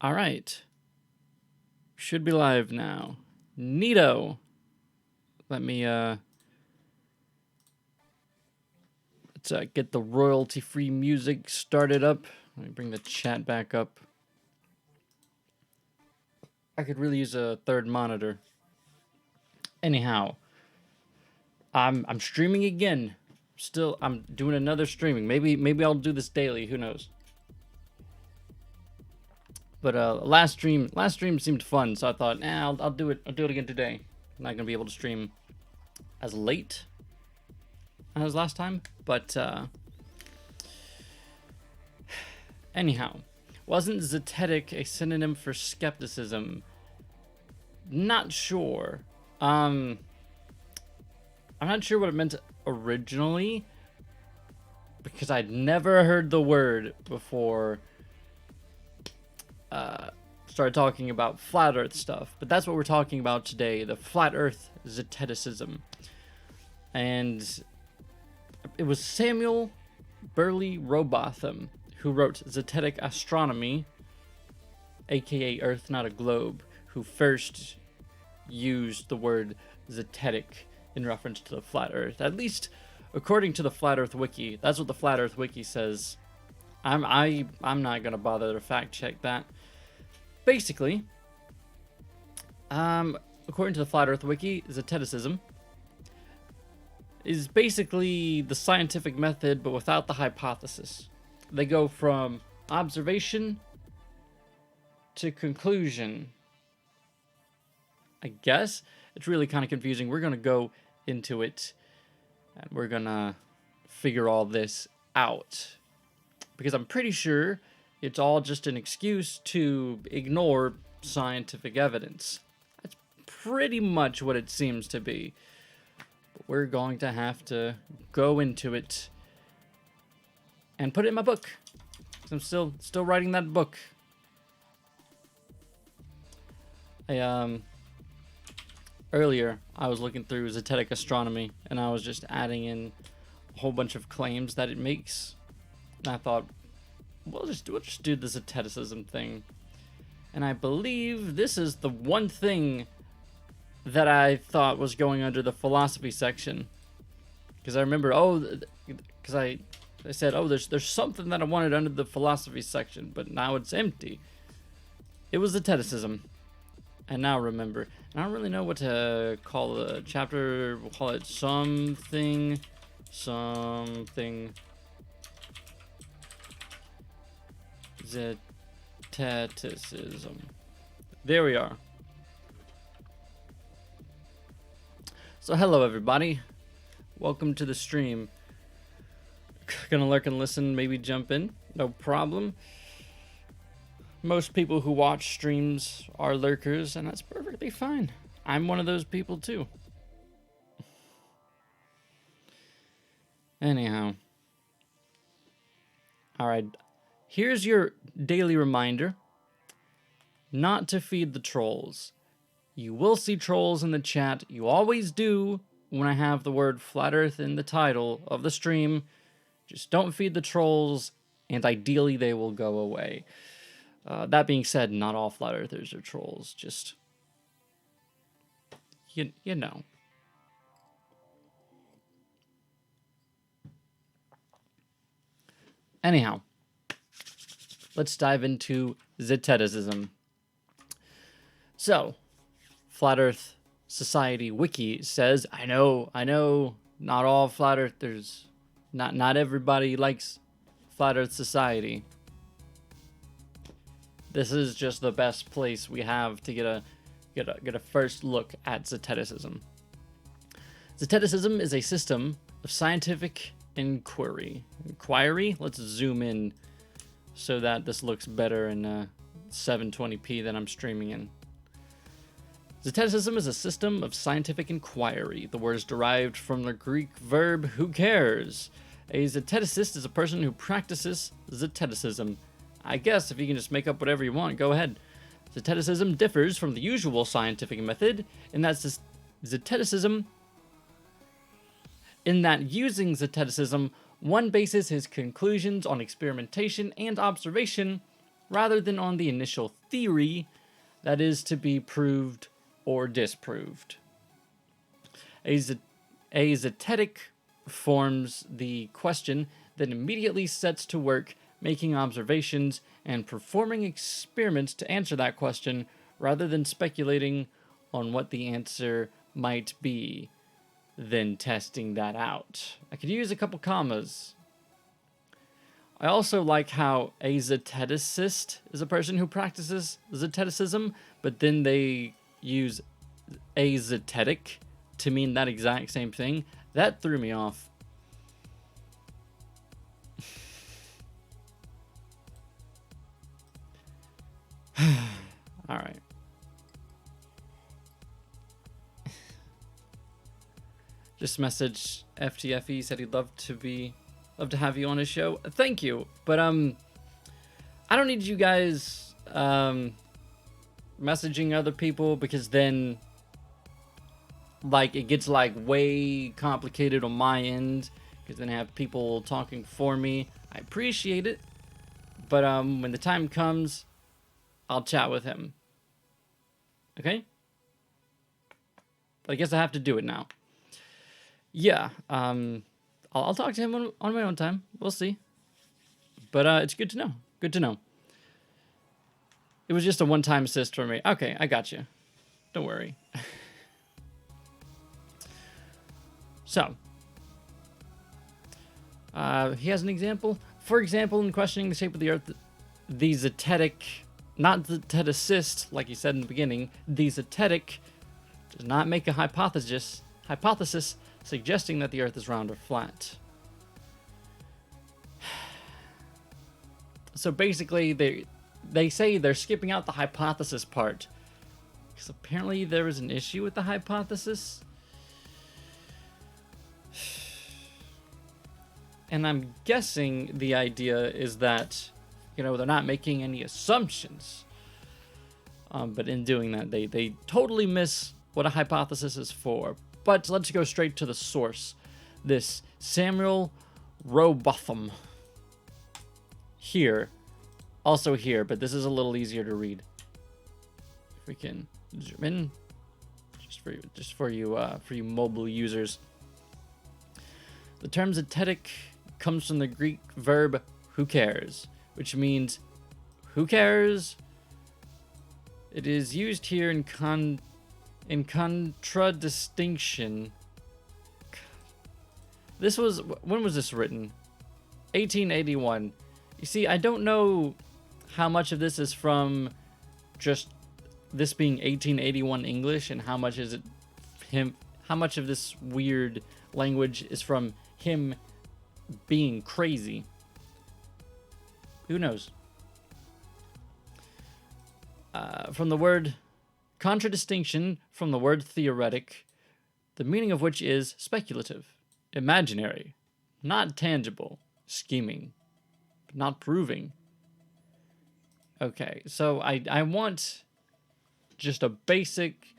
All right. Should be live now. Neato. Let me let's get the royalty-free music started up. Let me bring the chat back up. I could really use a third monitor. Anyhow, I'm streaming again. I'm doing another streaming. Maybe I'll do this daily. Who knows? But last stream seemed fun, so I thought, I'll do it. I'll do it again today. I'm not gonna be able to stream as late as last time, but anyhow, wasn't zetetic a synonym for skepticism? Not sure. I'm not sure what it meant originally, because I'd never heard the word before started talking about flat earth stuff. But that's what we're talking about today, the flat earth Zeteticism. And it was Samuel Burley Robotham who wrote Zetetic Astronomy, aka Earth Not a Globe, who first used the word zetetic in reference to the flat earth. At least according to the Flat Earth Wiki. That's what the Flat Earth Wiki says. I'm not gonna bother to fact check that. Basically, according to the Flat Earth Wiki, Zeteticism is basically the scientific method, but without the hypothesis. They go from observation to conclusion. I guess it's really kind of confusing. We're gonna go into it, and we're gonna figure all this out, because I'm pretty sure it's all just an excuse to ignore scientific evidence. That's pretty much what it seems to be. But we're going to have to go into it and put it in my book. I'm still writing that book. Earlier I was looking through Zetetic Astronomy, and I was just adding in a whole bunch of claims that it makes. And I thought, we'll just do the Zeteticism thing. And I believe this is the one thing that I thought was going under the philosophy section. Because I remember, because I said, there's something that I wanted under the philosophy section, but now it's empty. It was Zeteticism. And now remember. And I don't really know what to call the chapter. We'll call it something. Zeteticism. There we are. So hello everybody. Welcome to the stream. Gonna lurk and listen, maybe jump in. No problem. Most people who watch streams are lurkers, and that's perfectly fine. I'm one of those people too. Anyhow. Alright. Here's your daily reminder not to feed the trolls. You will see trolls in the chat. You always do when I have the word flat earth in the title of the stream. Just don't feed the trolls, and ideally they will go away. That being said, not all flat earthers are trolls. Just, you know. Anyhow. Let's dive into Zeteticism. So, Flat Earth Society Wiki says, I know, not all flat earthers, not everybody likes Flat Earth Society. This is just the best place we have to get a first look at Zeteticism. Zeteticism is a system of scientific inquiry. Let's zoom in so that this looks better in 720p that I'm streaming in. Zeteticism is a system of scientific inquiry. The word is derived from the Greek verb who cares. A zeteticist is a person who practices Zeteticism. I guess if you can just make up whatever you want, go ahead. Zeteticism differs from the usual scientific method in that using Zeteticism, one bases his conclusions on experimentation and observation, rather than on the initial theory that is to be proved or disproved. A zetetic forms the question, then immediately sets to work making observations and performing experiments to answer that question, rather than speculating on what the answer might be, then testing that out. I could use a couple commas. I also like how a zeteticist is a person who practices Zeteticism, but then they use a zetetic to mean that exact same thing. That threw me off. All right. Just messaged FTFE, said he'd love to have you on his show. Thank you, but I don't need you guys messaging other people, because then like it gets like way complicated on my end, because then I have people talking for me. I appreciate it, but when the time comes, I'll chat with him. Okay? But I guess I have to do it now. Yeah, I'll talk to him on my own time. We'll see. But it's good to know. Good to know. It was just a one-time assist for me. Okay, I got you. Don't worry. So, he has an example. For example, in questioning the shape of the Earth, the zetetic, not the zeteticist, like he said in the beginning, the zetetic does not make a hypothesis suggesting that the Earth is round or flat. So basically, they say they're skipping out the hypothesis part, because apparently there is an issue with the hypothesis. And I'm guessing the idea is that, you know, they're not making any assumptions. But in doing that, they totally miss what a hypothesis is for. But let's go straight to the source. This Samuel Rowbotham. Here. Also here, but this is a little easier to read. If we can zoom in. Just for you mobile users. The term zetetic comes from the Greek verb who cares, which means who cares. It is used here in contradistinction. When was this written? 1881. You see, I don't know how much of this is from just this being 1881 English, and how much is it how much of this weird language is from him being crazy. Who knows? From the word contradistinction, from the word theoretic, the meaning of which is speculative, imaginary, not tangible, scheming, but not proving. Okay, so I want just a basic,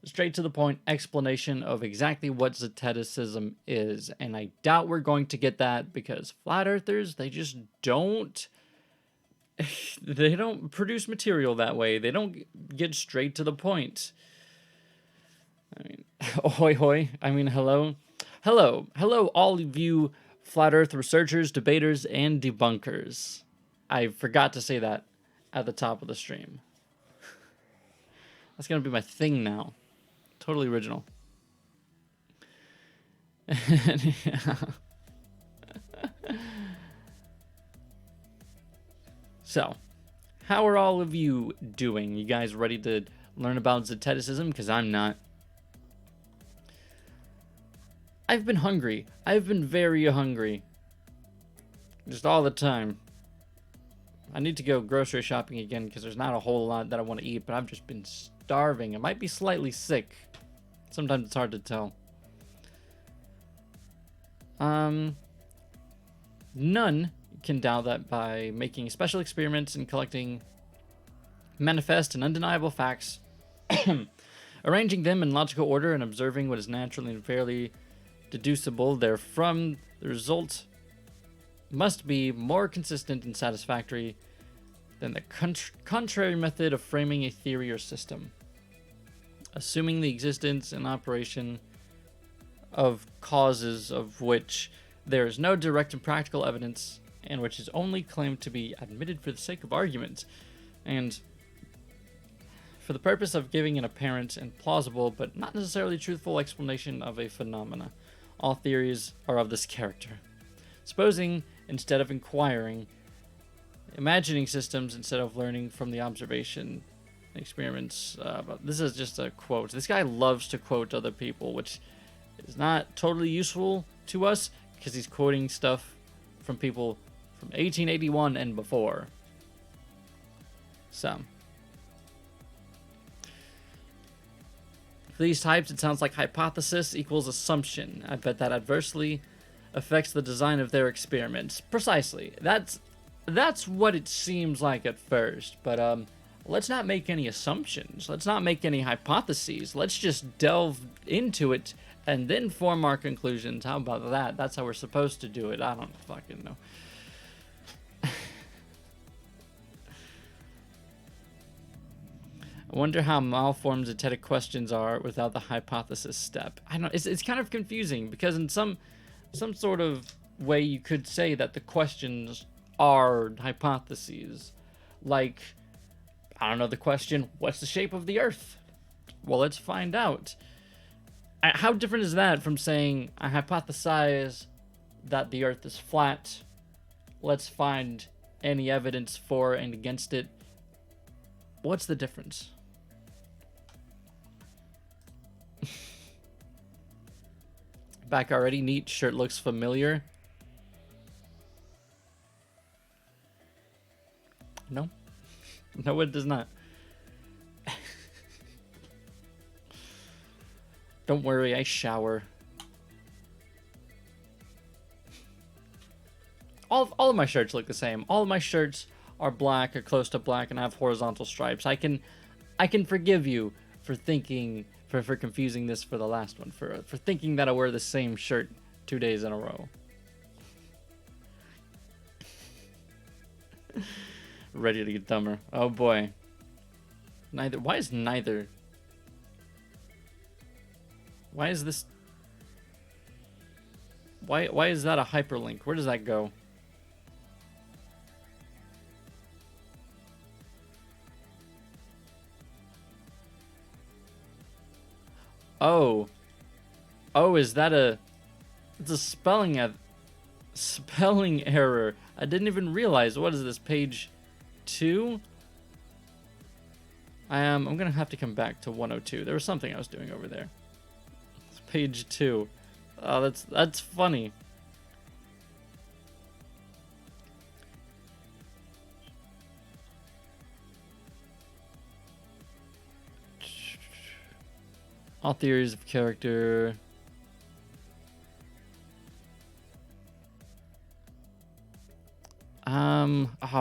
straight to the point explanation of exactly what Zeteticism is, and I doubt we're going to get that, because flat earthers, they just don't they don't produce material that way. They don't get straight to the point. I mean, ahoy hoy, I mean hello. Hello all of you flat earth researchers, debaters, and debunkers. I forgot to say that at the top of the stream. That's gonna be my thing now. Totally original. So, how are all of you doing? You guys ready to learn about Zeteticism? Because I'm not. I've been hungry. I've been very hungry. Just all the time. I need to go grocery shopping again, because there's not a whole lot that I want to eat, but I've just been starving. I might be slightly sick. Sometimes it's hard to tell. None can doubt that by making special experiments and collecting manifest and undeniable facts, arranging them in logical order and observing what is naturally and fairly deducible therefrom, the result must be more consistent and satisfactory than the contrary method of framing a theory or system, assuming the existence and operation of causes of which there is no direct and practical evidence, and which is only claimed to be admitted for the sake of argument, and for the purpose of giving an apparent and plausible, but not necessarily truthful explanation of a phenomena. All theories are of this character. Supposing, instead of inquiring, imagining systems instead of learning from the observation experiments. But this is just a quote. This guy loves to quote other people, which is not totally useful to us because he's quoting stuff from people from 1881 and before. So, for these types, it sounds like hypothesis equals assumption. I bet that adversely affects the design of their experiments. Precisely. That's what it seems like at first, but let's not make any assumptions. Let's not make any hypotheses. Let's just delve into it and then form our conclusions. How about that? That's how we're supposed to do it. I don't fucking know. I wonder how malformed zetetic questions are without the hypothesis step. I don't know. It's kind of confusing because in some sort of way you could say that the questions are hypotheses. Like, I don't know, the question, what's the shape of the Earth? Well, let's find out. How different is that from saying, I hypothesize that the Earth is flat. Let's find any evidence for and against it. What's the difference? Back already. Neat. Shirt looks familiar. No. No, it does not. Don't worry, I shower. All of my shirts look the same. All of my shirts are black or close to black and have horizontal stripes. I can forgive you for thinking for confusing this for the last one, for thinking that I wear the same shirt 2 days in a row. Ready to get dumber. Oh boy. Neither. Why is neither? Why is this? Why is that a hyperlink? Where does that go? Oh. Oh, is that a? It's a spelling error. I didn't even realize. What is this, page 2? I'm gonna have to come back to 102. There was something I was doing over there. It's page 2. Oh, that's funny. All theories of character.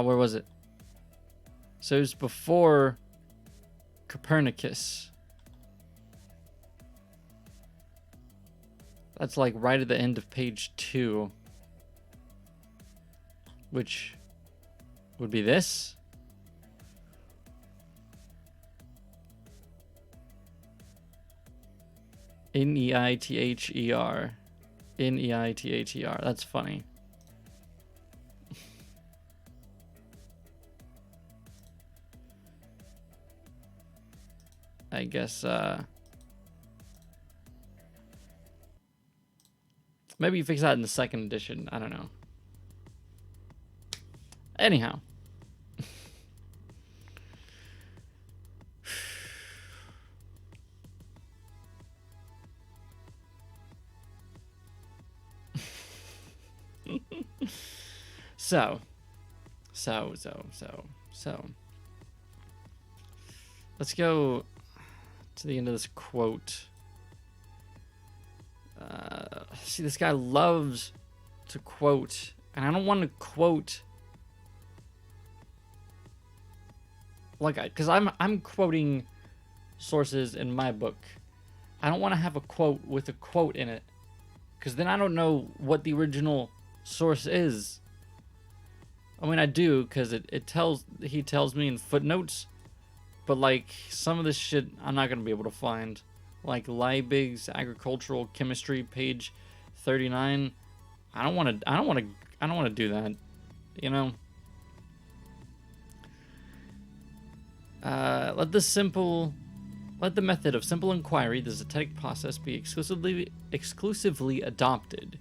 Where was it? So it was before Copernicus. That's like right at the end of page 2. Which would be this. Neither. Neither. That's funny. I guess, maybe you fix that in the second edition. I don't know. Anyhow. So. Let's go to the end of this quote. See, this guy loves to quote, and I don't want to quote like, because I'm quoting sources in my book. I don't want to have a quote with a quote in it, because then I don't know what the original source is. I mean, I do, because he tells me in footnotes, but like some of this shit I'm not gonna be able to find. Like Liebig's agricultural chemistry, page 39. I don't want to do that, you know. Let the method of simple inquiry, the Zetetic process, be exclusively adopted.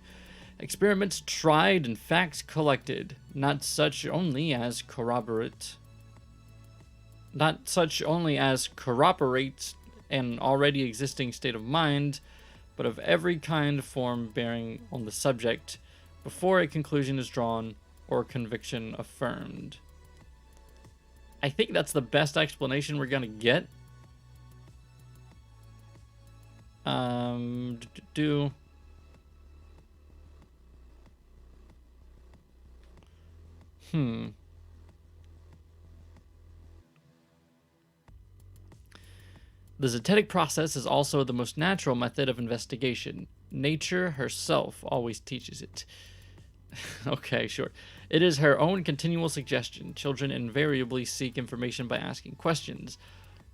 Experiments tried and facts collected, not such only as corroborate an already existing state of mind, but of every kind form bearing on the subject, before a conclusion is drawn or conviction affirmed. I think that's the best explanation we're gonna get. The Zetetic process is also the most natural method of investigation. Nature herself always teaches it. Okay, sure. It is her own continual suggestion. Children invariably seek information by asking questions,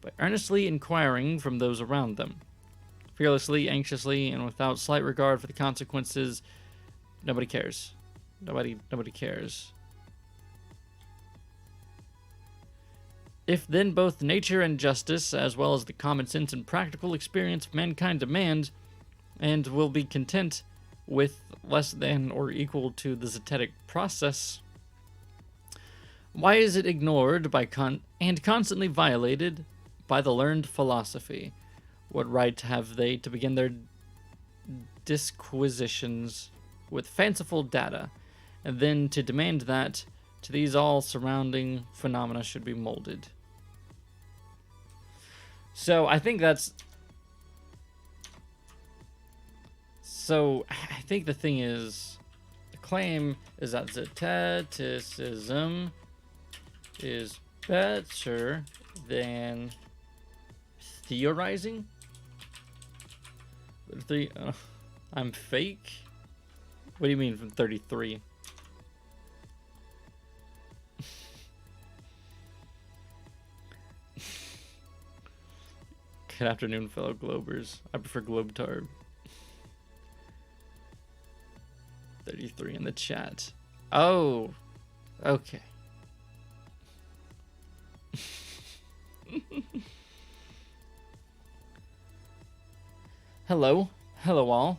by earnestly inquiring from those around them. Fearlessly, anxiously, and without slight regard for the consequences. Nobody cares. Nobody cares. If then both nature and justice, as well as the common sense and practical experience of mankind demand, and will be content with less than or equal to the Zetetic process, why is it ignored by and constantly violated by the learned philosophy? What right have they to begin their disquisitions with fanciful data, and then to demand that to these all surrounding phenomena should be molded? So I think that's... So I think the thing is, the claim is that Zeteticism is better than theorizing. I'm fake? What do you mean from 33? Good afternoon, fellow Globers. I prefer Globetard. 33 in the chat. Oh, okay. Hello. Hello, all.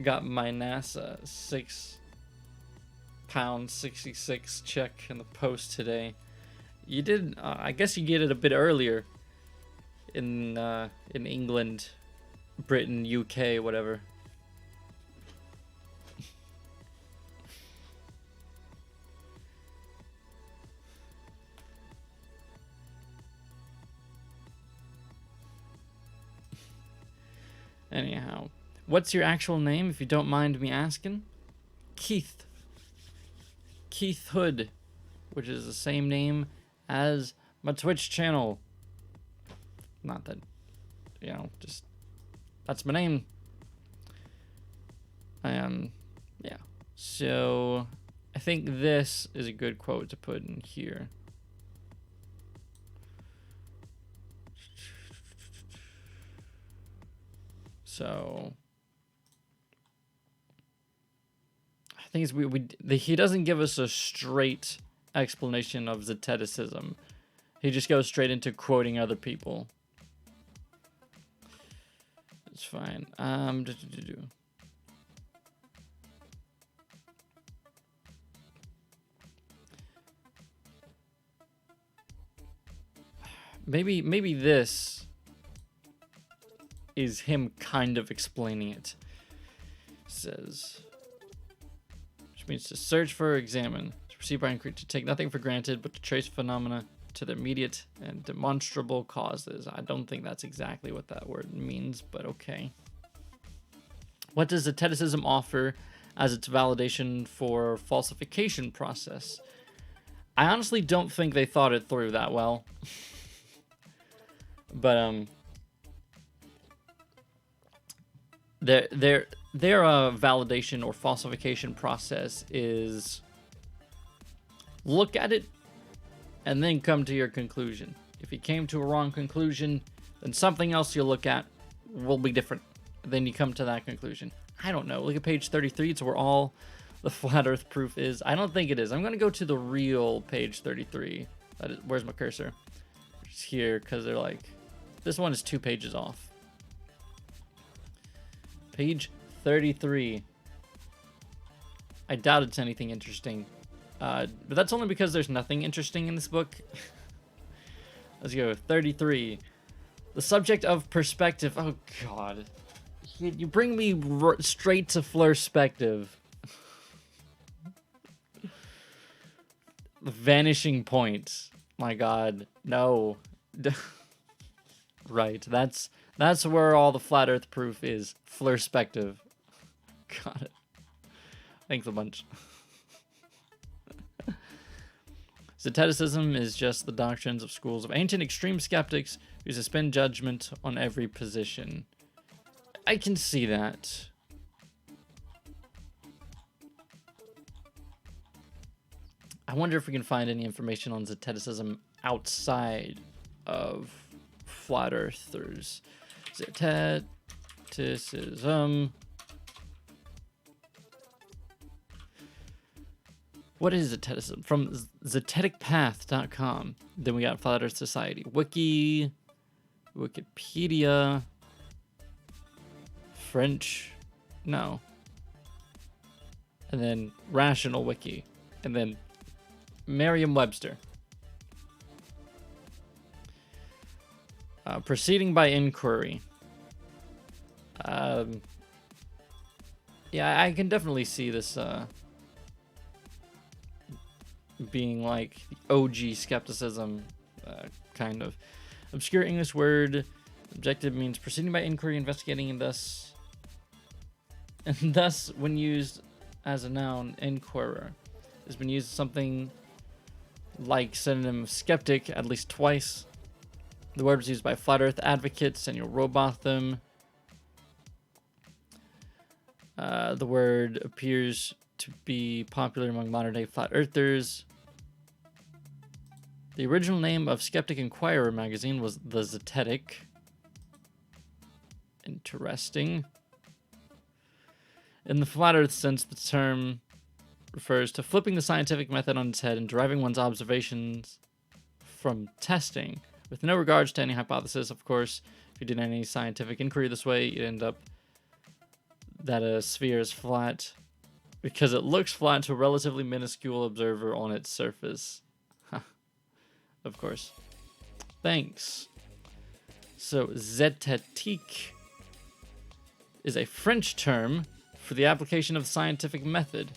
Got my NASA £6.66 check in the post today. You did, I guess you get it a bit earlier in England, Britain, UK, whatever. Anyhow, what's your actual name, if you don't mind me asking? Keith. Keith Hood, which is the same name as my Twitch channel. Not that, you know, just, that's my name. Yeah. So, I think this is a good quote to put in here. So, I think it's, he doesn't give us a straight explanation of Zeteticism. He just goes straight into quoting other people. It's fine. Maybe this is him kind of explaining it. It says, which means to search for or examine, to perceive by inquiry, to take nothing for granted, but to trace phenomena to their immediate and demonstrable causes. I don't think that's exactly what that word means, but okay. What does Zeteticism offer as its validation for falsification process? I honestly don't think they thought it through that well. But their validation or falsification process is look at it and then come to your conclusion. If you came to a wrong conclusion, then something else you'll look at will be different. Then you come to that conclusion. I don't know. Look at page 33. It's where all the flat earth proof is. I don't think it is. I'm going to go to the real page 33. Where's my cursor? It's here because they're like, this one is 2 pages off. Page 33. I doubt it's anything interesting. But that's only because there's nothing interesting in this book. Let's go. 33. The subject of perspective. Oh, God. You bring me straight to flirspective. Vanishing point. My God. No. Right. That's where all the flat earth proof is. Flirspective. Got it. Thanks a bunch. Zeteticism is just the doctrines of schools of ancient extreme skeptics who suspend judgment on every position. I can see that. I wonder if we can find any information on Zeteticism outside of flat earthers. Zeteticism. What is Zeteticism? From zeteticpath.com. Then we got Flat Earth Society. Wiki. Wikipedia. French. No. And then Rational Wiki. And then Merriam-Webster. Proceeding by inquiry. Yeah, I can definitely see this being like the OG skepticism, kind of. Obscure English word. Objective means proceeding by inquiry, investigating, and thus, when used as a noun, inquirer, has been used as something like synonym skeptic at least twice. The word was used by flat earth advocates, Samuel Robotham. The word appears to be popular among modern-day flat earthers. The original name of Skeptic Inquirer magazine was The Zetetic. Interesting. In the flat earth sense, the term refers to flipping the scientific method on its head and deriving one's observations from testing, with no regards to any hypothesis. Of course, if you did any scientific inquiry this way, you'd end up that a sphere is flat because it looks flat to a relatively minuscule observer on its surface. Of course. Thanks. So, zététique is a French term for the application of the scientific method.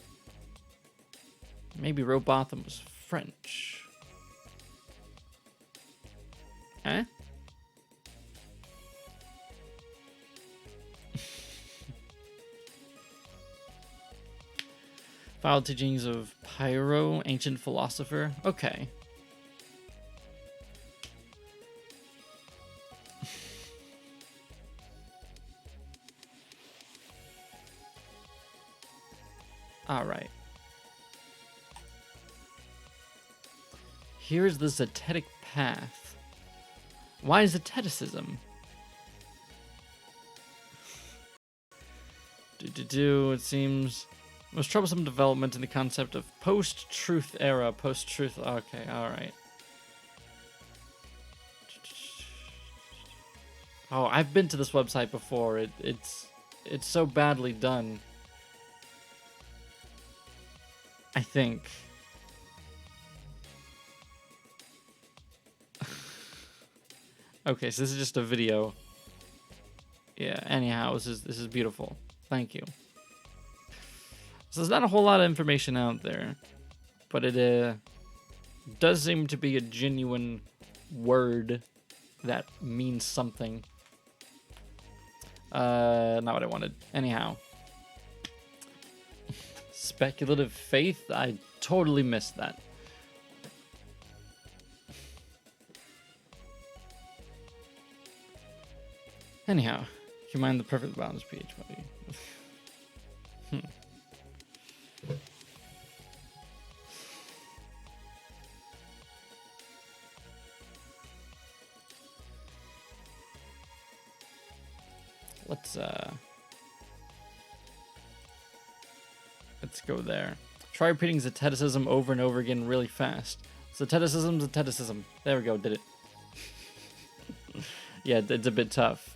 Maybe Robotham was French. Eh? File teachings of Pyrrho, ancient philosopher. Okay. All right. Here's the Zetetic path. Why is Zeteticism? It seems most troublesome development in the concept of post-truth era. Post-truth. Okay, all right. Oh, I've been to this website before. It's so badly done. I think. Okay, so this is just a video. Yeah, anyhow, this is beautiful. Thank you. So there's not a whole lot of information out there, but it does seem to be a genuine word that means something. Not what I wanted. Anyhow. Speculative faith? I totally missed that. Anyhow, you mind the perfect balance, PH buddy? let's go there. Try repeating Zeteticism over and over again really fast. Zeteticism, Zeteticism. There we go, did it. Yeah, it's a bit tough.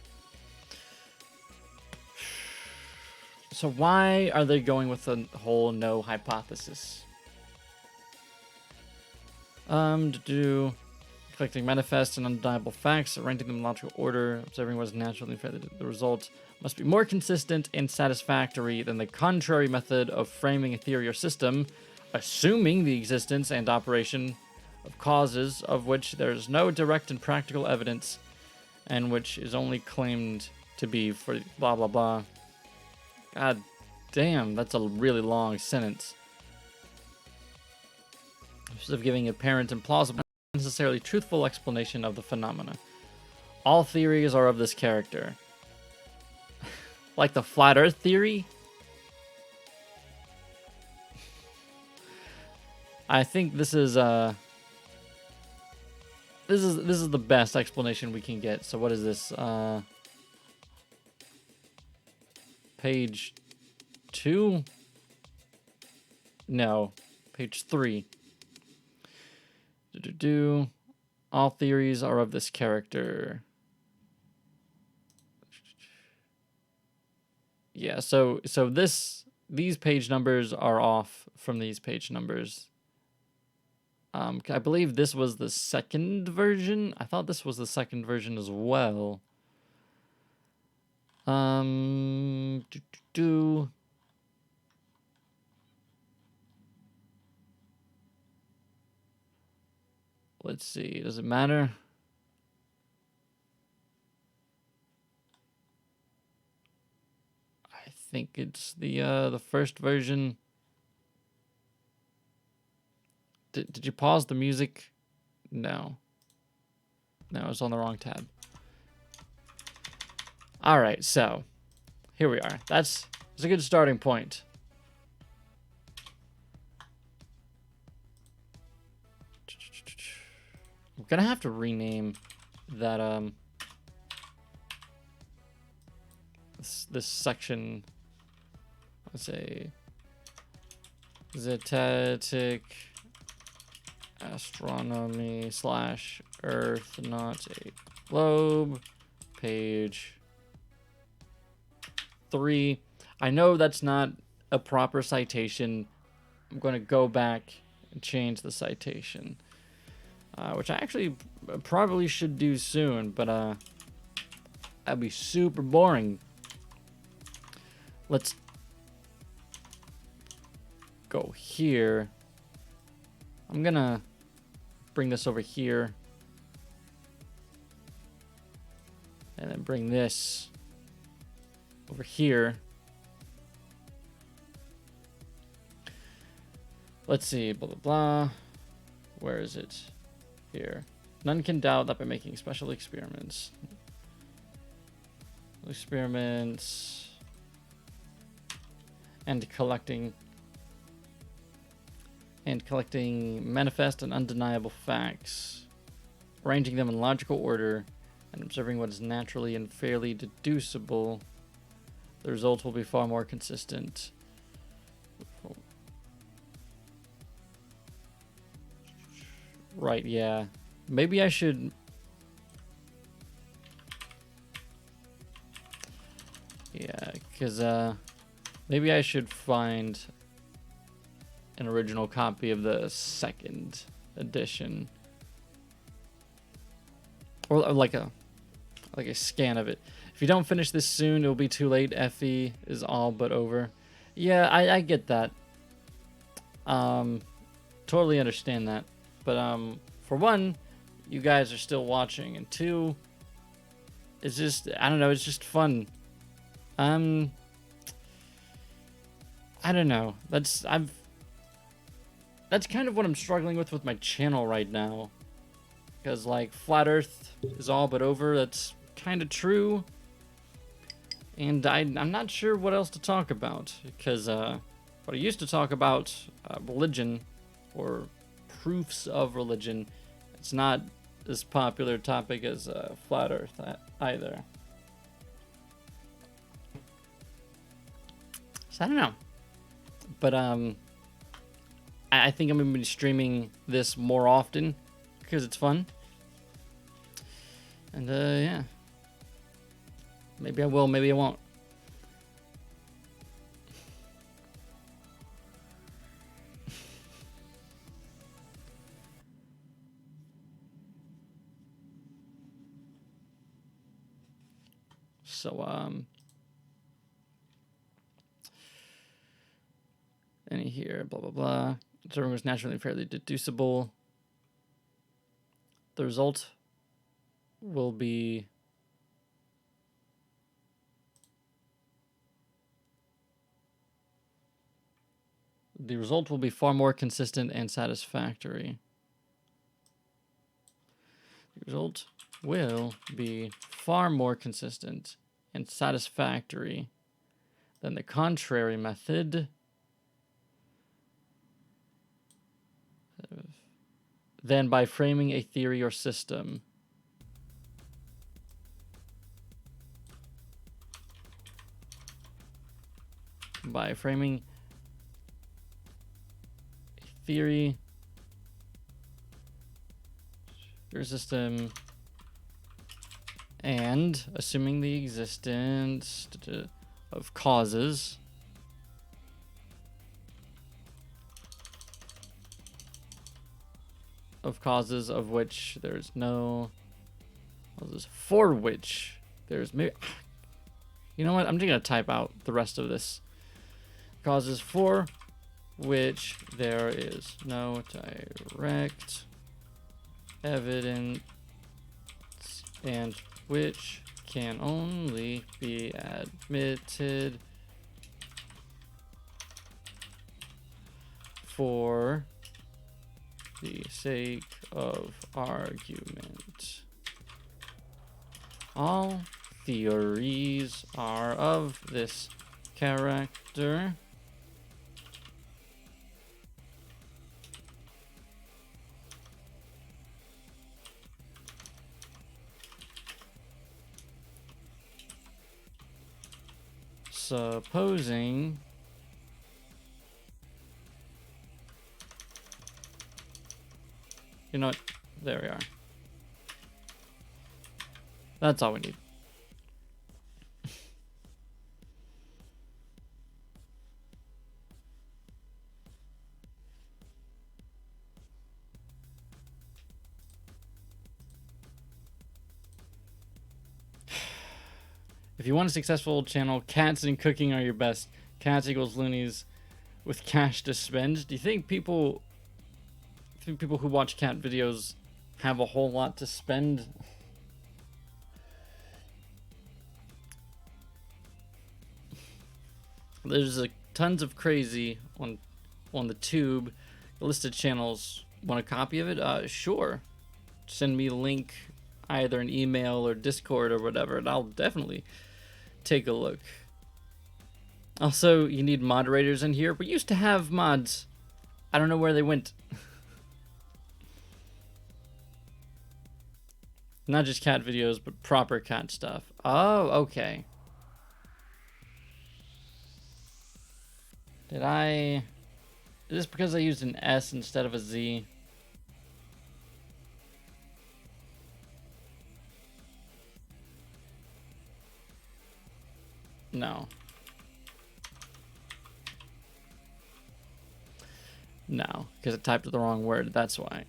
So why are they going with the whole no hypothesis? To do collecting manifest and undeniable facts, arranging them in logical order, observing what is naturally fair. The result must be more consistent and satisfactory than the contrary method of framing a theory or system, assuming the existence and operation of causes of which there is no direct and practical evidence, and which is only claimed to be for blah blah blah. God damn, that's a really long sentence. Instead of giving apparent and plausible, necessarily truthful explanation of the phenomena. All theories are of this character. Like the flat earth theory? I think this is the best explanation we can get. So what is this? Page 2? No, page 3. All theories are of this character. Yeah, so these page numbers are off from these page numbers. I believe this was the second version. I thought this was the second version as well. Let's see. Does it matter? I think it's the first version. Did you pause the music? No. No, it's on the wrong tab. All right, so here we are. That's a good starting point. I'm gonna have to rename that this section. Let's say Zetetic Astronomy / Earth, not a globe, page 3. I know that's not a proper citation. I'm going to go back and change the citation, which I actually probably should do soon, but that'd be super boring. Let's go here. I'm gonna bring this over here and then bring this over here. Let's see, blah, blah, blah. Where is it? Here. None can doubt that by making special experiments and collecting manifest and undeniable facts, arranging them in logical order, and observing what is naturally and fairly deducible, the result will be far more consistent. Right, yeah. Maybe I should... Yeah, because maybe I should find an original copy of the second edition, or like a scan of it. If you don't finish this soon, it'll be too late. FE is all but over. Yeah, I get that. Totally understand that. But for one, you guys are still watching, and two, it's just, I don't know, it's just fun. I don't know. That's kind of what I'm struggling with my channel right now. Because, like, Flat Earth is all but over. That's kind of true. And I'm not sure what else to talk about. Because what I used to talk about, religion, or proofs of religion, it's not as popular a topic as Flat Earth either. So I don't know. But I think I'm going to be streaming this more often because it's fun. And yeah. Maybe I will, maybe I won't. So, any here, blah, blah, blah. Observing was naturally fairly deducible. The result will be far more consistent and satisfactory. The result will be far more consistent and satisfactory than the contrary method, than by framing a theory or system. By framing a theory or system and assuming the existence of causes of which there's no causes for which there's maybe, you know what, I'm just gonna type out the rest of this. Causes for which there is no direct evidence and which can only be admitted for the sake of argument. All theories are of this character. Supposing you know what? There we are. That's all we need. If you want a successful channel, cats and cooking are your best. Cats equals loonies with cash to spend. Do you think people who watch cat videos have a whole lot to spend? There's tons of crazy on the tube. The listed channels. Want a copy of it? Sure. Send me a link, either an email or Discord or whatever, and I'll definitely take a look. Also, you need moderators in here. We used to have mods. I don't know where they went. Not just cat videos, but proper cat stuff. Oh, okay. Is this because I used an S instead of a Z? No. No, because I typed the wrong word, that's why.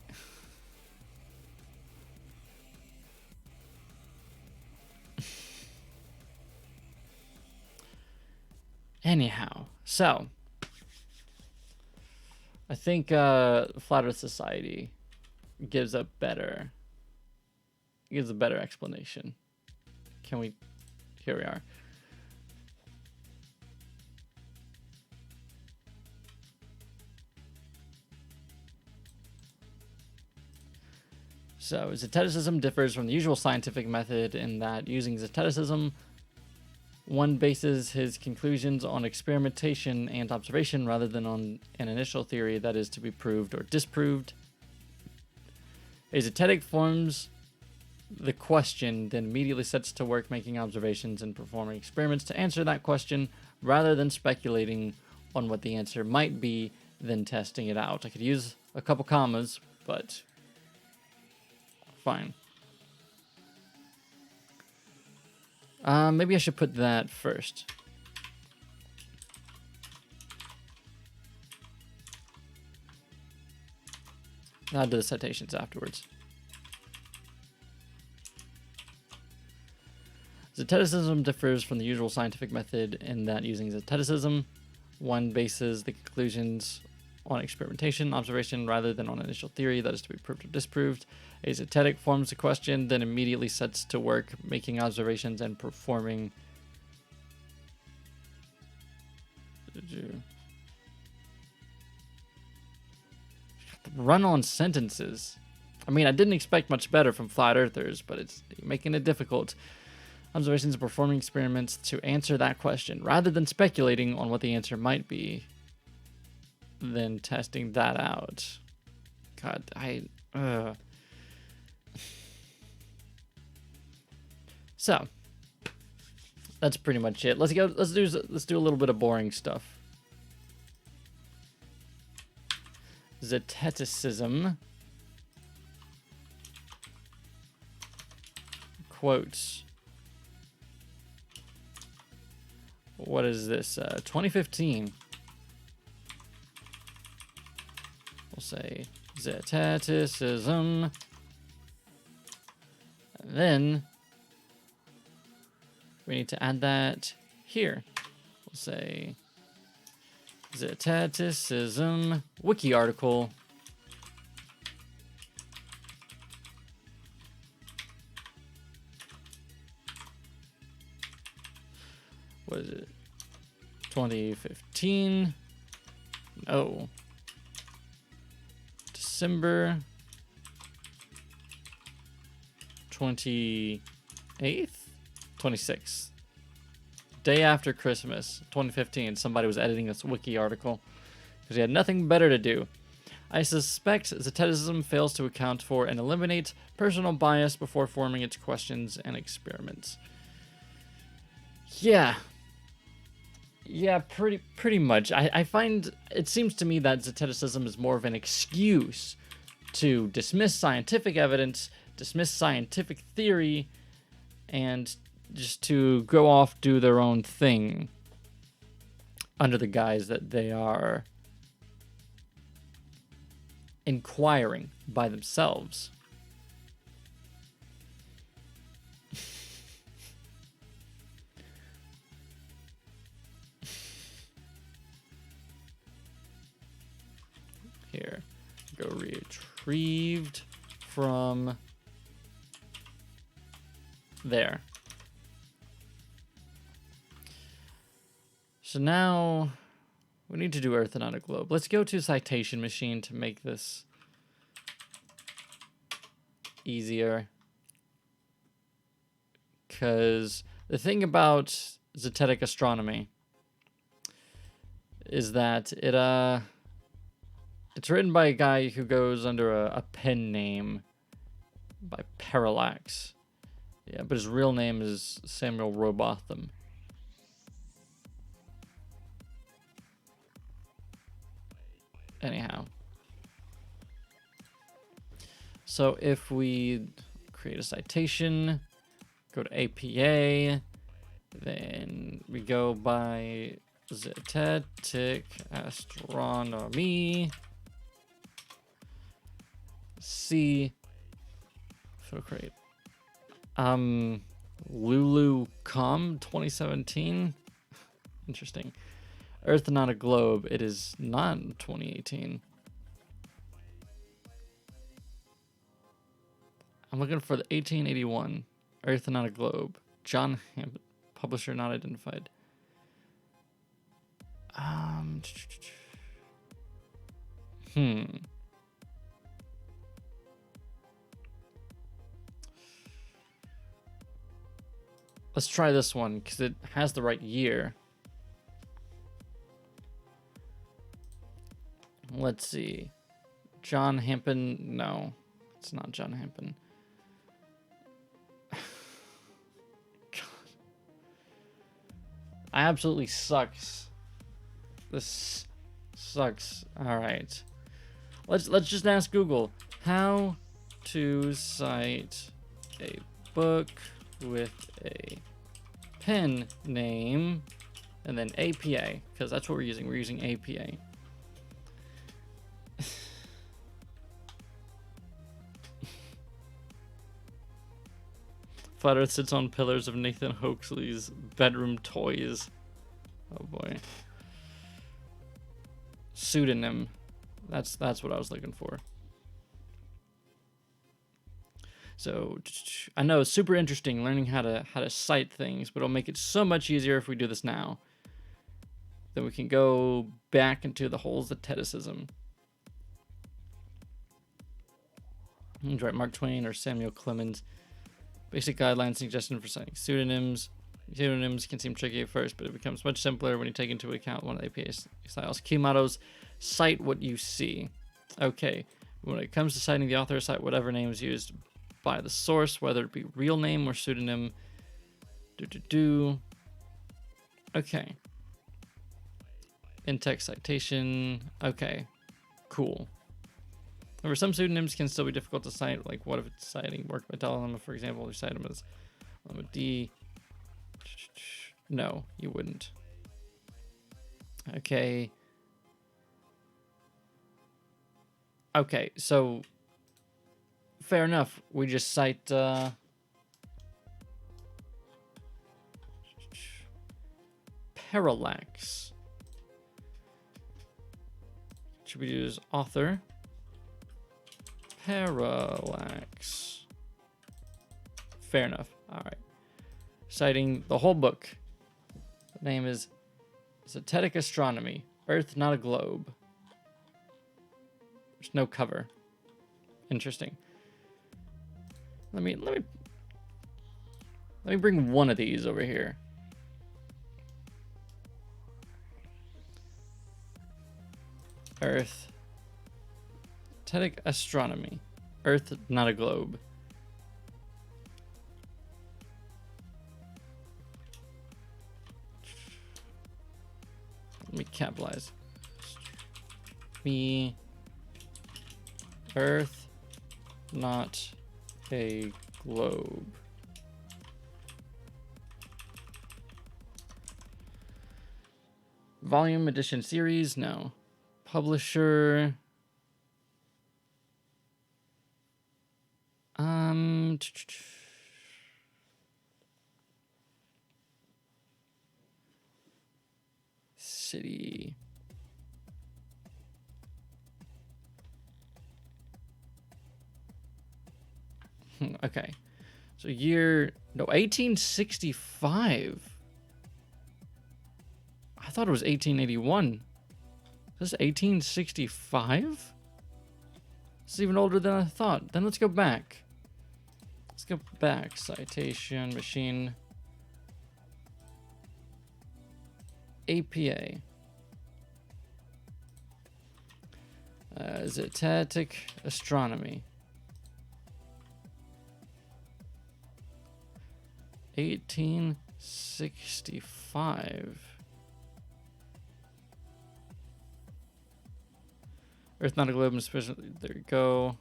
Anyhow, so I think Flat Earth Society gives a better explanation. Can we? Here we are. So, Zeteticism differs from the usual scientific method in that using Zeteticism, one bases his conclusions on experimentation and observation rather than on an initial theory that is to be proved or disproved. A Zetetic forms the question, then immediately sets to work making observations and performing experiments to answer that question rather than speculating on what the answer might be, then testing it out. I could use a couple commas, but fine. Maybe I should put that first. I'll do the citations afterwards. Zeteticism differs from the usual scientific method in that using Zeteticism, one bases the conclusions on experimentation, observation, rather than on initial theory that is to be proved or disproved. A zetetic forms a question, then immediately sets to work making observations and performing. Run-on sentences. I mean, I didn't expect much better from flat earthers, but it's making it difficult. Observations and performing experiments to answer that question, rather than speculating on what the answer might be, then testing that out. God, So, that's pretty much it. Let's do a little bit of boring stuff. Zeteticism. Quotes. What is this? 2015. We'll say Zeteticism. And then we need to add that here. We'll say Zeteticism wiki article. What is it? 2015. No. December 28th? 26th. Day after Christmas, 2015. Somebody was editing this wiki article because he had nothing better to do. I suspect Zeteticism fails to account for and eliminate personal bias before forming its questions and experiments. Yeah, pretty much. I find it seems to me that Zeteticism is more of an excuse to dismiss scientific evidence, dismiss scientific theory, and just to go off, do their own thing under the guise that they are inquiring by themselves. Here, go retrieved from there. So now we need to do Earth and on a globe. Let's go to citation machine to make this easier. Because the thing about zetetic astronomy is that it's written by a guy who goes under a pen name by Parallax. Yeah, but his real name is Samuel Robotham. Anyhow. So if we create a citation, go to APA, then we go by Zetetic Astronomy. C. So create. Lulu.com 2017. Interesting. Earth Not a Globe. It is not 2018. I'm looking for the 1881. Earth Not a Globe. John Hampton. Publisher not identified. Let's try this one because it has the right year. Let's see. John Hampton. No, it's not John Hampton. God. I absolutely sucks. This sucks. All right. Let's just ask Google how to cite a book with a pen name and then APA, because that's what we're using. We're using APA. Flat Earth sits on pillars of Nathan Hoaxley's bedroom toys. Oh boy. Pseudonym. That's what I was looking for. So I know it's super interesting learning how to cite things, but it'll make it so much easier if we do this now. Then we can go back into the whole Zeteticism. Right, Mark Twain or Samuel Clemens. Basic guidelines suggestion for citing pseudonyms. Pseudonyms can seem tricky at first, but it becomes much simpler when you take into account one of the APA styles. Key mottos: cite what you see. Okay, when it comes to citing the author, cite whatever name is used by the source, whether it be real name or pseudonym. Okay. In-text citation. Okay, cool. However, some pseudonyms can still be difficult to cite. Like, what if it's citing work by Dalai, for example? You cite them as D. No, you wouldn't. Okay. Okay, so fair enough. We just cite parallax. Should we use author? Parallax. Fair enough. All right. Citing the whole book. The name is Zetetic Astronomy. Earth, not a globe. There's no cover. Interesting. Let me bring one of these over here. Earth. Zetetic Astronomy. Earth, not a globe. Let me capitalize. Me. Earth, not a globe. Volume edition series? No. Publisher. City. Okay. So year, no, 1865. I thought it was 1881. This is 1865? This is even older than I thought. Then let's go back. Let's go back. Citation, machine. APA. Zetetic Astronomy. 1865. Earth, not a globe, especially. There you go.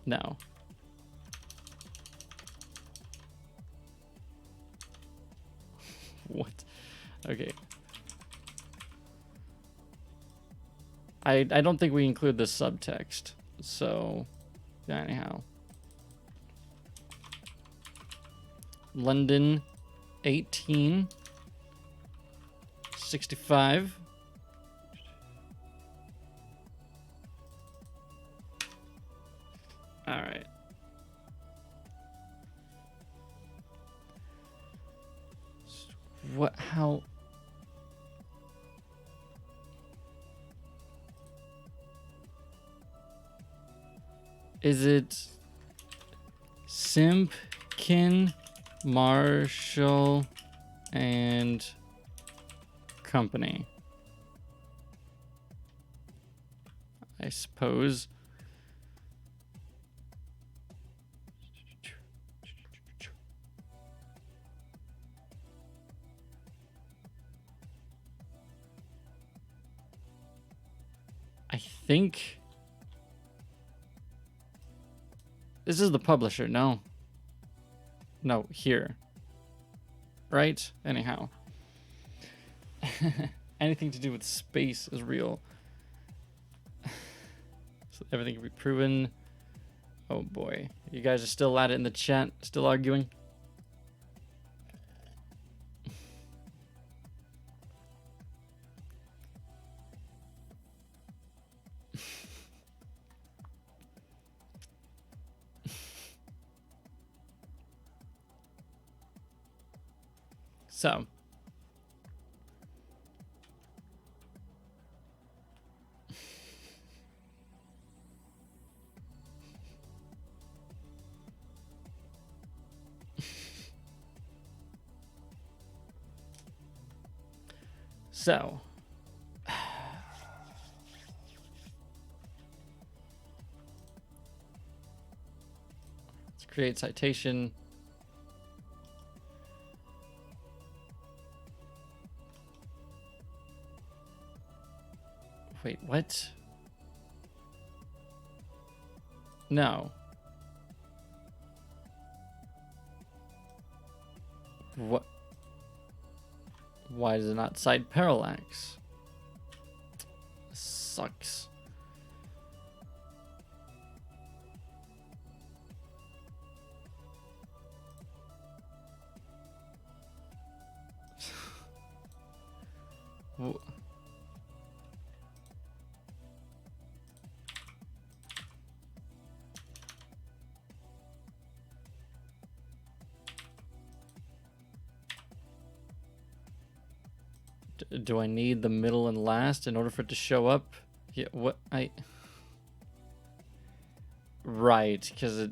No. What? Okay. I don't think we include the subtext. So, anyhow. London, 1865. All right. What? How? Is it Simpkin, Marshall, and company, I suppose. I think this is the publisher. No, here, right? Anyhow, anything to do with space is real. So everything can be proven. Oh boy, you guys are still at it in the chat, still arguing. So, let's create citation. Wait, what? No. What? Why does it not cite parallax? Sucks. Do I need the middle and last in order for it to show up? Yeah, what right, because it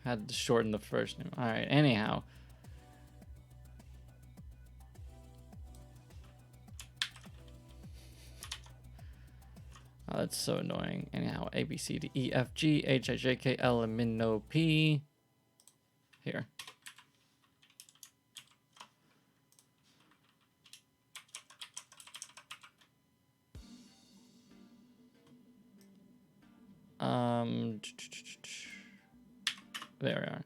had to shorten the first name. All right, anyhow. Oh, that's so annoying. Anyhow, A, B, C, D, E, F, G, H, I, J, K, L, M, N, O, P. Here. There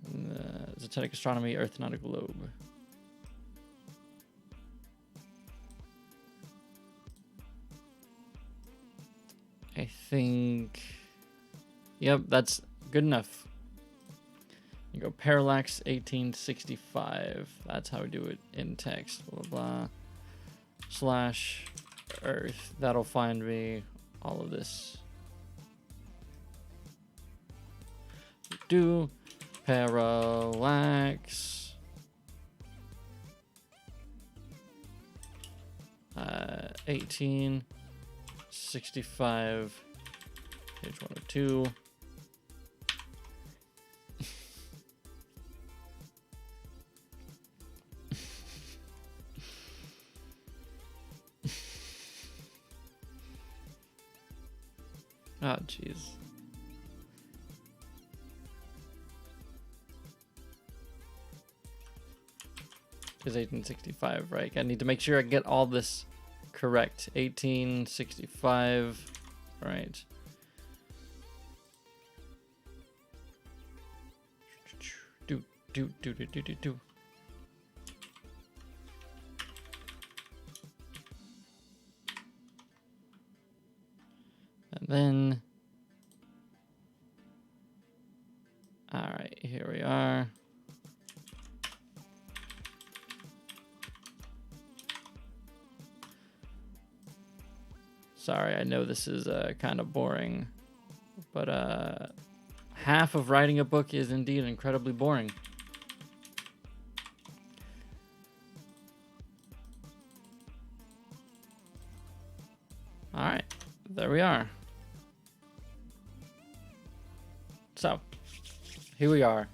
we are. Zetetic astronomy, Earth, not a globe. I think, yep, that's good enough. You go parallax 1865. That's how we do it in text. Blah, blah, blah. Slash Earth. That'll find me all of this. Do parallax 1865 page 102. Oh, jeez. Is 1865, right? I need to make sure I get all this correct. 1865, right? Do. And then, all right, here we are. Sorry, I know this is kind of boring, but half of writing a book is indeed incredibly boring. All right, there we are. So, here we are.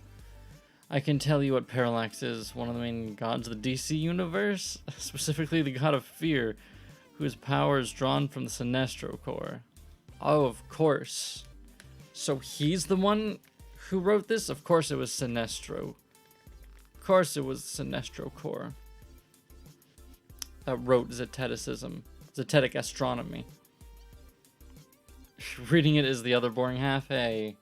I can tell you what Parallax is, one of the main gods of the DC universe, specifically the god of fear, whose power is drawn from the Sinestro core. Oh, of course. So he's the one who wrote this? Of course it was Sinestro. Of course it was Sinestro core. Wrote Zeteticism. Zetetic astronomy. Reading it is the other boring half, hey.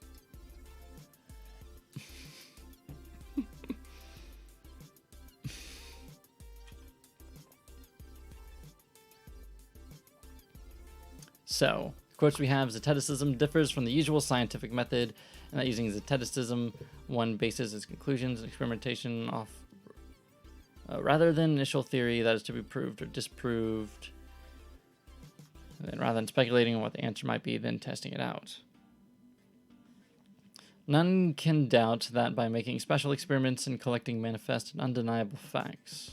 So, quotes we have, Zeteticism differs from the usual scientific method, and that using Zeteticism, one bases its conclusions and experimentation off rather than initial theory that is to be proved or disproved, and rather than speculating on what the answer might be, then testing it out. None can doubt that by making special experiments and collecting manifest and undeniable facts.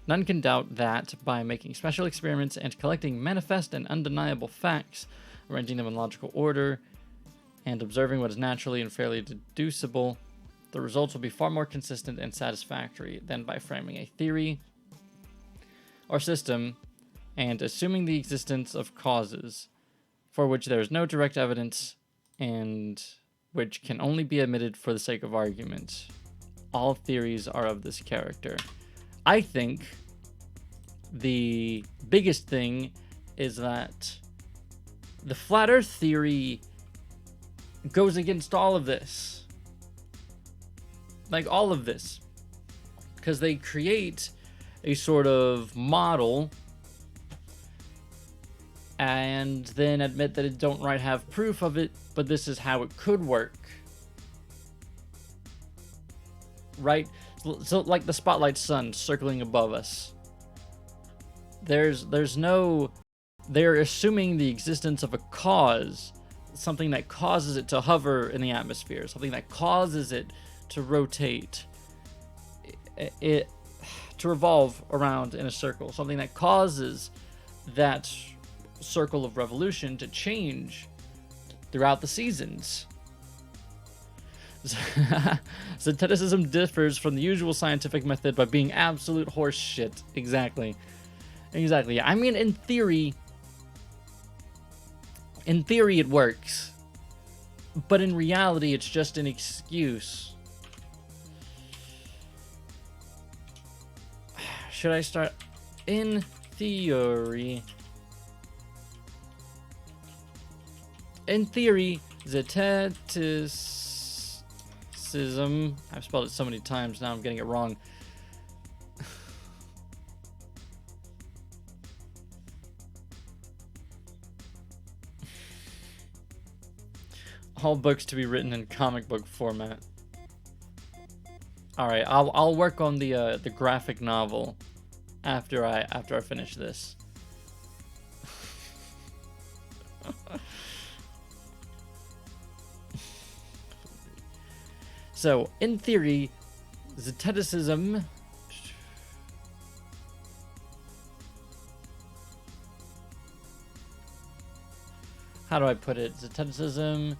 None can doubt that by making special experiments and collecting manifest and undeniable facts, arranging them in logical order, and observing what is naturally and fairly deducible, the results will be far more consistent and satisfactory than by framing a theory or system and assuming the existence of causes for which there is no direct evidence and which can only be admitted for the sake of argument. All theories are of this character. I think the biggest thing is that the flat earth theory goes against all of this. Like all of this. Because they create a sort of model and then admit that it don't right have proof of it, but this is how it could work. Right? So like the spotlight sun circling above us. There's no... They're assuming the existence of a cause, something that causes it to hover in the atmosphere, something that causes it to rotate, it to revolve around in a circle, something that causes that circle of revolution to change throughout the seasons. Zeteticism differs from the usual scientific method by being absolute horse shit. Exactly. I mean, in theory it works, but in reality it's just an excuse. Should I start? In theory, Zeteticism, I've spelled it so many times now I'm getting it wrong. All books to be written in comic book format. All right, I'll work on the graphic novel after I finish this. So, in theory, Zeteticism how do I put it? Zeteticism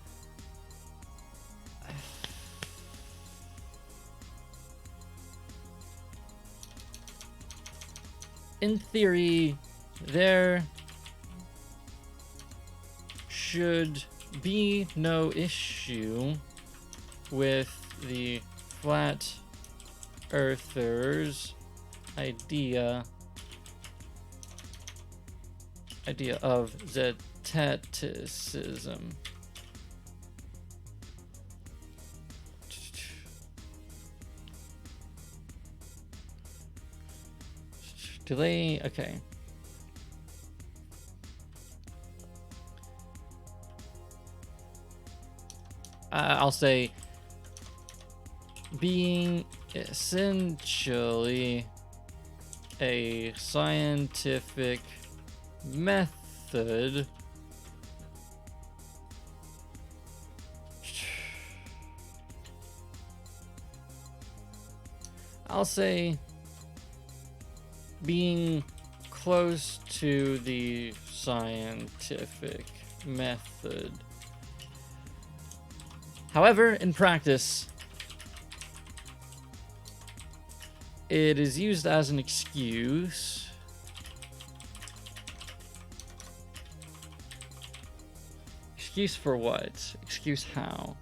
in theory, there should be no issue with the flat earthers' idea of Zeteticism. Do they? Okay. I'll say being essentially a scientific method I'll say being close to the scientific method. However, in practice, It is used as an excuse. Excuse for what? Excuse how?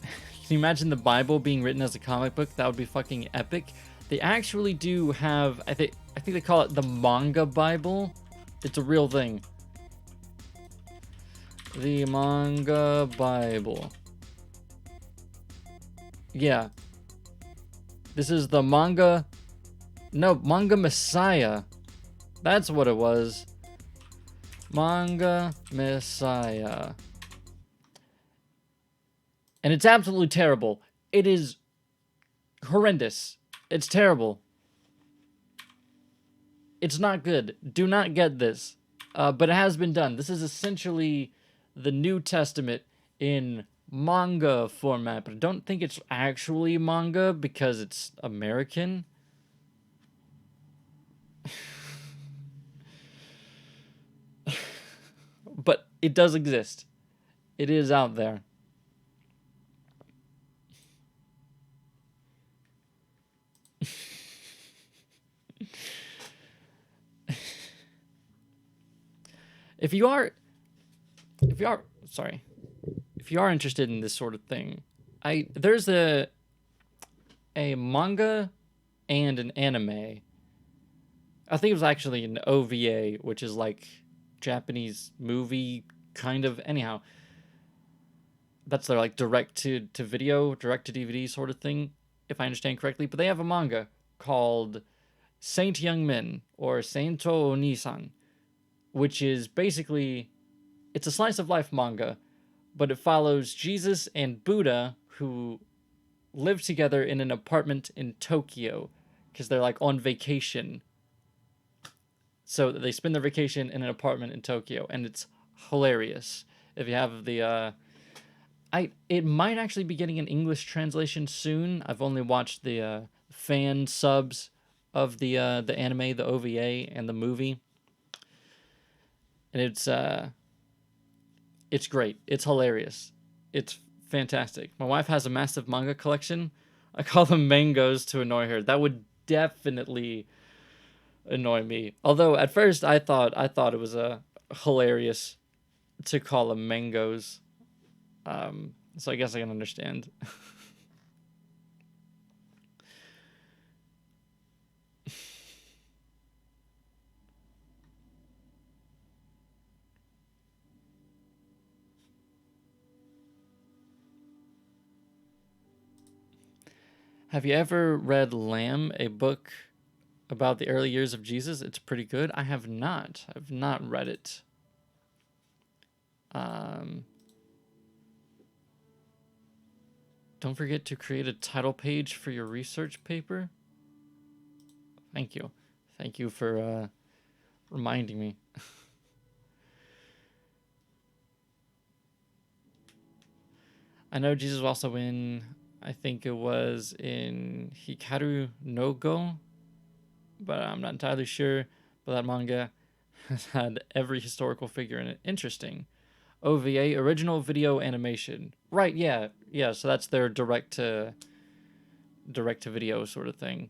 Can you imagine the Bible being written as a comic book? That would be fucking epic. They actually do have, I think they call it the manga Bible. It's a real thing. The manga Bible. Yeah. This is the manga. No, manga Messiah. That's what it was. Manga Messiah. And it's absolutely terrible. It is horrendous. It's terrible. It's not good. Do not get this. But it has been done. This is essentially the New Testament in manga format. But I don't think it's actually manga because it's American. But it does exist. It is out there. If you are interested in this sort of thing, there's a manga and an anime. I think it was actually an OVA, which is like Japanese movie kind of. Anyhow, that's their like direct to video, direct to DVD sort of thing, if I understand correctly. But they have a manga called Saint Young Men or Seinto Onisan, which is basically, it's a slice of life manga, but it follows Jesus and Buddha, who live together in an apartment in Tokyo because they're like on vacation. So they spend their vacation in an apartment in Tokyo, and it's hilarious. If you have the it might actually be getting an English translation soon. I've only watched the fan subs of the anime, the OVA, and the movie. And it's great. It's hilarious. It's fantastic. My wife has a massive manga collection. I call them mangoes to annoy her. That would definitely annoy me. Although at first I thought it was hilarious to call them mangoes. So I guess I can understand. Have you ever read Lamb, a book about the early years of Jesus? It's pretty good. I have not. I've not read it. Don't forget to create a title page for your research paper. Thank you. Thank you for reminding me. I know Jesus was also in, I think it was in Hikaru no Go, but I'm not entirely sure. But that manga has had every historical figure in it. Interesting. OVA, original video animation. Right, yeah. Yeah, so that's their direct to video sort of thing.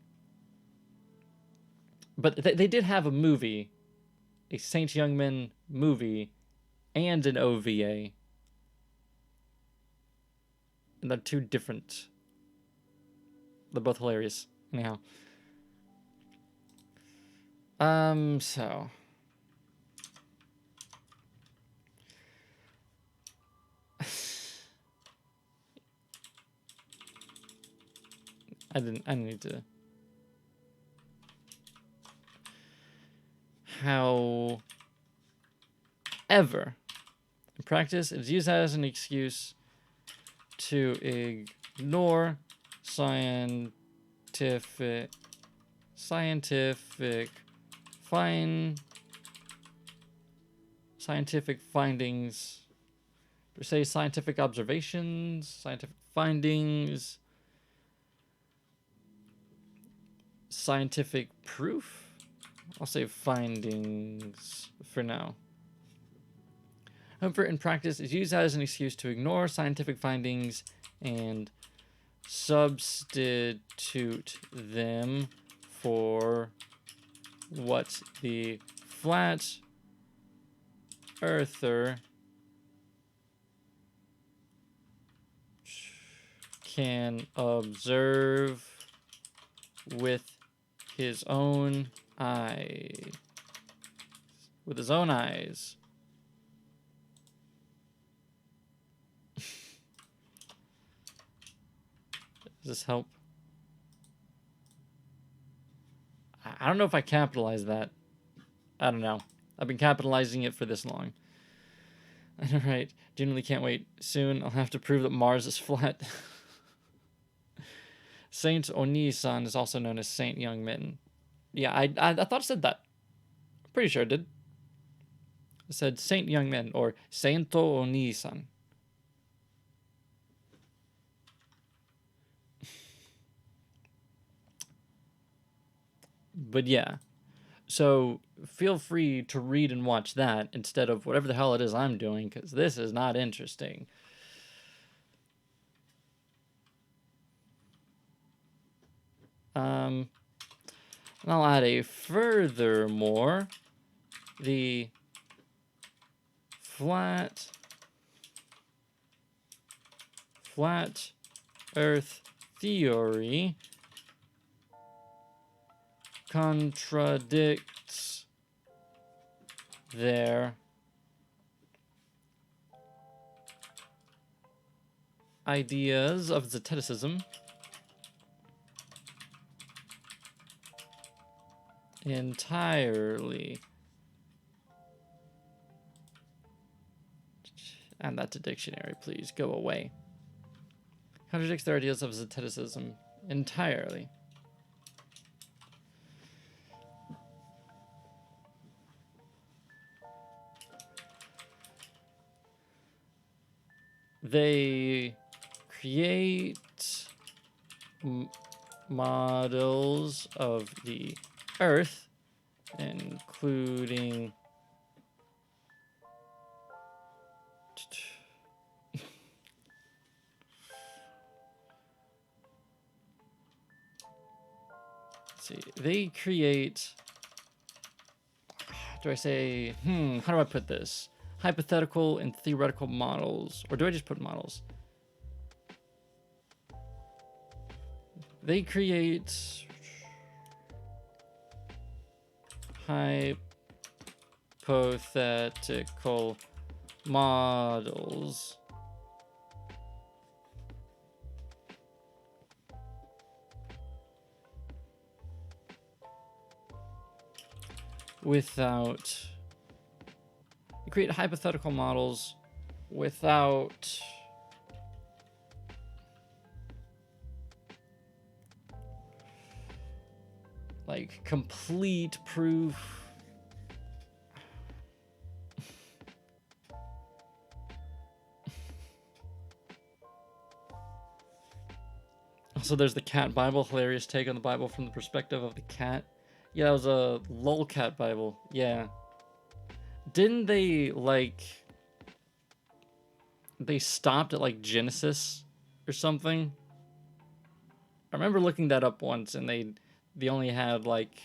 But they did have a movie, a Saint Young Men movie, and an OVA. And they're two different. They're both hilarious. Anyhow. So. I didn't need to. However, in practice, it's used as an excuse to ignore scientific findings, or say scientific observations, scientific findings, scientific proof. I'll say findings for now. However, in practice, it's used as an excuse to ignore scientific findings and substitute them for what the flat earther can observe with his own eye. With his own eyes. Does this help? I don't know if I capitalized that. I don't know. I've been capitalizing it for this long. Alright, genuinely can't wait. Soon I'll have to prove that Mars is flat. Saint Oni-san is also known as Saint Young Mitten. Yeah, I thought it said that. Pretty sure it did. It said Saint Young Mitten, or Sainto Oni-san. But yeah. So feel free to read and watch that instead of whatever the hell it is I'm doing, because this is not interesting. And I'll add a furthermore, the flat Earth theory contradicts their ideas of Zeteticism entirely. Add that to dictionary, please. Go away. Contradicts their ideas of Zeteticism entirely. They create models of the Earth, including they create, do I say, how do I put this? Hypothetical and theoretical models, or do I just put models? They create hypothetical models without like complete proof. Also, there's the cat Bible, hilarious take on the Bible from the perspective of the cat. Yeah, that was a lolcat Bible. Yeah. Didn't they, like, they stopped at, like, Genesis or something? I remember looking that up once, and they only had, like,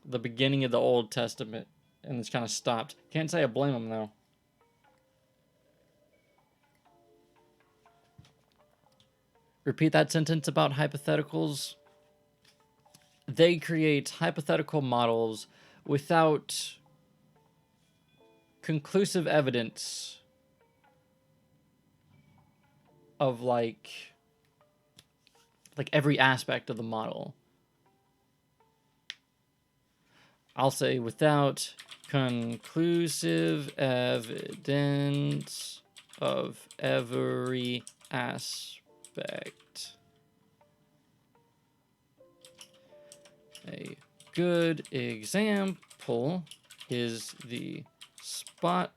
the beginning of the Old Testament, and it's kind of stopped. Can't say I blame them, though. Repeat that sentence about hypotheticals. They create hypothetical models without conclusive evidence of like every aspect of the model. I'll say without conclusive evidence of every aspect. A good example is the spotlight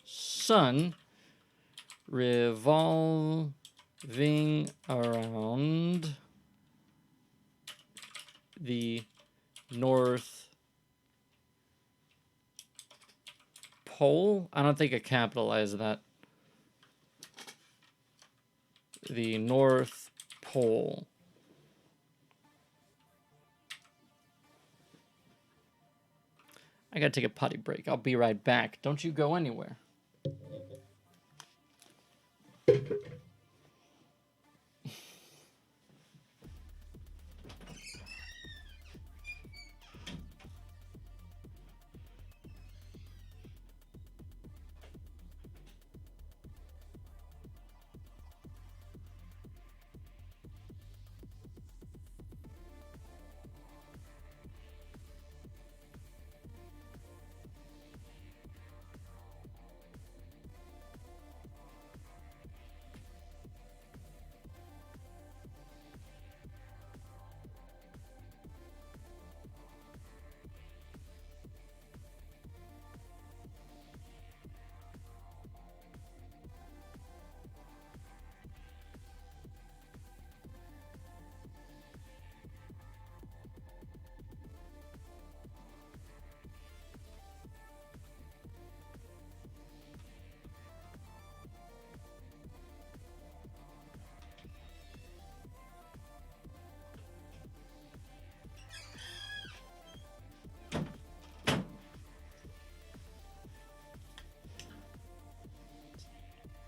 sun revolving around the North Pole. I don't think I capitalized that. the North Pole. I gotta take a potty break. I'll be right back. Don't you go anywhere.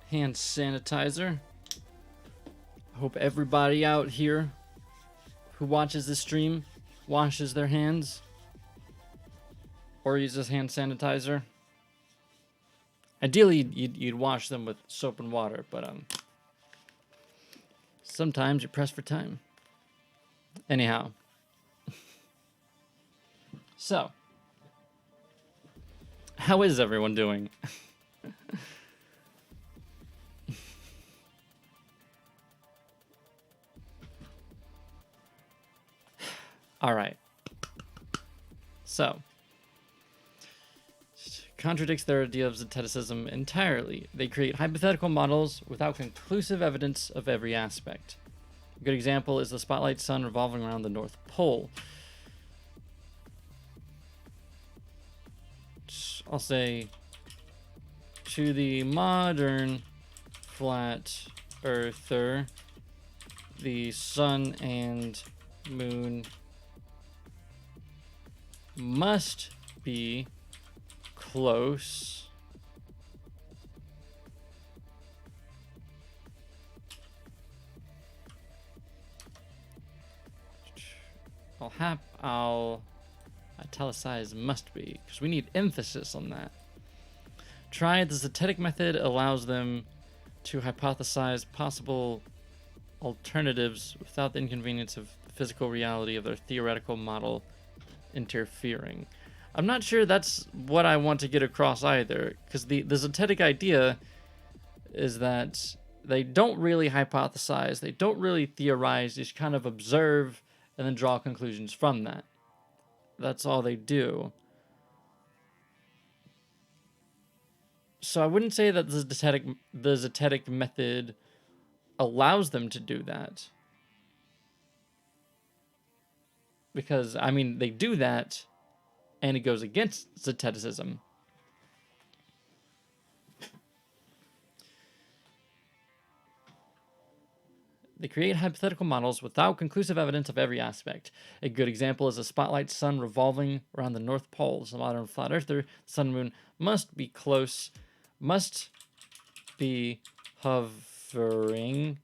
Hand sanitizer. I hope everybody out here who watches this stream washes their hands or uses hand sanitizer. Ideally, you'd wash them with soap and water, but sometimes you're pressed for time. Anyhow. So, how is everyone doing? All right. So, contradicts their idea of Zeteticism entirely. They create hypothetical models without conclusive evidence of every aspect. A good example is the spotlight sun revolving around the North Pole. I'll say, to the modern flat earther, the sun and moon must be close I'll italicize must be because we need emphasis on that. Try the Zetetic method allows them to hypothesize possible alternatives without the inconvenience of the physical reality of their theoretical model interfering. I'm not sure that's what I want to get across either, because the Zetetic idea is that they don't really hypothesize, they don't really theorize, they just kind of observe and then draw conclusions from that. That's all they do. So I wouldn't say that the Zetetic method allows them to do that. Because, I mean, they do that, and it goes against Zeteticism. They create hypothetical models without conclusive evidence of every aspect. A good example is a spotlight sun revolving around the North Pole. As a modern flat earther, the sun and moon must be close, must be hovering,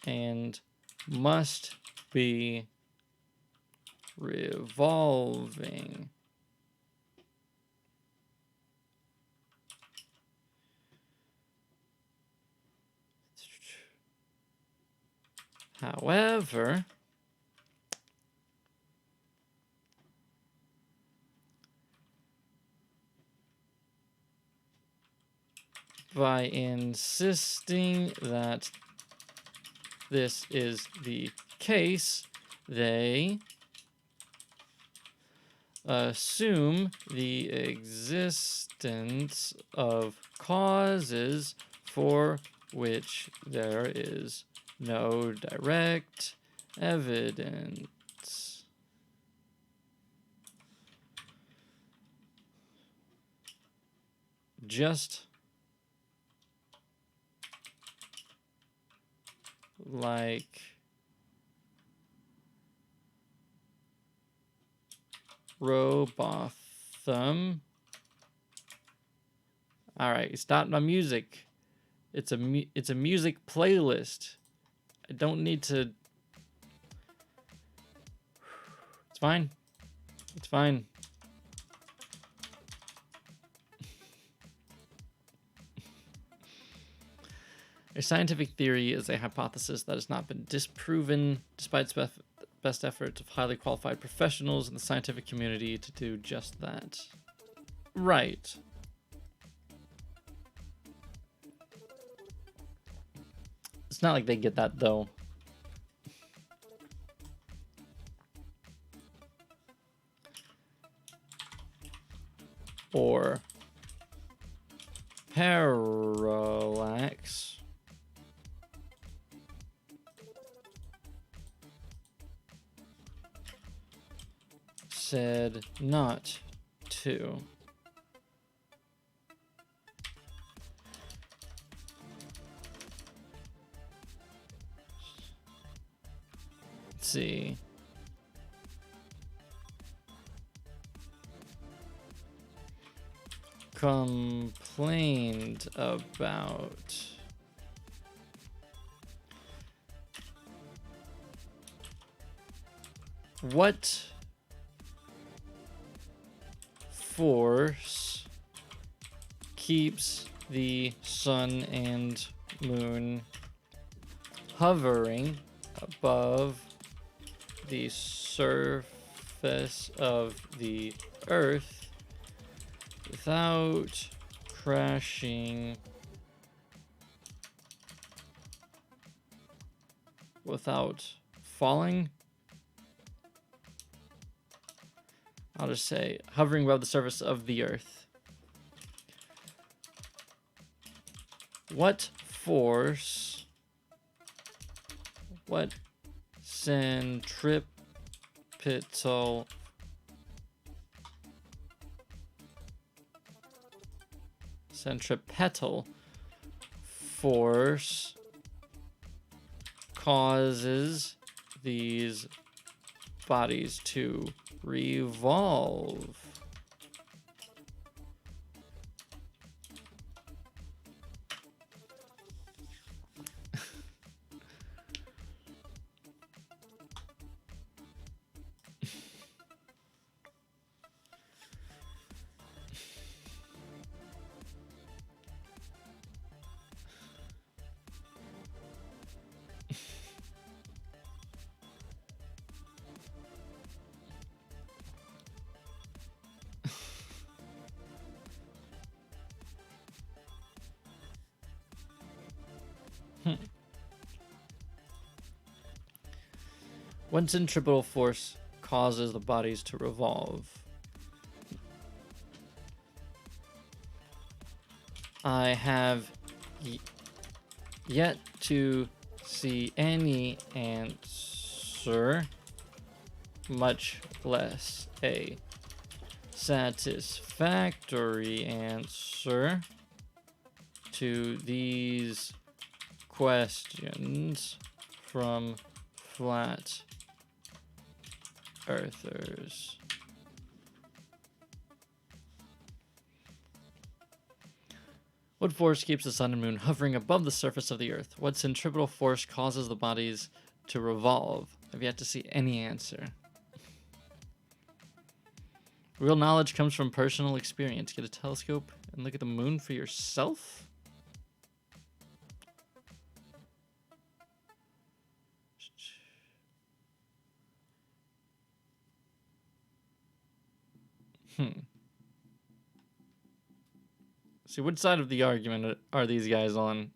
and must be revolving. However, by insisting that this is the case, they assume the existence of causes for which there is no direct evidence. Just like Robotham. All right, stop my music. It's a music playlist. I don't need to. It's fine. It's fine. A scientific theory is a hypothesis that has not been disproven, despite best efforts of highly qualified professionals in the scientific community to do just that. Right. It's not like they get that, though. Or parallax. Said not to. Let's see. Complained about. What force keeps the sun and moon hovering above the surface of the earth without crashing, without falling? I'll just say hovering above the surface of the earth. What force, what centripetal force causes these bodies to revolve? What centripetal force causes the bodies to revolve? I have yet to see any answer, much less a satisfactory answer to these questions from flat earthers. What force keeps the sun and moon hovering above the surface of the earth? What centripetal force causes the bodies to revolve? I've yet to see any answer. Real knowledge comes from personal experience. Get a telescope and look at the moon for yourself? See, what side of the argument are these guys on?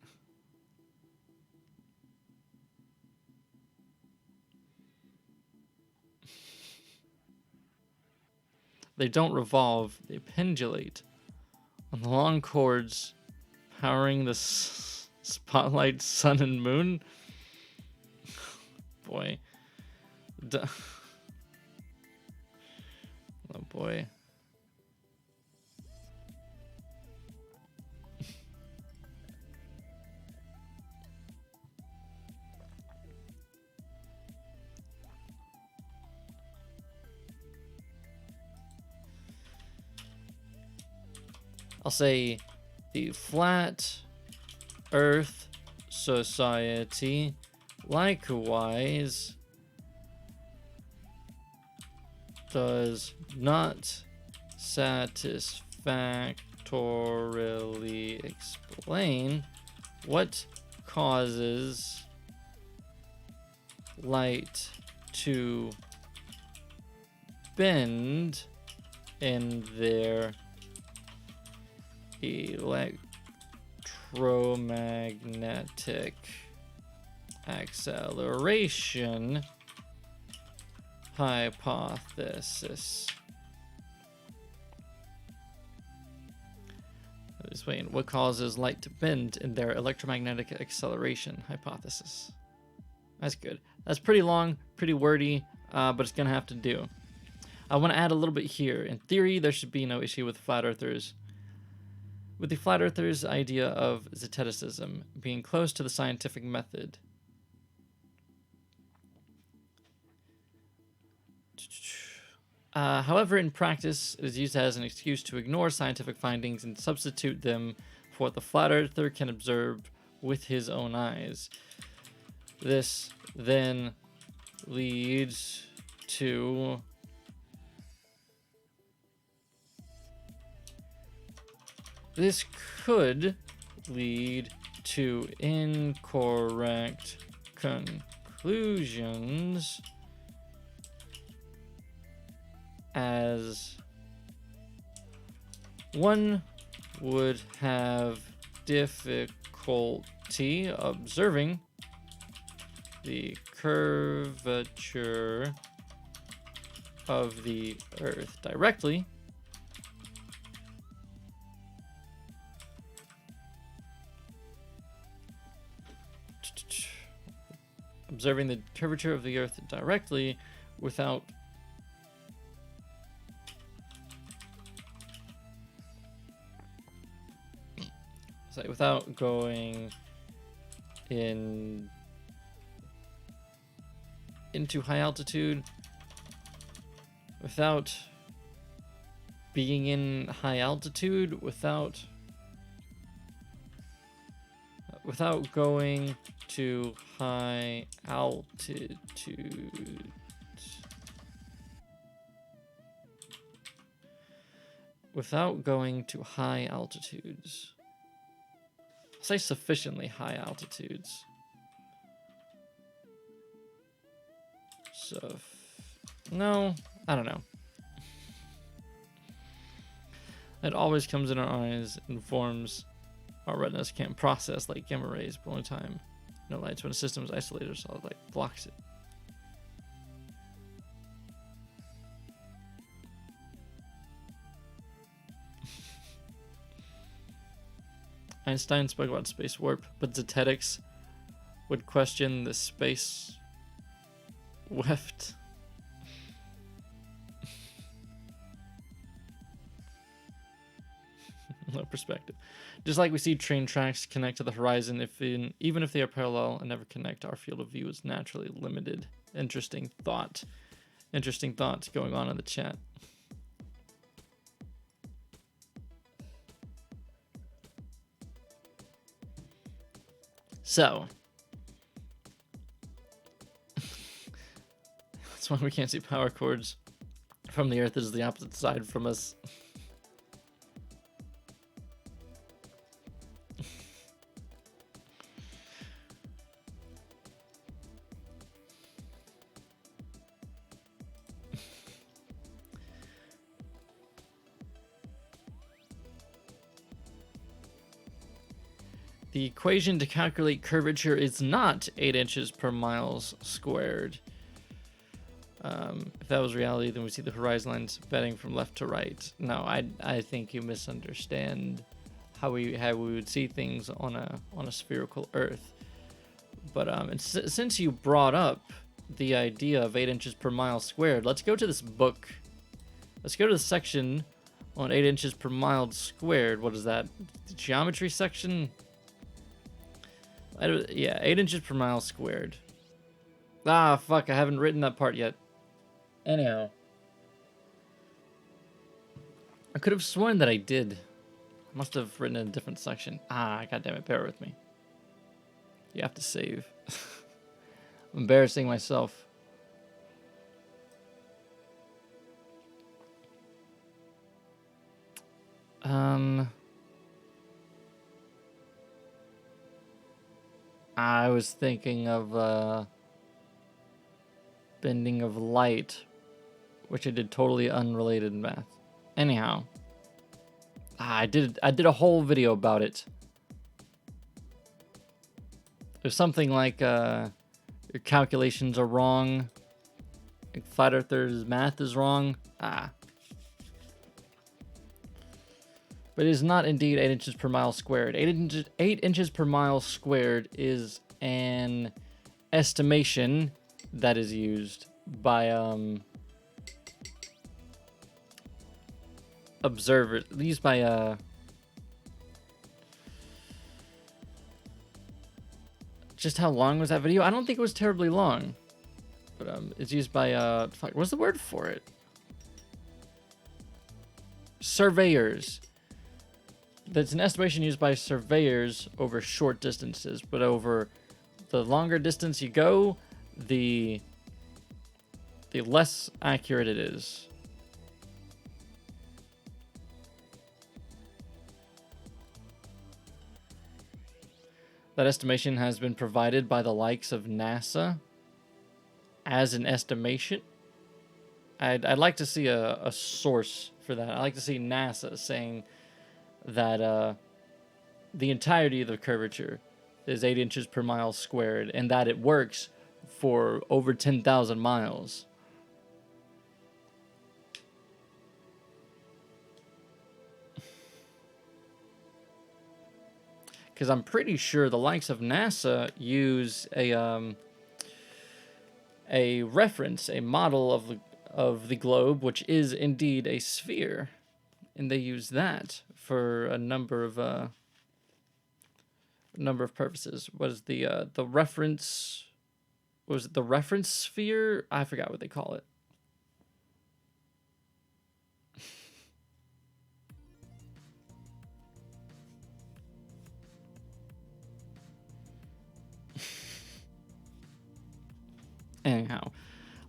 They don't revolve, they pendulate on the long cords powering the spotlight, sun, and moon. Boy. Oh boy. I'll say the Flat Earth Society likewise does not satisfactorily explain what causes light to bend in their electromagnetic acceleration hypothesis. Just waiting. What causes light to bend in their electromagnetic acceleration hypothesis? That's good. That's pretty long, pretty wordy, but it's gonna have to do. I want to add a little bit here. In theory, there should be no issue with flat earthers. With the flat earthers' idea of Zeteticism being close to the scientific method. However, in practice, it is used as an excuse to ignore scientific findings and substitute them for what the flat earther can observe with his own eyes. This then leads to this could lead to incorrect conclusions, as one would have difficulty observing the curvature of the Earth directly, observing the curvature of the Earth directly without going into high altitude, without being in high altitude, without going to high altitude. Without going to high altitudes. I'll say sufficiently high altitudes. So, no, I don't know. It always comes in our eyes and forms our retinas can't process like gamma rays, but only time no lights when a system is isolated or solid light blocks it. Einstein spoke about space warp, but Zetetics would question the space weft. No perspective. Just like we see train tracks connect to the horizon, even if they are parallel and never connect, our field of view is naturally limited. Interesting thought. Interesting thoughts going on in the chat. So, that's why we can't see power cords from the Earth. Is the opposite side from us. The equation to calculate curvature is not 8 inches per miles squared. If that was reality, then we see the horizon lines bending from left to right. No, I think you misunderstand how we would see things on a spherical Earth. But since you brought up the idea of 8 inches per mile squared, let's go to this book. Let's go to the section on 8 inches per mile squared. What is that? The geometry section? Yeah, 8 inches per mile squared. Ah, fuck, I haven't written that part yet. Anyhow. I could have sworn that I did. Must have written in a different section. Ah, goddammit, bear with me. You have to save. I'm embarrassing myself. I was thinking of bending of light, which I did totally unrelated math. Anyhow, I did a whole video about it. There's something like your calculations are wrong. Like Flat Earther's math is wrong. But it is not indeed 8 inches per mile squared. 8 inches per mile squared is an estimation that is used by observers. Used by just how long was that video? I don't think it was terribly long, but it's used by what's the word for it? Surveyors. That's an estimation used by surveyors over short distances, but over the longer distance you go, the less accurate it is. That estimation has been provided by the likes of NASA as an estimation. I'd like to see a source for that. I'd like to see NASA saying that the entirety of the curvature is 8 inches per mile squared, and that it works for over 10,000 miles. Because I'm pretty sure the likes of NASA use a reference, a model of the globe, which is indeed a sphere, and they use that for a number of purposes. What is the reference? Was it the reference sphere? I forgot what they call it. Anyhow,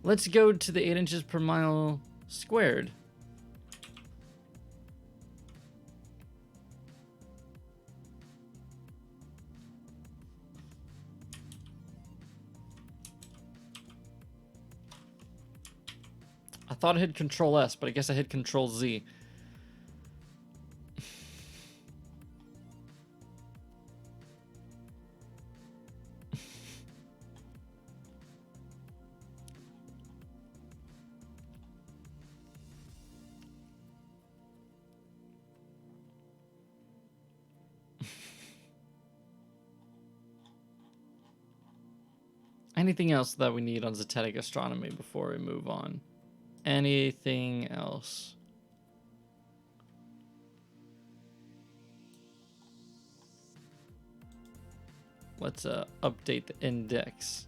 let's go to the 8 inches per mile squared. I thought I hit Control S, but I guess I hit Control Z. Anything else that we need on Zetetic astronomy before we move on? Anything else? Let's update the index.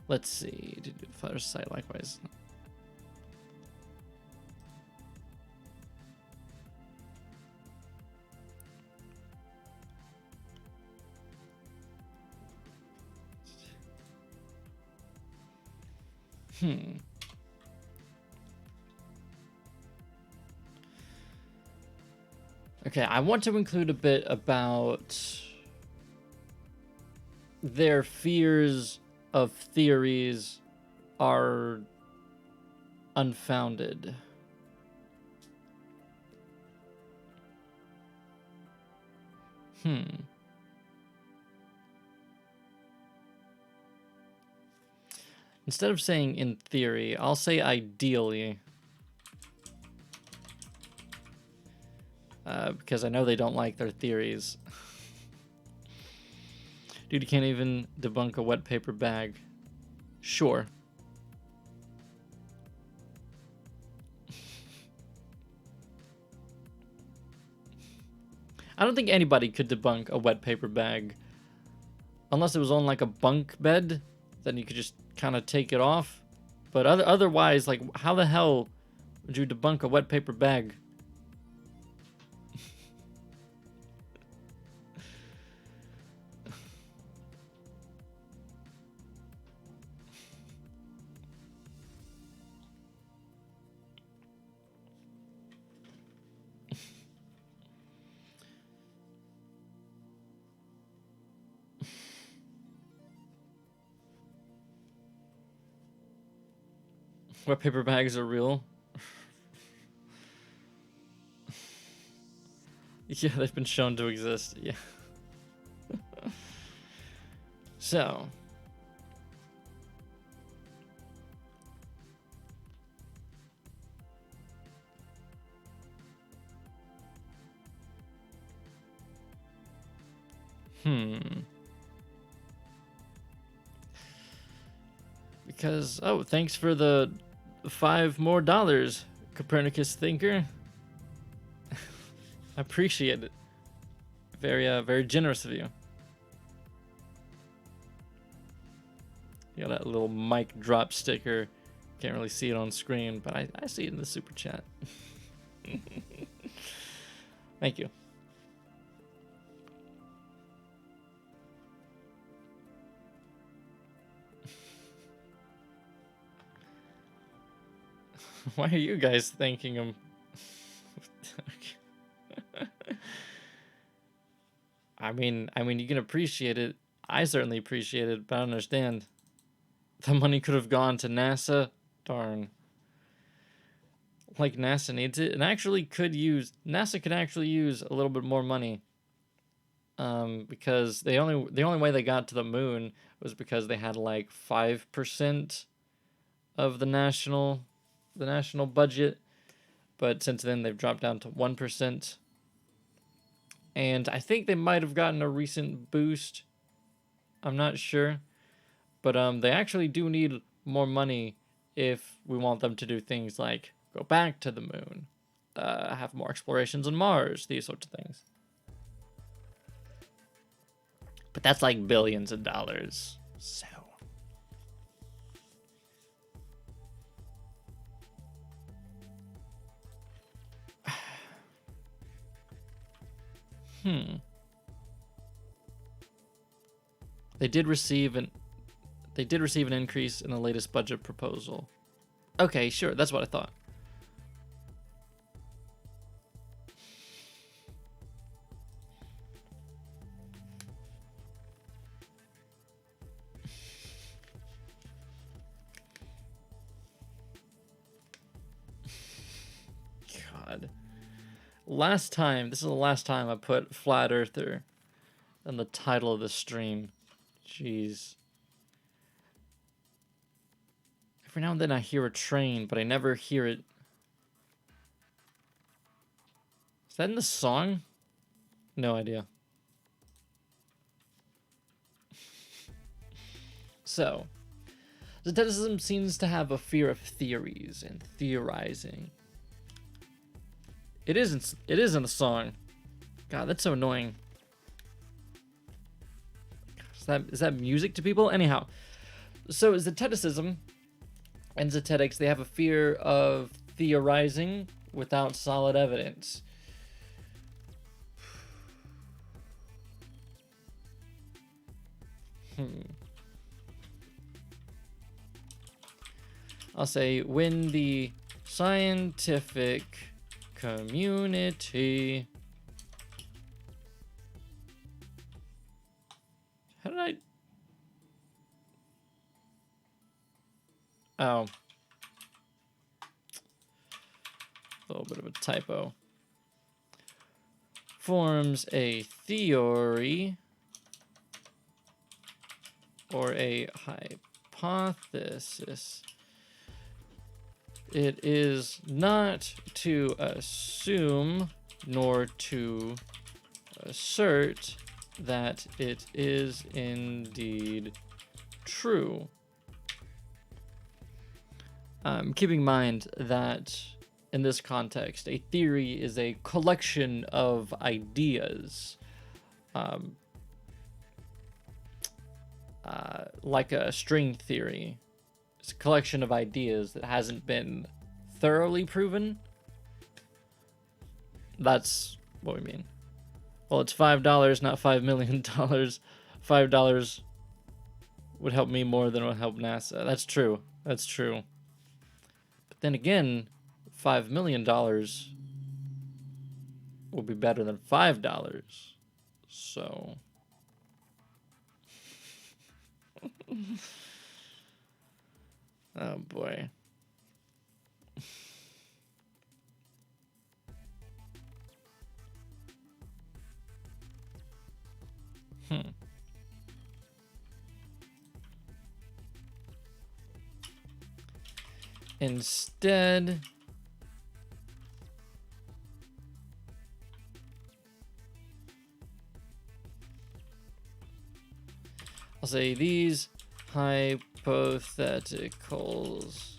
Let's see. Flutter site likewise. Okay, I want to include a bit about their fears of theories are unfounded. Instead of saying in theory, I'll say ideally. Because I know they don't like their theories. Dude, you can't even debunk a wet paper bag. Sure. I don't think anybody could debunk a wet paper bag Unless it was on like a bunk bed, then you could just kind of take it off. But otherwise, like, how the hell would you debunk a wet paper bag? Wet paper bags are real. Yeah, they've been shown to exist. Yeah. So. Because, oh, thanks for the $5 more, Copernicus thinker. I appreciate it. Very generous of you. You got that little mic drop sticker. Can't really see it on screen, but I see it in the super chat. Thank you. Why are you guys thanking him? I mean, you can appreciate it. I certainly appreciate it, but I don't understand. The money could have gone to NASA. Darn. Like NASA needs it, and actually could use. NASA could actually use a little bit more money. Because the only way they got to the moon was because they had like 5% of the national budget, but since then they've dropped down to 1%. And I think they might have gotten a recent boost. I'm not sure. But they actually do need more money if we want them to do things like go back to the moon, have more explorations on Mars, these sorts of things. But that's like billions of dollars. So. They did receive an increase in the latest budget proposal. Okay, sure, that's what I thought. God. This is the last time I put Flat Earther in the title of the stream. Jeez. Every now and then I hear a train, but I never hear it. Is that in the song? No idea. So, Zeteticism seems to have a fear of theories and theorizing. It isn't in the song. God, that's so annoying. Is that music to people? Anyhow, so Zeteticism and Zetetics, they have a fear of theorizing without solid evidence. I'll say, when the scientific community... How did I... Oh. A little bit of a typo. Forms a theory or a hypothesis. It is not to assume nor to assert that it is indeed true. Keeping in mind that in this context, a theory is a collection of ideas. like a string theory. It's a collection of ideas that hasn't been thoroughly proven. That's what we mean. Well, it's $5, not $5 million. $5 would help me more than it would help NASA. That's true. That's true. But then again, $5 million will be better than $5. So... oh boy. Instead, I'll say these hypotheticals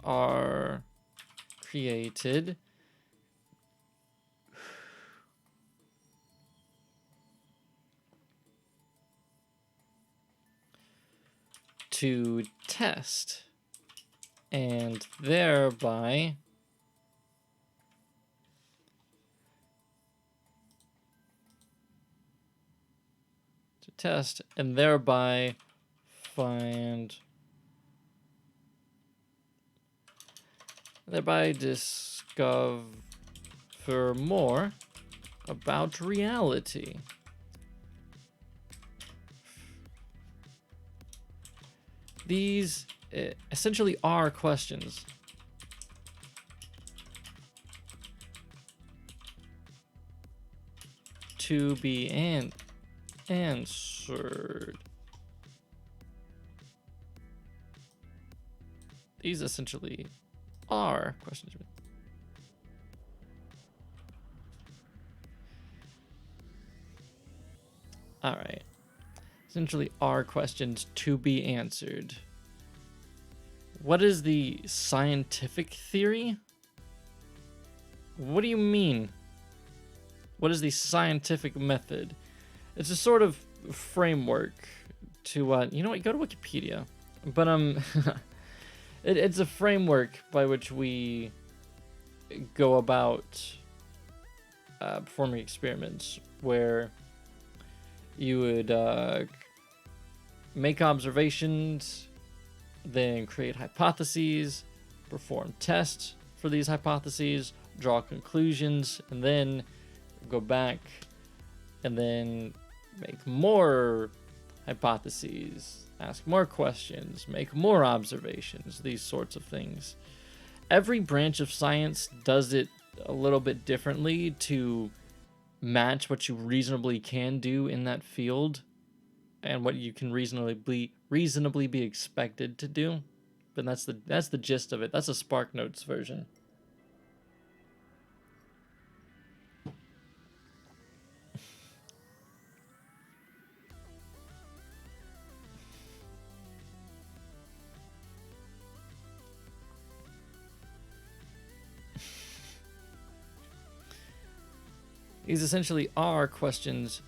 are created to test and thereby find thereby discover more about reality. These essentially are questions. To be answered. These essentially are questions. All right. Essentially are questions to be answered. What is the scientific theory? What do you mean? What is the scientific method? It's a sort of framework to, you know what, go to Wikipedia. But, it's a framework by which we go about performing experiments where you would make observations, then create hypotheses, perform tests for these hypotheses, draw conclusions, and then go back and then make more hypotheses, ask more questions, make more observations, these sorts of things. Every branch of science does it a little bit differently to match what you reasonably can do in that field and what you can reasonably be expected to do. But that's the gist of it. That's a SparkNotes version. These essentially are questions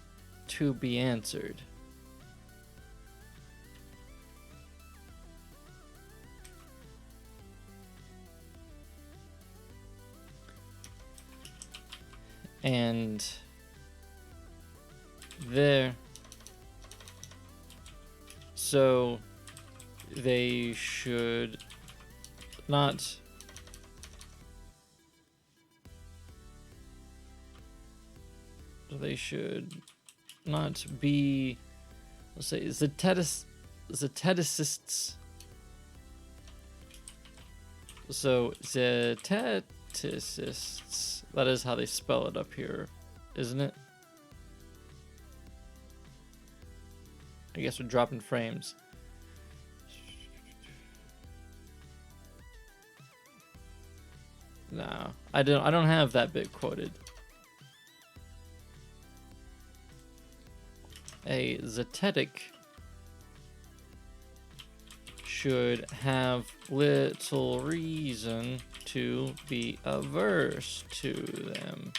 to be answered. And so they should not be, let's say, Zetetists. So Zetetists, that is how they spell it up here, isn't it? I guess we're dropping frames. No, I don't have that bit quoted. A zetetic should have little reason to be averse to them.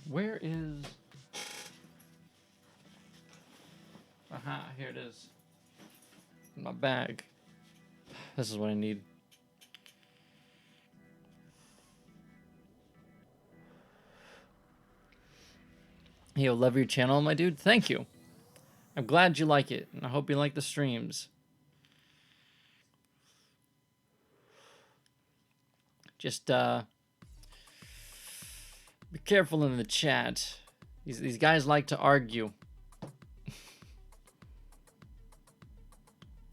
Where is... Aha, here it is. In my bag. This is what I need. Yo, love your channel, my dude. Thank you. I'm glad you like it, and I hope you like the streams. Just, be careful in the chat. These guys like to argue.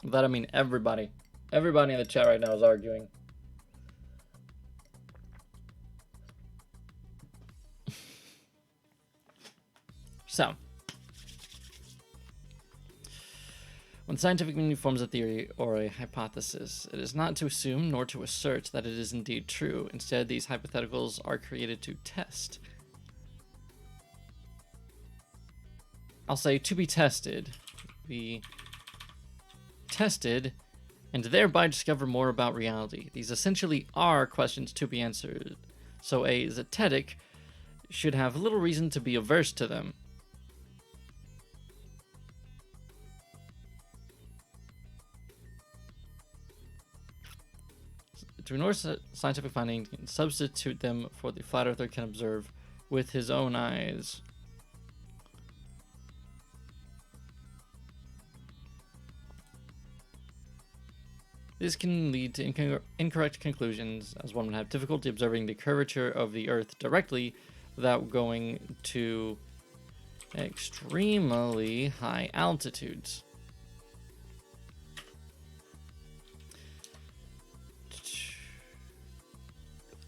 By that I mean everybody. Everybody in the chat right now is arguing. So, when the scientific community forms a theory or a hypothesis, it is not to assume nor to assert that it is indeed true. Instead, these hypotheticals are created to test. I'll say to be tested. Be tested and thereby discover more about reality. These essentially are questions to be answered. So a zetetic should have little reason to be averse to them. To ignore scientific findings and substitute them for the flat earther can observe with his own eyes. This can lead to incorrect conclusions, as one would have difficulty observing the curvature of the Earth directly without going to extremely high altitudes.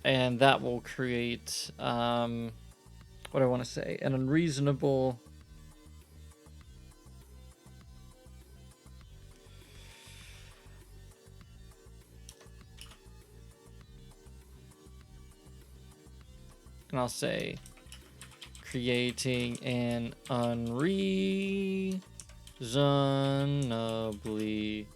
And that will create, what do I want to say, an unreasonable... And I'll say, creating an unreasonably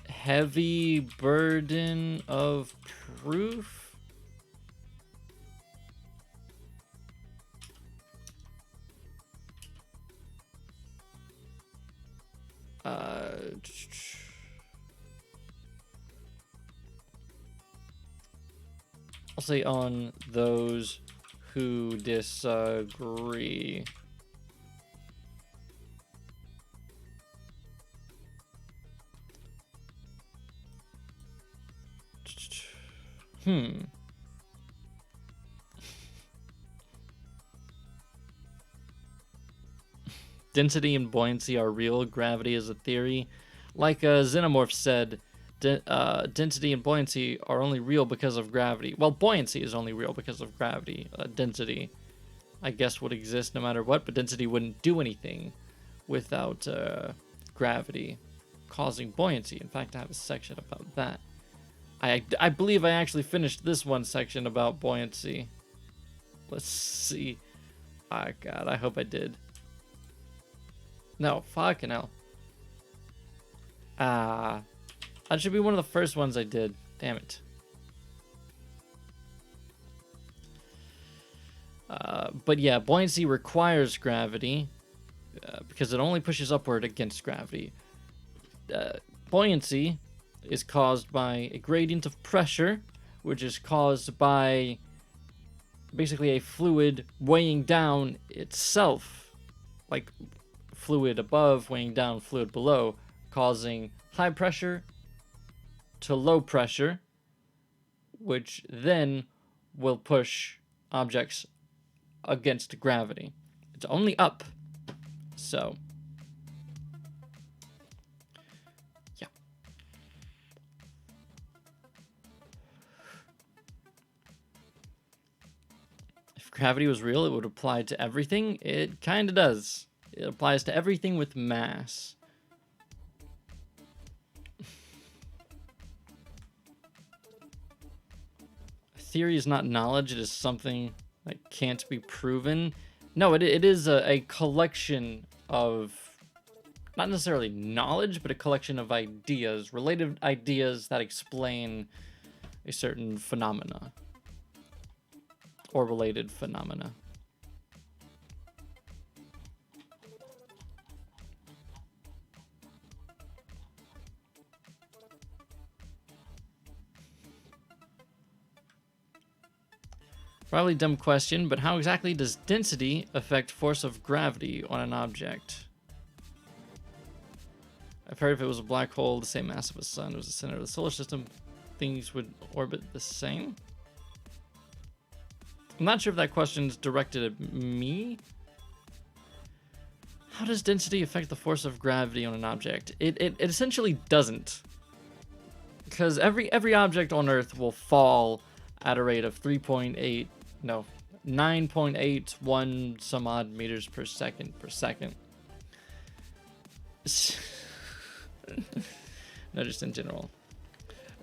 heavy burden of proof. I'll say on those who disagree. Density and buoyancy are real. Gravity is a theory. Like Xenomorph said, density and buoyancy are only real because of gravity. Well, buoyancy is only real because of gravity. Density, I guess, would exist no matter what, but density wouldn't do anything without gravity causing buoyancy. In fact, I have a section about that. I believe I actually finished this one section about buoyancy. Let's see. Oh, God, I hope I did. No, fucking hell. That should be one of the first ones I did. Damn it. But yeah, buoyancy requires gravity because it only pushes upward against gravity. Buoyancy is caused by a gradient of pressure, which is caused by basically a fluid weighing down itself, like fluid above weighing down fluid below, causing high pressure to low pressure, which then will push objects against gravity. It's only up. So if gravity was real, it would apply to everything. It kind of does. It applies to everything with mass. Theory is not knowledge. It is something that can't be proven. No, it is a collection of, not necessarily knowledge, but a collection of ideas, related ideas that explain a certain phenomena or related phenomena. Probably a dumb question, but how exactly does density affect force of gravity on an object? I've heard if it was a black hole, the same mass of a sun, it was the center of the solar system, things would orbit the same. I'm not sure if that question is directed at me. How does density affect the force of gravity on an object? It essentially doesn't. Because every object on Earth will fall at a rate of 9.81 some odd meters per second. No, just in general.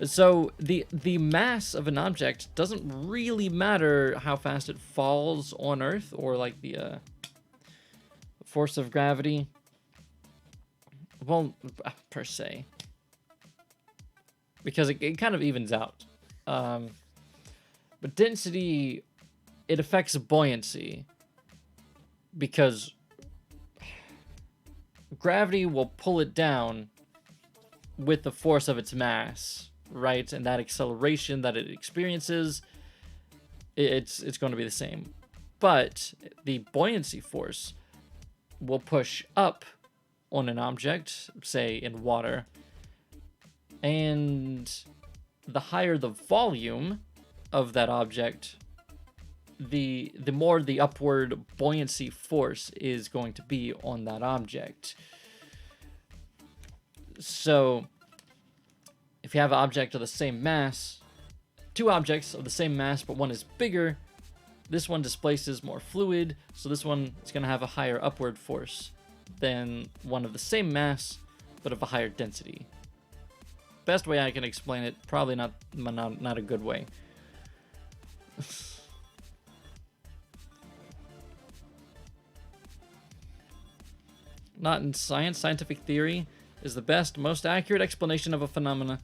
So the mass of an object doesn't really matter how fast it falls on Earth, or like the force of gravity. Well, per se, because it kind of evens out. But density, it affects buoyancy, because gravity will pull it down with the force of its mass, right? And that acceleration that it experiences, it's going to be the same. But the buoyancy force will push up on an object, say in water, and the higher the volume of that object, the more the upward buoyancy force is going to be on that object. So if you have an object of the same mass, two objects of the same mass, but one is bigger, this one displaces more fluid, so this one is going to have a higher upward force than one of the same mass, but of a higher density. Best way I can explain it, probably not a good way. Not in science. Scientific theory is the best, most accurate explanation of a phenomena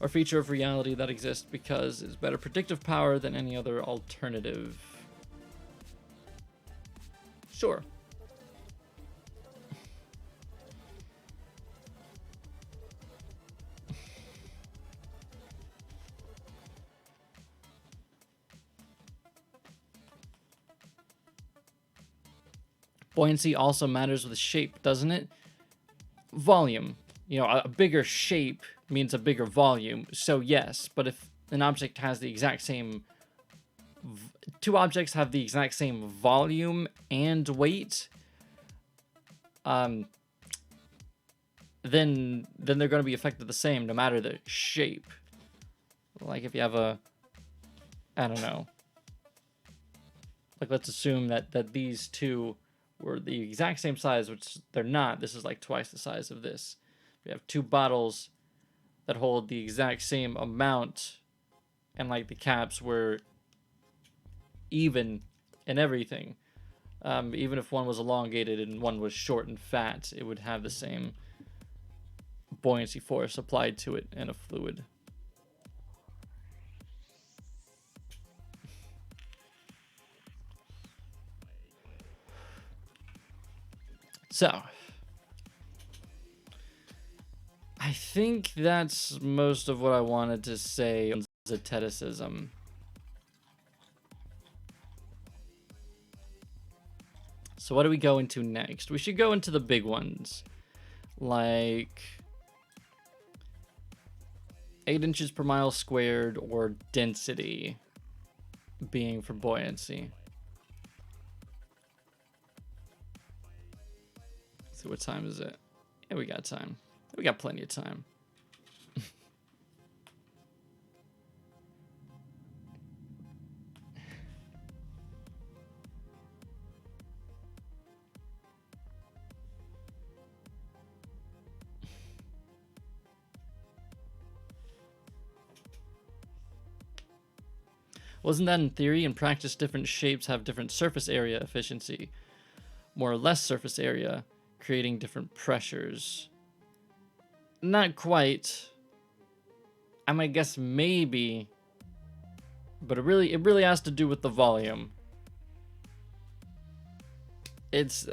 or feature of reality that exists because it's better predictive power than any other alternative. Sure. Buoyancy also matters with shape, doesn't it? Volume. You know, a bigger shape means a bigger volume, so yes. But if an object has the exact same... two objects have the exact same volume and weight, then they're going to be affected the same, no matter the shape. Like if you have a... I don't know. Like, let's assume that these two were the exact same size, which they're not. This is like twice the size of this. We have two bottles that hold the exact same amount, and like the caps were even and everything. Even if one was elongated and one was short and fat, it would have the same buoyancy force applied to it in a fluid. So, I think that's most of what I wanted to say on Zeteticism. So what do we go into next? We should go into the big ones, like 8 inches per mile squared, or density being for buoyancy. So what time is it? Yeah, we got time. We got plenty of time. Wasn't that in theory? In practice, different shapes have different surface area efficiency. More or less surface area, creating different pressures. Not quite. I might guess maybe. But it really has to do with the volume. It's...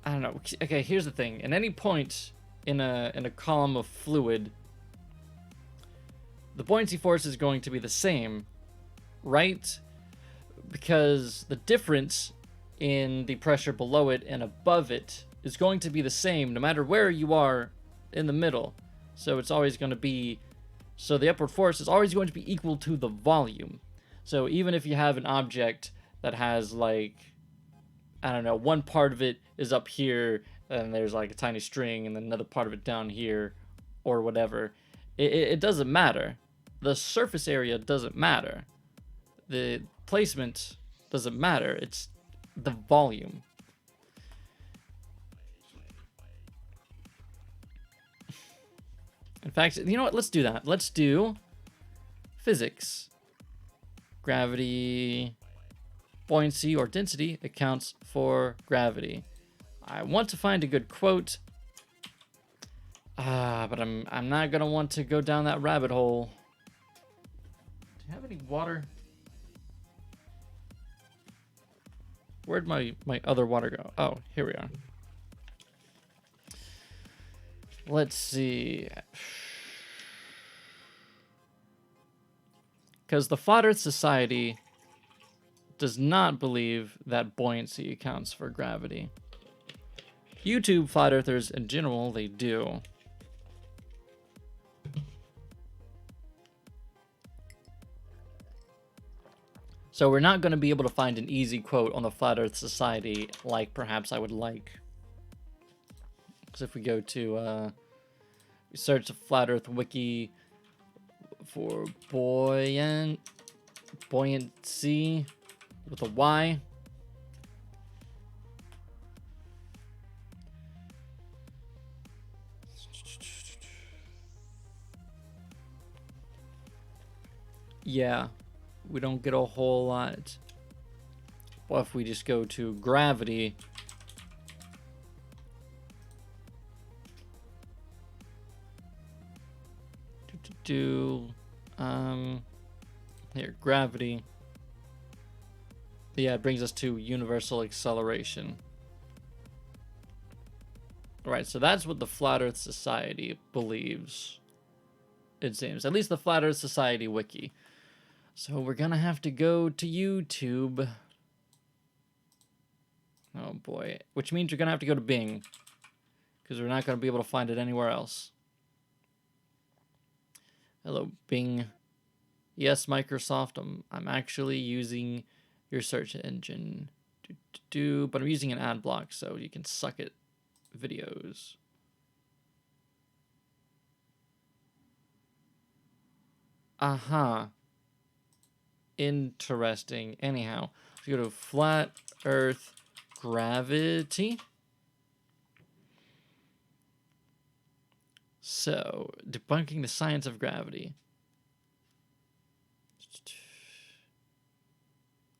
I don't know. Okay, here's the thing. At any point in a column of fluid, the buoyancy force is going to be the same, right? Because the difference in the pressure below it and above it is going to be the same no matter where you are in the middle. So it's always going to be... So the upward force is always going to be equal to the volume. So even if you have an object that has, like, I don't know, one part of it is up here, and there's like a tiny string, and then another part of it down here, or whatever, it doesn't matter. The surface area doesn't matter. The placement doesn't matter. It's the volume. In fact, you know what? Let's do that. Let's do physics. Gravity, buoyancy, or density accounts for gravity. I want to find a good quote. But I'm not gonna want to go down that rabbit hole. Do you have any water? Where'd my other water go? Oh, here we are. Let's see. Because the Flat Earth Society does not believe that buoyancy accounts for gravity. YouTube flat earthers in general, they do. So we're not going to be able to find an easy quote on the Flat Earth Society like perhaps I would like. Because if we go to, we search the Flat Earth Wiki for buoyancy with a Y. Yeah, we don't get a whole lot. Well, if we just go to gravity, here, gravity. Yeah, it brings us to universal acceleration. Alright, so that's what the Flat Earth Society believes, it seems. At least the Flat Earth Society wiki. So we're gonna have to go to YouTube. Oh boy. Which means you're gonna have to go to Bing, because we're not gonna be able to find it anywhere else. Hello, Bing. Yes, Microsoft, I'm actually using your search engine. But I'm using an ad block, so you can suck it. Videos. Uh-huh. Interesting. Anyhow, let's go to Flat Earth Gravity. So, debunking the science of gravity.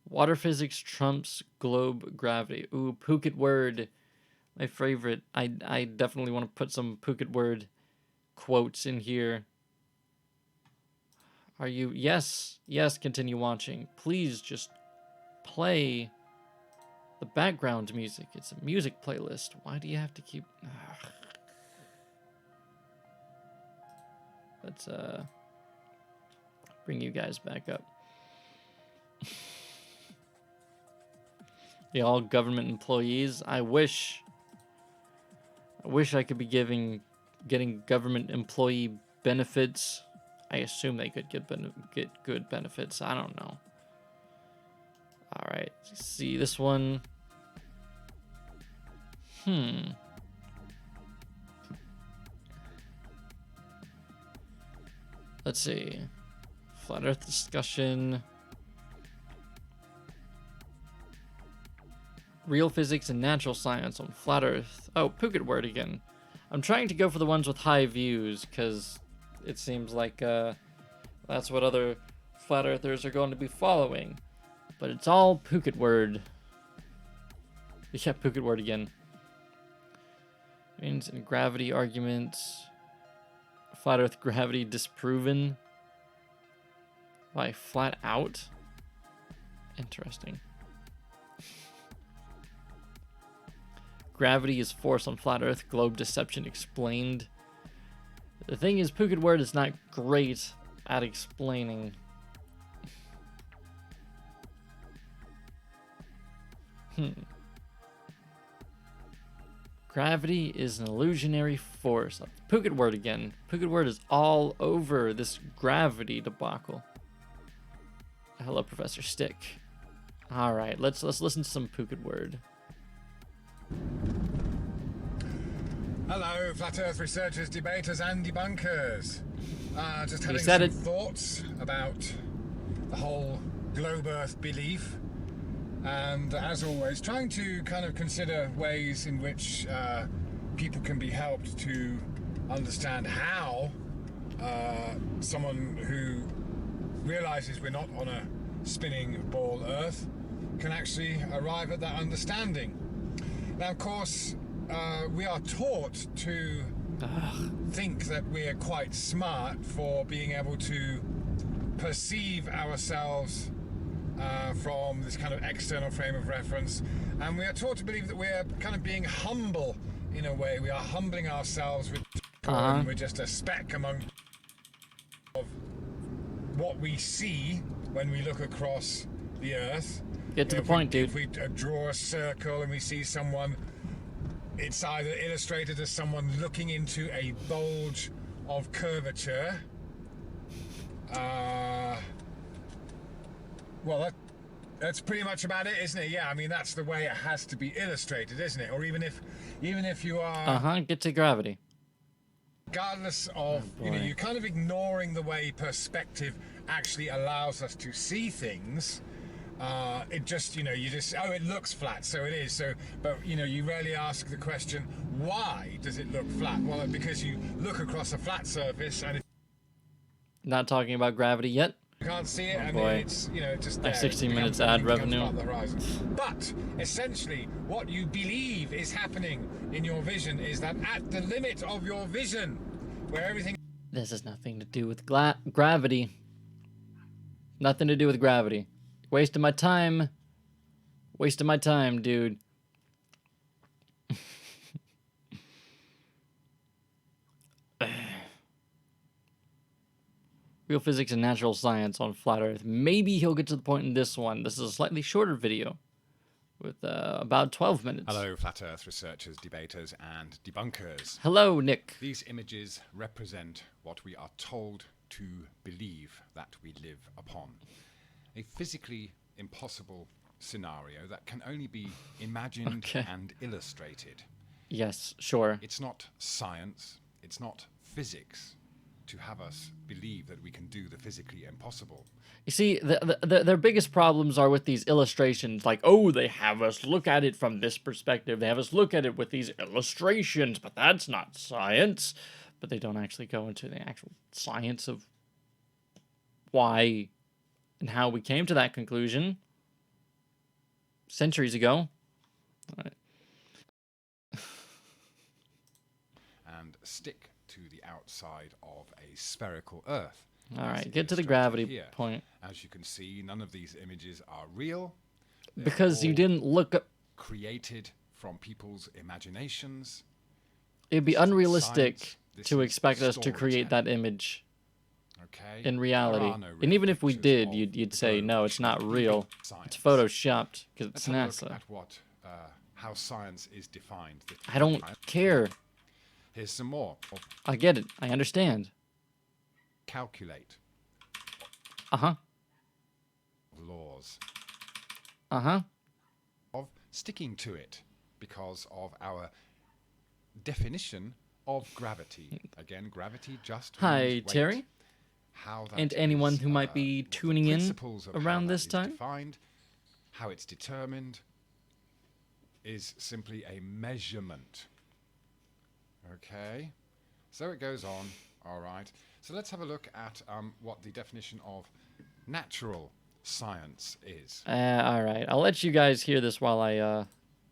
Water physics trumps globe gravity. Ooh, Phuket word. My favorite. I definitely want to put some Phuket word quotes in here. Are you? Yes. Yes, continue watching. Please just play the background music. It's a music playlist. Why do you have to keep... Ugh. Let's bring you guys back up. Yeah, all government employees. I wish I could be getting government employee benefits. I assume they could get good benefits. I don't know. All right, see this one. Let's see. Flat Earth discussion. Real physics and natural science on Flat Earth. Oh, Phuket word again. I'm trying to go for the ones with high views, because it seems like that's what other flat earthers are going to be following. But it's all Phuket word. Yeah, Phuket word again. Means in gravity arguments. Flat earth gravity disproven. Why, flat out? Interesting. Gravity is force on flat earth. Globe deception explained. The thing is, Phuket word is not great at explaining. Gravity is an illusionary force. Phuket word again. Phuket word is all over this gravity debacle. Hello, Professor Stick. All right, let's listen to some Phuket word. Hello, flat Earth researchers, debaters, and debunkers. Just having some thoughts about the whole globe Earth belief, and as always, trying to kind of consider ways in which people can be helped to understand how someone who realizes we're not on a spinning ball Earth can actually arrive at that understanding. Now, of course, we are taught to think that we are quite smart for being able to perceive ourselves from this kind of external frame of reference, and we are taught to believe that we're kind of being humble in a way. We are humbling ourselves with we're just a speck among of what we see when we look across the Earth. Get to the point, dude. If we draw a circle and we see someone, it's either illustrated as someone looking into a bulge of curvature. Well, that's pretty much about it, isn't it? Yeah, I mean, that's the way it has to be illustrated, isn't it? Or even if you are... get to gravity. Regardless of, you're kind of ignoring the way perspective actually allows us to see things. It just, it looks flat, so it is. But you rarely ask the question, why does it look flat? Well, because you look across a flat surface and not talking about gravity yet. You can't see it, and it's, just there. 16 minutes ad revenue. But essentially, what you believe is happening in your vision is that at the limit of your vision, where everything... This has nothing to do with gravity. Nothing to do with gravity. Wasting my time. Wasting my time, dude. Real physics and natural science on flat Earth. Maybe he'll get to the point in this one. This is a slightly shorter video with about 12 minutes. Hello, flat Earth researchers, debaters, and debunkers. Hello, Nick. These images represent what we are told to believe that we live upon. A physically impossible scenario that can only be imagined and illustrated. Yes, sure. It's not science, it's not physics to have us believe that we can do the physically impossible. You see, their biggest problems are with these illustrations, like, oh, they have us look at it from this perspective, they have us look at it with these illustrations, but that's not science. But they don't actually go into the actual science of why and how we came to that conclusion centuries ago. All right. And stick to the outside of a spherical Earth. All right, get to the gravity point. As you can see, none of these images are real. Because you didn't look up. Created from people's imaginations. It'd be unrealistic to expect us to create that image in reality. And even if we did, you'd say, no, it's not real. It's photoshopped because it's NASA. At what, how science is defined. I don't care. Here's some more. I get it. I understand. Calculate. Laws. Of sticking to it because of our definition of gravity. Again, gravity just Hi, means weight. Terry. How that and anyone is, who might be tuning in around this time. Defined, how it's determined is simply a measurement. Okay, so it goes on. All right, so let's have a look at what the definition of natural science is. All right, I'll let you guys hear this while I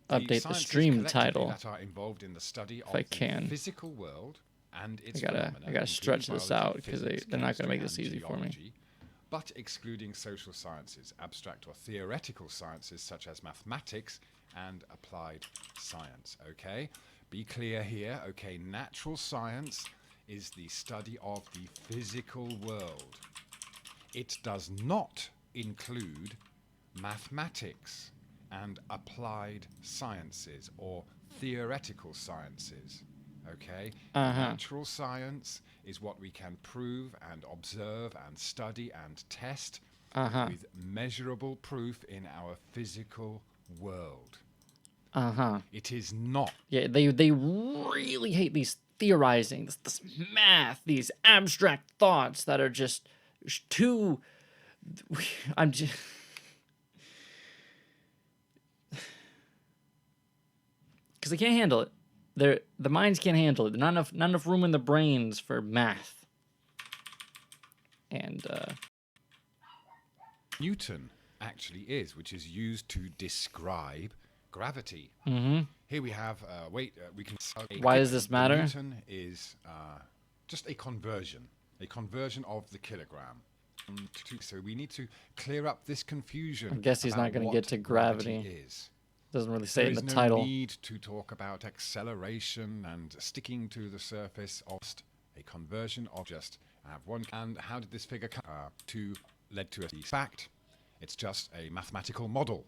update the stream title. That are involved in the study if I can. Physical world and its I gotta stretch this out because they're not gonna make this easy for me. But excluding social sciences, abstract or theoretical sciences such as mathematics and applied science. Okay, be clear here. Okay, natural science is the study of the physical world. It does not include mathematics and applied sciences or theoretical sciences. Okay, natural science is what we can prove and observe and study and test with measurable proof in our physical world. It is not. Yeah, they really hate these theorizing, this math, these abstract thoughts that are just too. I'm just. Because they can't handle it. The minds can't handle it. There's not enough room in the brains for math. And Newton actually is, which is used to describe gravity. Here we have we can. Why does this matter? Newton is just a conversion of the kilogram. So we need to clear up this confusion. I guess he's not going to get to gravity. Doesn't really say it in the title. There is no need to talk about acceleration and sticking to the surface of a conversion of just have one. And how did this figure come led to a fact? It's just a mathematical model.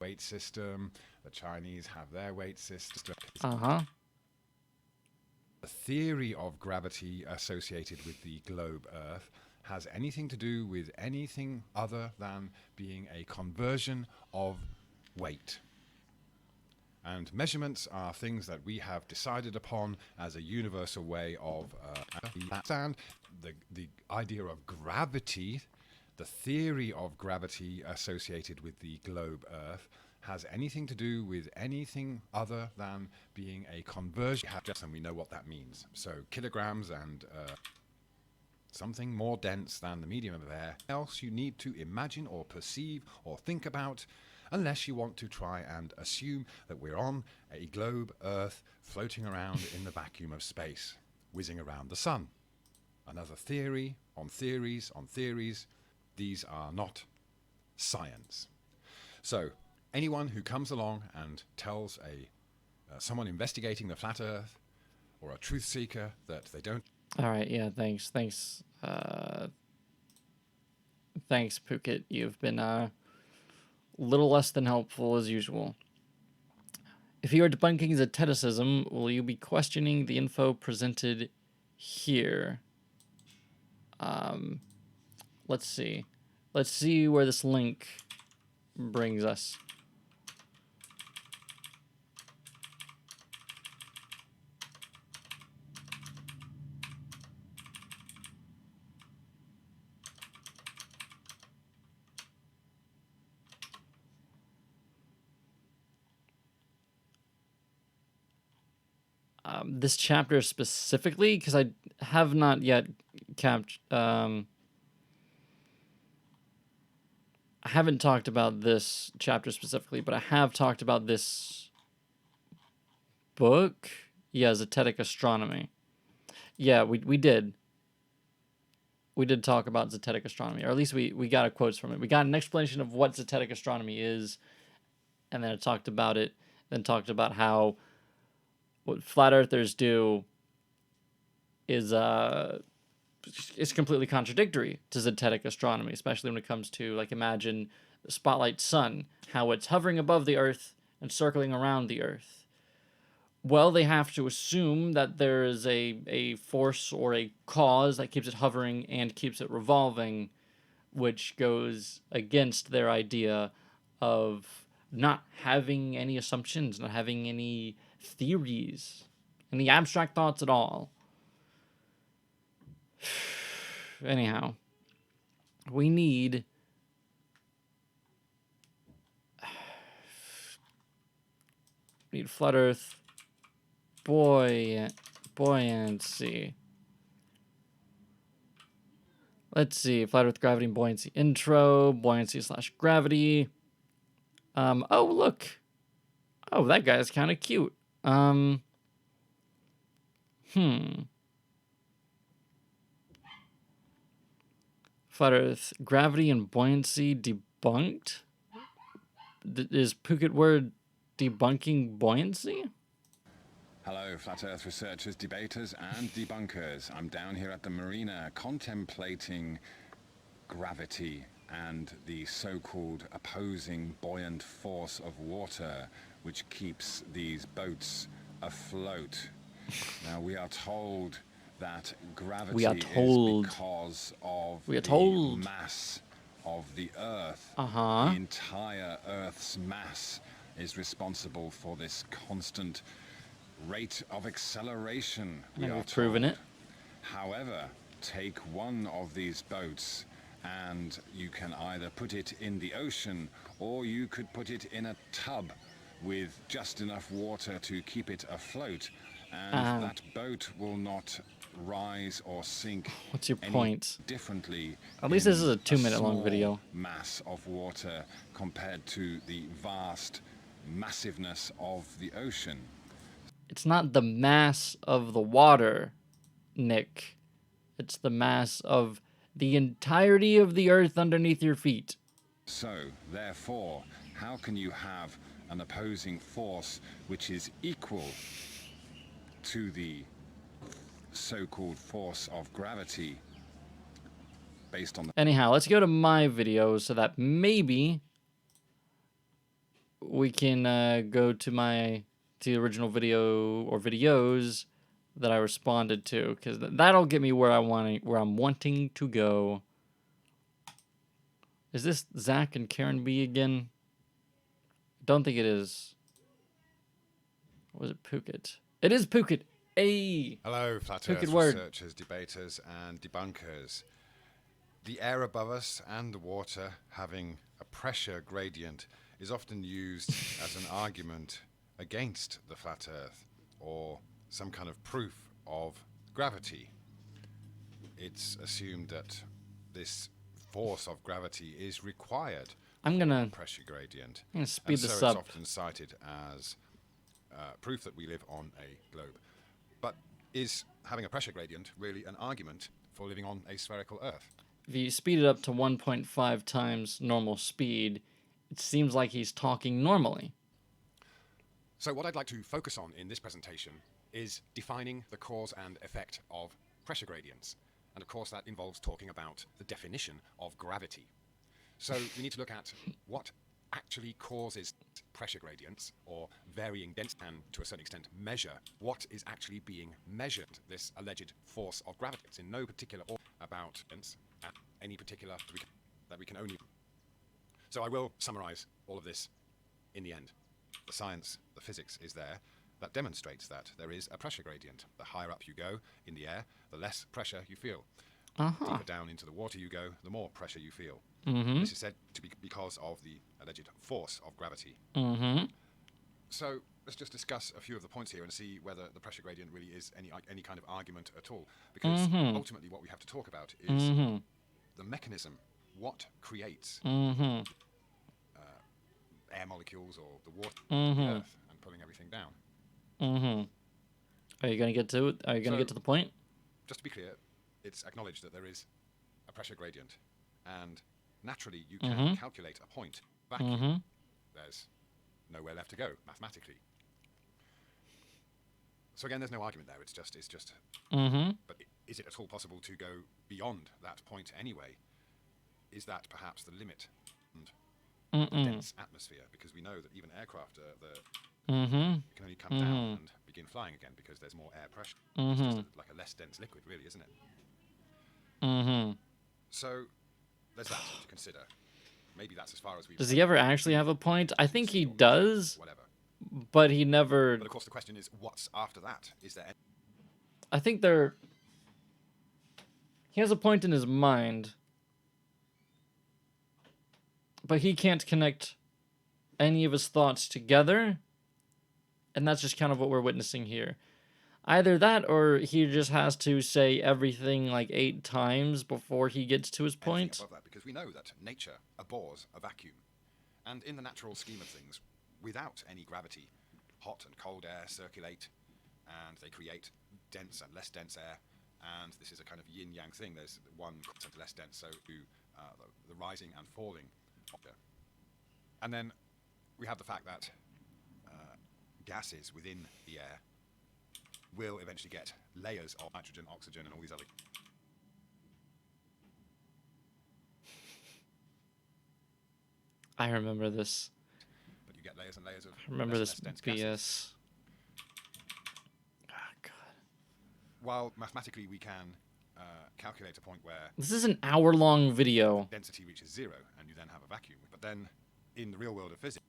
Weight system. The Chinese have their weight system. The theory of gravity associated with the globe Earth has anything to do with anything other than being a conversion of weight. And measurements are things that we have decided upon as a universal way of understand the idea of gravity. The theory of gravity associated with the globe Earth has anything to do with anything other than being a conversion, and we know what that means. So kilograms and something more dense than the medium of air. Else you need to imagine or perceive or think about, unless you want to try and assume that we're on a globe Earth floating around in the vacuum of space, whizzing around the sun. Another theory on theories on theories. These are not science. So anyone who comes along and tells someone investigating the flat Earth or a truth seeker that they don't. All right, yeah, thanks, thanks, Phuket. You've been a little less than helpful as usual. If you are debunking Zeteticism, will you be questioning the info presented here? Let's see. Let's see where this link brings us. This chapter specifically, because I have not yet I haven't talked about this chapter specifically, but I have talked about this book. Yeah, Zetetic Astronomy. Yeah, we did. We did talk about Zetetic Astronomy, or at least we got a quotes from it. We got an explanation of what Zetetic Astronomy is, and then it talked about it, then talked about how what flat earthers do is completely contradictory to Zetetic astronomy, especially when it comes to, like, imagine the spotlight sun, how it's hovering above the Earth and circling around the Earth. Well, they have to assume that there is a force or a cause that keeps it hovering and keeps it revolving, which goes against their idea of not having any assumptions, not having any theories, any abstract thoughts at all. Anyhow, we need flat Earth Buoyancy. Let's see. Flat Earth gravity and buoyancy intro. Buoyancy / gravity. Oh, look. Oh, that guy's kind of cute. Flat Earth gravity and buoyancy debunked? Is Phuket word debunking buoyancy? Hello, Flat Earth researchers, debaters, and debunkers. I'm down here at the marina contemplating gravity and the so-called opposing buoyant force of water which keeps these boats afloat. Now, we are told that gravity is because of the mass of the Earth. The entire Earth's mass is responsible for this constant rate of acceleration. We are proven it. However, take one of these boats and you can either put it in the ocean or you could put it in a tub with just enough water to keep it afloat, and that boat will not rise or sink. What's your point? Differently. At least this is a 2-minute long video. Mass of water compared to the vast massiveness of the ocean. It's not the mass of the water, Nick. It's the mass of the entirety of the earth underneath your feet. So, therefore, how can you have an opposing force which is equal to the so-called force of gravity based on the... Anyhow, let's go to my video so that maybe we can go to the original video or videos that I responded to, because that'll get me where I'm wanting to go. Is this Zach and Karen B again? Don't think it is. Or was it Phuket? It is Phuket. Hey. Hello, Flat Earth researchers, debaters, and debunkers. The air above us and the water having a pressure gradient is often used as an argument against the flat Earth, or some kind of proof of gravity. It's assumed that this force of gravity is required. I'm gonna pressure gradient. I'm gonna speed this up. It's often cited as proof that we live on a globe. But is having a pressure gradient really an argument for living on a spherical Earth? If you speed it up to 1.5 times normal speed, it seems like he's talking normally. So what I'd like to focus on in this presentation is defining the cause and effect of pressure gradients. And of course that involves talking about the definition of gravity. So we need to look at what actually causes pressure gradients or varying density, and to a certain extent measure what is actually being measured, this alleged force of gravity. It's in no particular order about any particular that we can only... So I will summarize all of this in the end. The science, the physics is there that demonstrates that there is a pressure gradient. The higher up you go in the air, the less pressure you feel. Deeper down into the water you go, the more pressure you feel. This is said to be because of the alleged force of gravity. So let's just discuss a few of the points here and see whether the pressure gradient really is any kind of argument at all. Because ultimately what we have to talk about is the mechanism, what creates air molecules or the water, the earth, and pulling everything down. Are you going to get to it? Are you going to get to the point? Just to be clear, it's acknowledged that there is a pressure gradient, and naturally you can calculate a point vacuum. There's nowhere left to go mathematically. So again, there's no argument there. It's just. But is it at all possible to go beyond that point anyway? Is that perhaps the limit? And the dense atmosphere, because we know that even aircraft can only come down and begin flying again because there's more air pressure. It's just like a less dense liquid, really, isn't it? So there's that to consider. Maybe that's as far as we... Does he ever actually have a point? I think he does, but he never... But of course the question is, what's after that? Is there... I think he has a point in his mind, but he can't connect any of his thoughts together And that's just kind of what we're witnessing here. Either that, or he just has to say everything like 8 times before he gets to his point. Above that, because we know that nature abhors a vacuum. And in the natural scheme of things, without any gravity, hot and cold air circulate, and they create dense and less dense air. And this is a kind of yin-yang thing. There's one constant less dense, so the rising and falling of the. And then we have the fact that gases within the air will eventually get layers of nitrogen, oxygen, and all these other. I remember this. But you get layers and layers of. I remember less this and less BS. dense gases. Oh, God. While mathematically we can calculate a point where This is an hour-long video. density reaches 0, and you then have a vacuum. But then, in the real world of physics,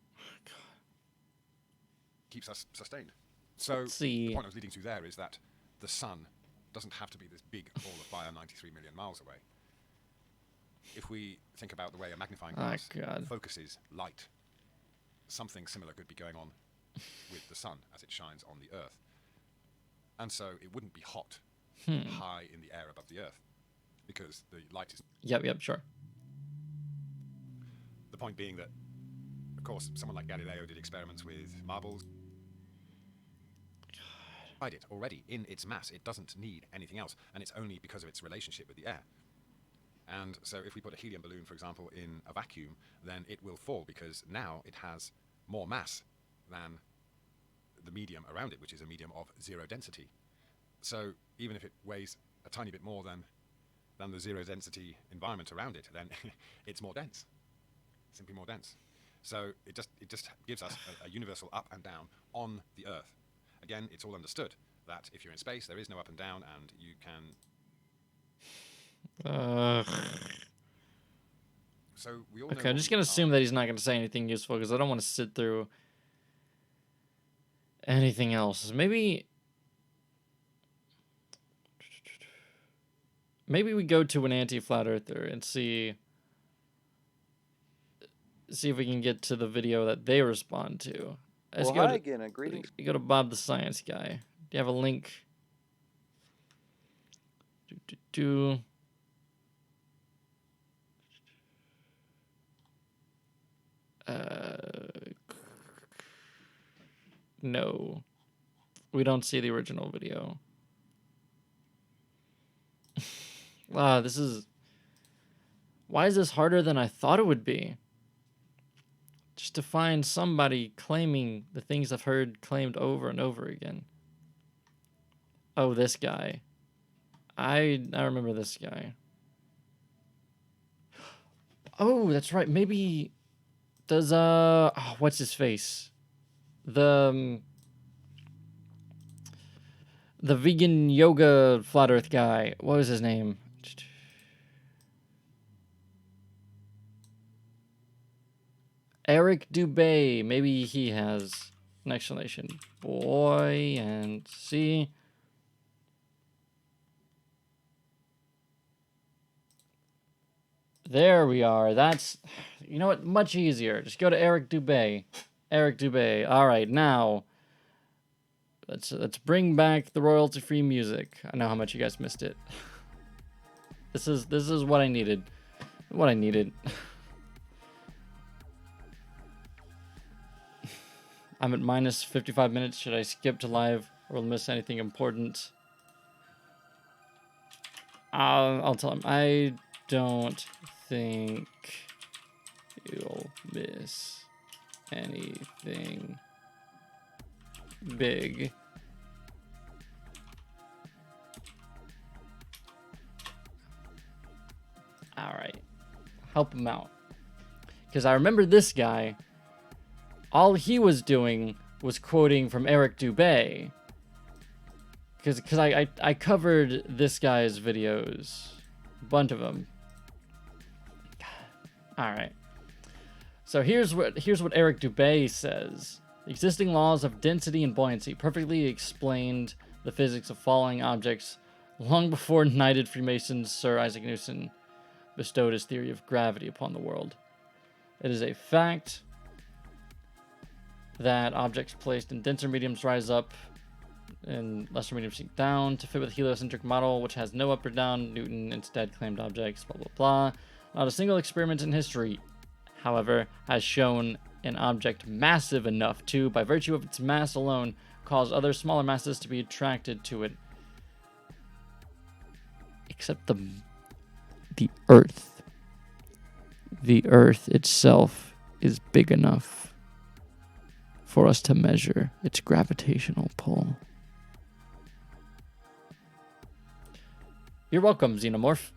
keeps us sustained. So Let's see. the point I was leading to there is that the sun doesn't have to be this big ball of fire 93 million miles away. If we think about the way a magnifying glass focuses light, something similar could be going on with the sun as it shines on the Earth. And so it wouldn't be hot high in the air above the Earth, because the light is... Yep, sure. The point being that, of course, someone like Galileo did experiments with marbles. It already in its mass, it doesn't need anything else, and it's only because of its relationship with the air. And so if we put a helium balloon, for example, in a vacuum, then it will fall, because now it has more mass than the medium around it, which is a medium of 0 density. So even if it weighs a tiny bit more than the 0 density environment around it, then it's more dense, simply more dense. So it just gives us a universal up and down on the Earth. Again, it's all understood that if you're in space, there is no up and down, and you can. So we all know. Okay, I'm just gonna assume that he's not gonna say anything useful, because I don't want to sit through anything else. Maybe we go to an anti-flat earther and see if we can get to the video that they respond to. Well, hi again, and greetings. You go to Bob the Science Guy. Do you have a link? No. We don't see the original video. Wow, this is... Why is this harder than I thought it would be? Just to find somebody claiming the things I've heard claimed over and over again. Oh, this guy. I remember this guy. Oh, that's right. Maybe does what's his face? The vegan yoga flat earth guy. What was his name? Eric Dubay. Maybe he has an explanation. Buoyancy. There we are. That's, you know what? Much easier. Just go to Eric Dubay. Eric Dubay. All right, now let's bring back the royalty-free music. I know how much you guys missed it. This is what I needed. What I needed. I'm at minus 55 minutes. Should I skip to live or miss anything important? I'll tell him. I don't think you'll miss anything big. All right. Help him out. Because I remember this guy. All he was doing was quoting from Eric Dubay. Because I covered this guy's videos. A bunch of them. Alright. So here's what Eric Dubay says. Existing laws of density and buoyancy perfectly explained the physics of falling objects long before knighted Freemason Sir Isaac Newton bestowed his theory of gravity upon the world. It is a fact that objects placed in denser mediums rise up and lesser mediums sink down to fit with the heliocentric model, which has no up or down. Newton instead claimed objects, blah, blah, blah. Not a single experiment in history, however, has shown an object massive enough to, by virtue of its mass alone, cause other smaller masses to be attracted to it. Except the Earth. The Earth itself is big enough for us to measure its gravitational pull. You're welcome, Xenomorph.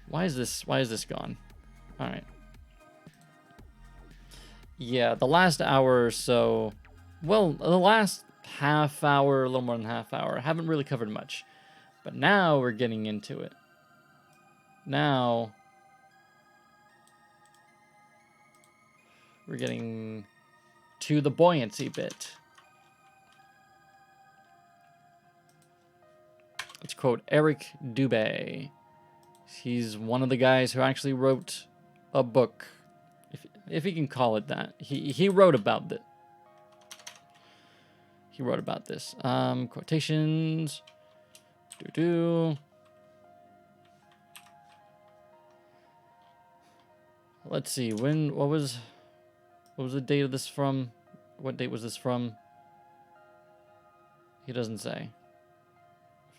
Why is this gone? All right. Yeah, the last hour or so, well, the last half hour, a little more than half hour, haven't really covered much. But now we're getting into it. Now we're getting to the buoyancy bit. Let's quote Eric Dubé. He's one of the guys who actually wrote a book, if he can call it that. He wrote about it. He wrote about this. Quotations. Let's see. What was the date of this from? What date was this from? He doesn't say.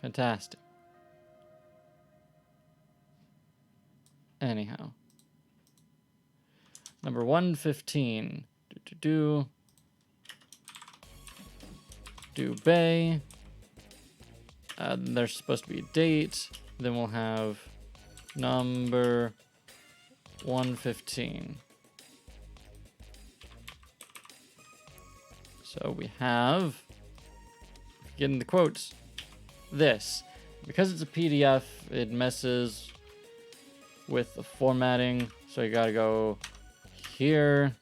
Fantastic. Anyhow. Number 115. Dubé. There's supposed to be a date. Then we'll have number 115. So we have, getting the quotes, this. Because it's a PDF, it messes with the formatting. So you gotta go here.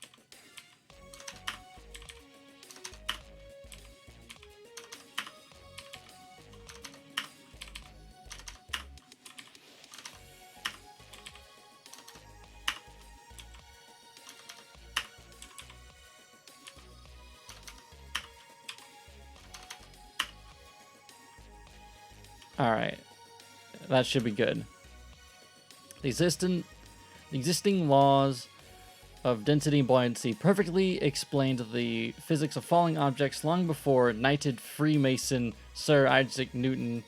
Alright, that should be good. The existing laws of density and buoyancy perfectly explained the physics of falling objects long before knighted Freemason Sir Isaac Newton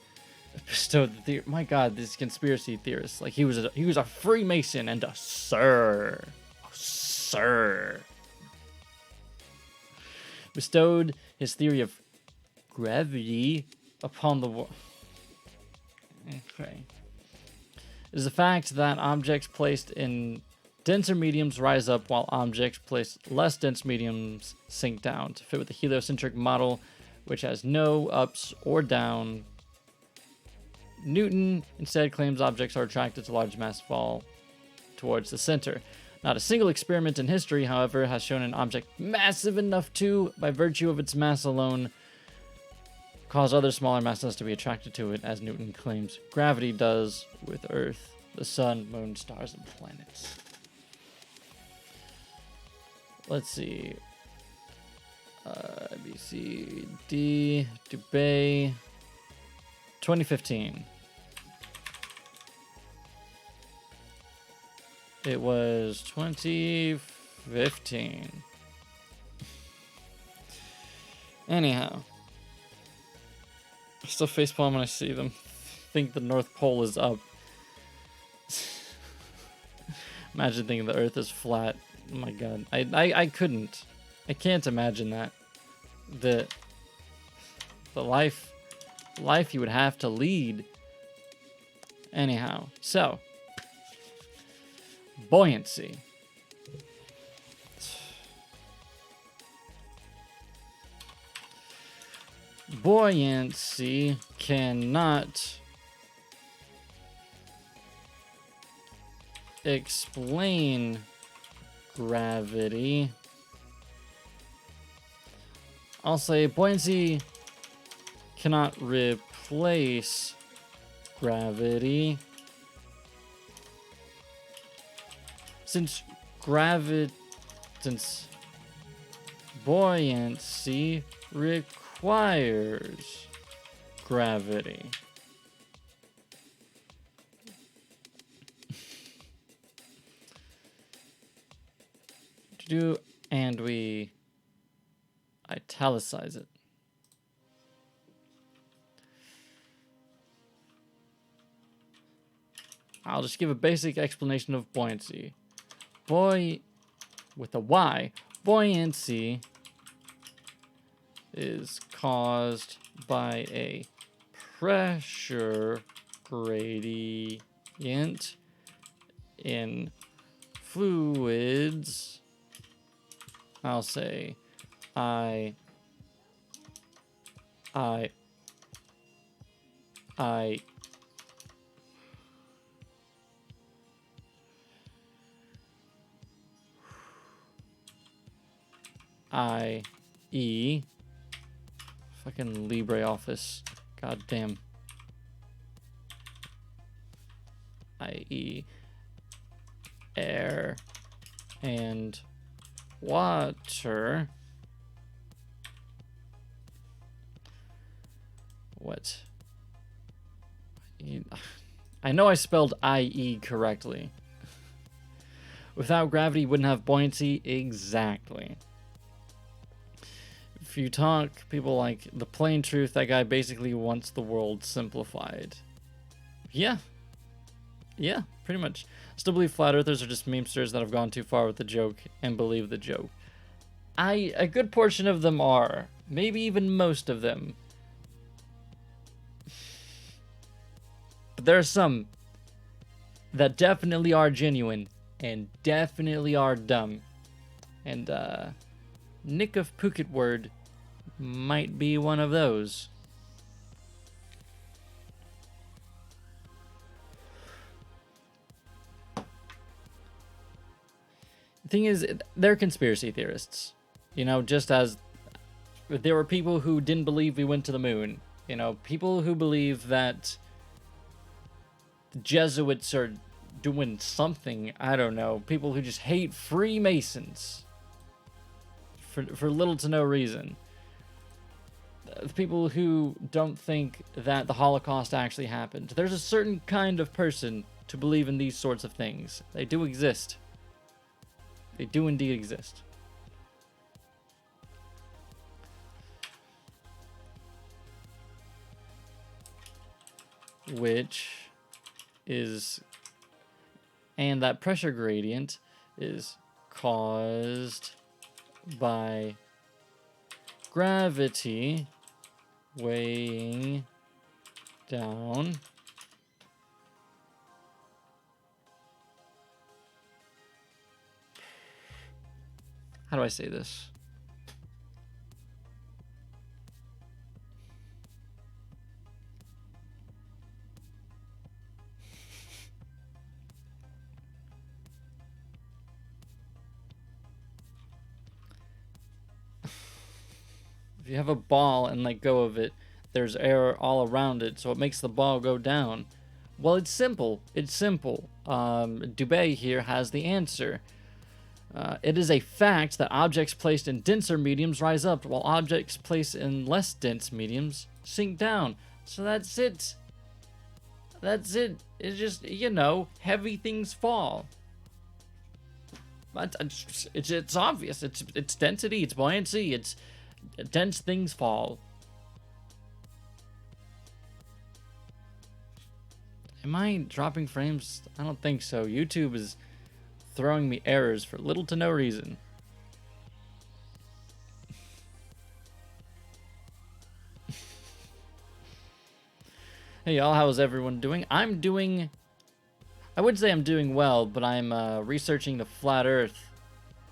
bestowed the theory. My God, these conspiracy theorists! Like he was a Freemason and a sir, bestowed his theory of gravity upon the world. Okay. It is a fact that objects placed in denser mediums rise up while objects placed less dense mediums sink down to fit with the heliocentric model, which has no ups or down. Newton instead claims objects are attracted to large mass fall towards the center. Not a single experiment in history, however, has shown an object massive enough to, by virtue of its mass alone, cause other smaller masses to be attracted to it, as Newton claims gravity does with Earth, the sun, moon, stars, and planets. Let's see. B, C, D, Dubé, 2015. It was 2015. Anyhow. I still facepalm when I see them. Think the North Pole is up. Imagine thinking the Earth is flat. Oh my God. I couldn't. I can't imagine that. The life you would have to lead. Anyhow, so buoyancy. Buoyancy cannot explain gravity. I'll say buoyancy cannot replace gravity, since buoyancy requires gravity. And we italicize it. I'll just give a basic explanation of buoyancy. With a Y, buoyancy is caused by a pressure gradient in fluids. I'll say I E fucking LibreOffice. God damn. I.e. air and water. What? I know I spelled I.e. correctly. Without gravity, you wouldn't have buoyancy. Exactly. If you talk people like the plain truth, that guy basically wants the world simplified. Yeah, pretty much. Still believe flat earthers are just memesters that have gone too far with the joke and believe the joke. A good portion of them are. Maybe even most of them. But there are some that definitely are genuine and definitely are dumb. And Nick of Phuket Word might be one of those. The thing is, they're conspiracy theorists. You know, just as there were people who didn't believe we went to the moon. You know, people who believe that the Jesuits are doing something. I don't know. People who just hate Freemasons for little to no reason. People who don't think that the Holocaust actually happened. There's a certain kind of person to believe in these sorts of things. They do exist. They do indeed exist. Which is... And that pressure gradient is caused by gravity weighing down how do I say this? If you have a ball and let go of it, there's air all around it, so it makes the ball go down. Well, it's simple. It's simple. Dubé here has the answer. It is a fact that objects placed in denser mediums rise up, while objects placed in less dense mediums sink down. So that's it. That's it. It's just, you know, heavy things fall. But it's obvious. It's density. It's buoyancy. It's dense things fall. Am I dropping frames? I don't think so. YouTube is throwing me errors for little to no reason. Hey y'all, how's everyone doing? I would say I'm doing well, but I'm researching the flat earth,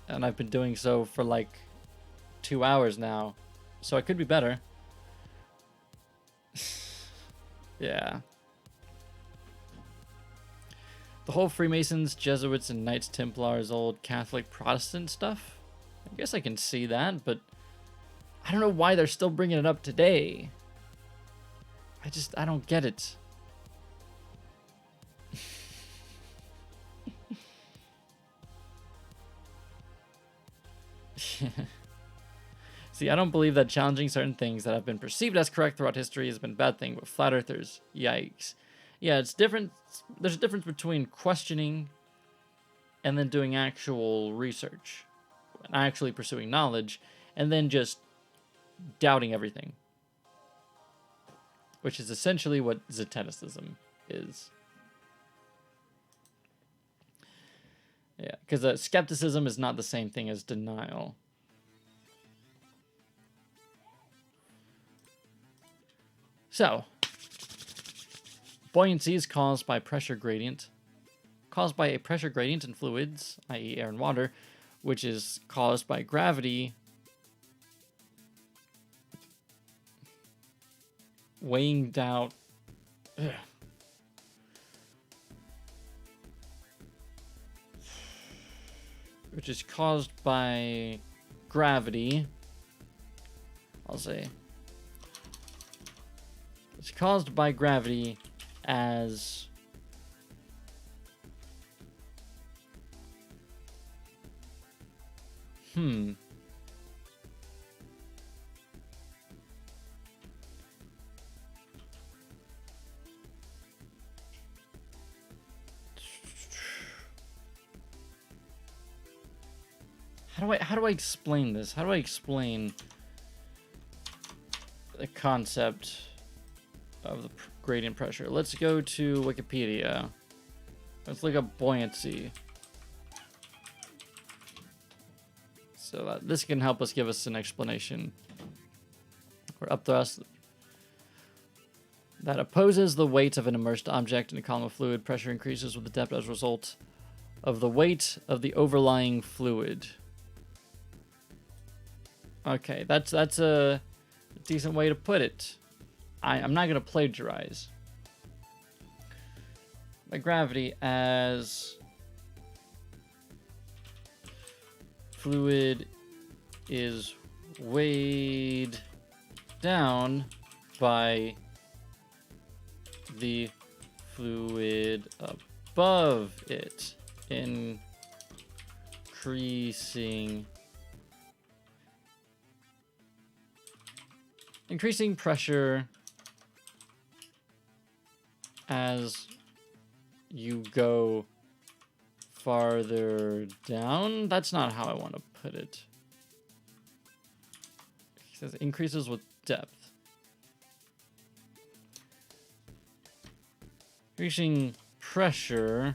and I've been doing so for like 2 hours now, so I could be better. Yeah. The whole Freemasons, Jesuits, and Knights Templars, old Catholic Protestant stuff. I guess I can see that, but I don't know why they're still bringing it up today. I don't get it. See, I don't believe that challenging certain things that have been perceived as correct throughout history has been a bad thing, but flat earthers, yikes. Yeah, it's different. There's a difference between questioning and then doing actual research, and actually pursuing knowledge, and then just doubting everything, which is essentially what Zeteticism is. Yeah, because skepticism is not the same thing as denial. So, buoyancy is caused by pressure gradient, caused by a pressure gradient in fluids, i.e. air and water, which is caused by gravity weighing down... which is caused by gravity. I'll say it's caused by gravity as How do I explain this? How do I explain the concept of the gradient pressure? Let's go to Wikipedia. Let's look up buoyancy. So that this can help us give us an explanation. Or upthrust that opposes the weight of an immersed object in a column of fluid. Pressure increases with the depth as a result of the weight of the overlying fluid. Okay, that's a decent way to put it. I'm not going to plagiarize. By gravity as fluid is weighed down by the fluid above it, increasing pressure as you go farther down. That's not how I want to put it. It says increases with depth. Increasing pressure.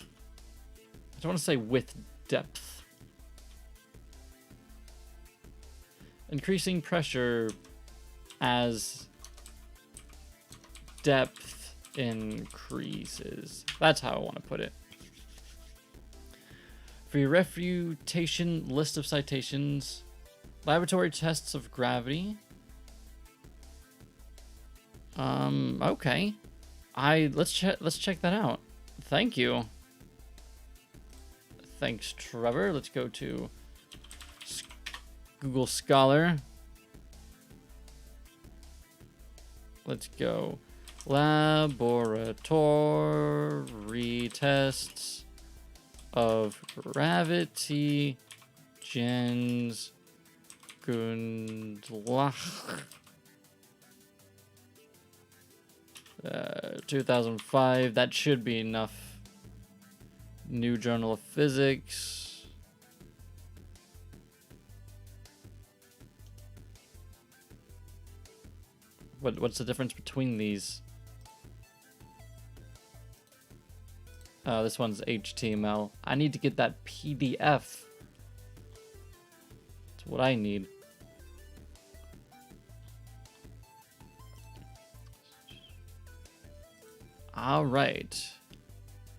I don't want to say with depth. Increasing pressure as depth increases. That's how I want to put it. For your refutation list of citations, laboratory tests of gravity. Okay. Let's check that out. Thank you. Thanks, Trevor. Let's go to Google Scholar. Let's go. Laboratory tests of gravity gens Gundlach 2005. That should be enough. New Journal of Physics. What's the difference between these? This one's HTML. I need to get that PDF. That's what I need. All right.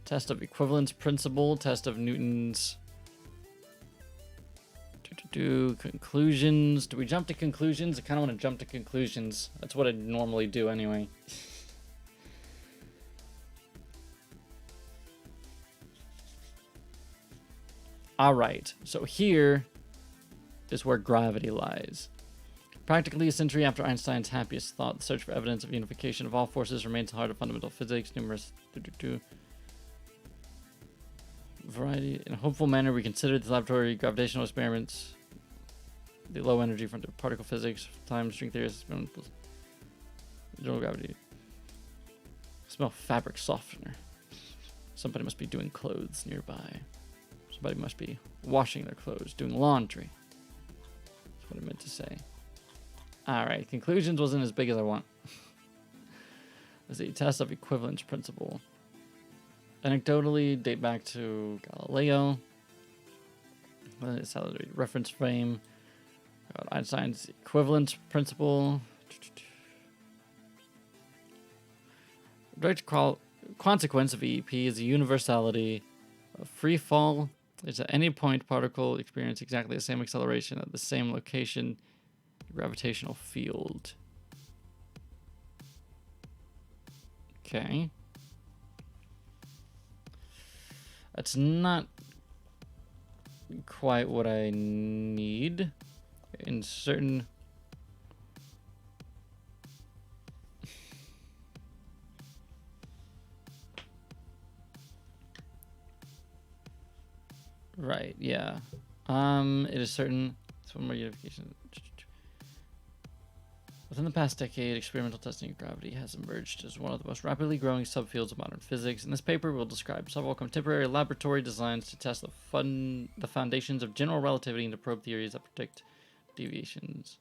Test of equivalence principle. Test of Newton's. Conclusions. Do we jump to conclusions? I kind of want to jump to conclusions. That's what I normally do anyway. Alright, so here is where gravity lies. Practically a century after Einstein's happiest thought, the search for evidence of unification of all forces remains the heart of fundamental physics. Numerous variety. In a hopeful manner, we considered the laboratory gravitational experiments. the low energy from the particle physics, time, string theory, general gravity. Smell fabric softener. Somebody must be doing clothes nearby. Somebody must be washing their clothes, doing laundry. That's what I meant to say. Alright, conclusions wasn't as big as I want. There's a test of equivalence principle. Anecdotally, date back to Galileo. It's a reference frame. Got Einstein's equivalence principle. Direct consequence of EEP is the universality of free fall. It's at any point particle experience exactly the same acceleration at the same location. Gravitational field. Okay. That's not quite what I need in certain... Right, yeah. It is certain... It's one more unification. Within the past decade, experimental testing of gravity has emerged as one of the most rapidly growing subfields of modern physics. In this paper, we'll describe several contemporary laboratory designs to test the foundations of general relativity and to probe theories that predict deviations.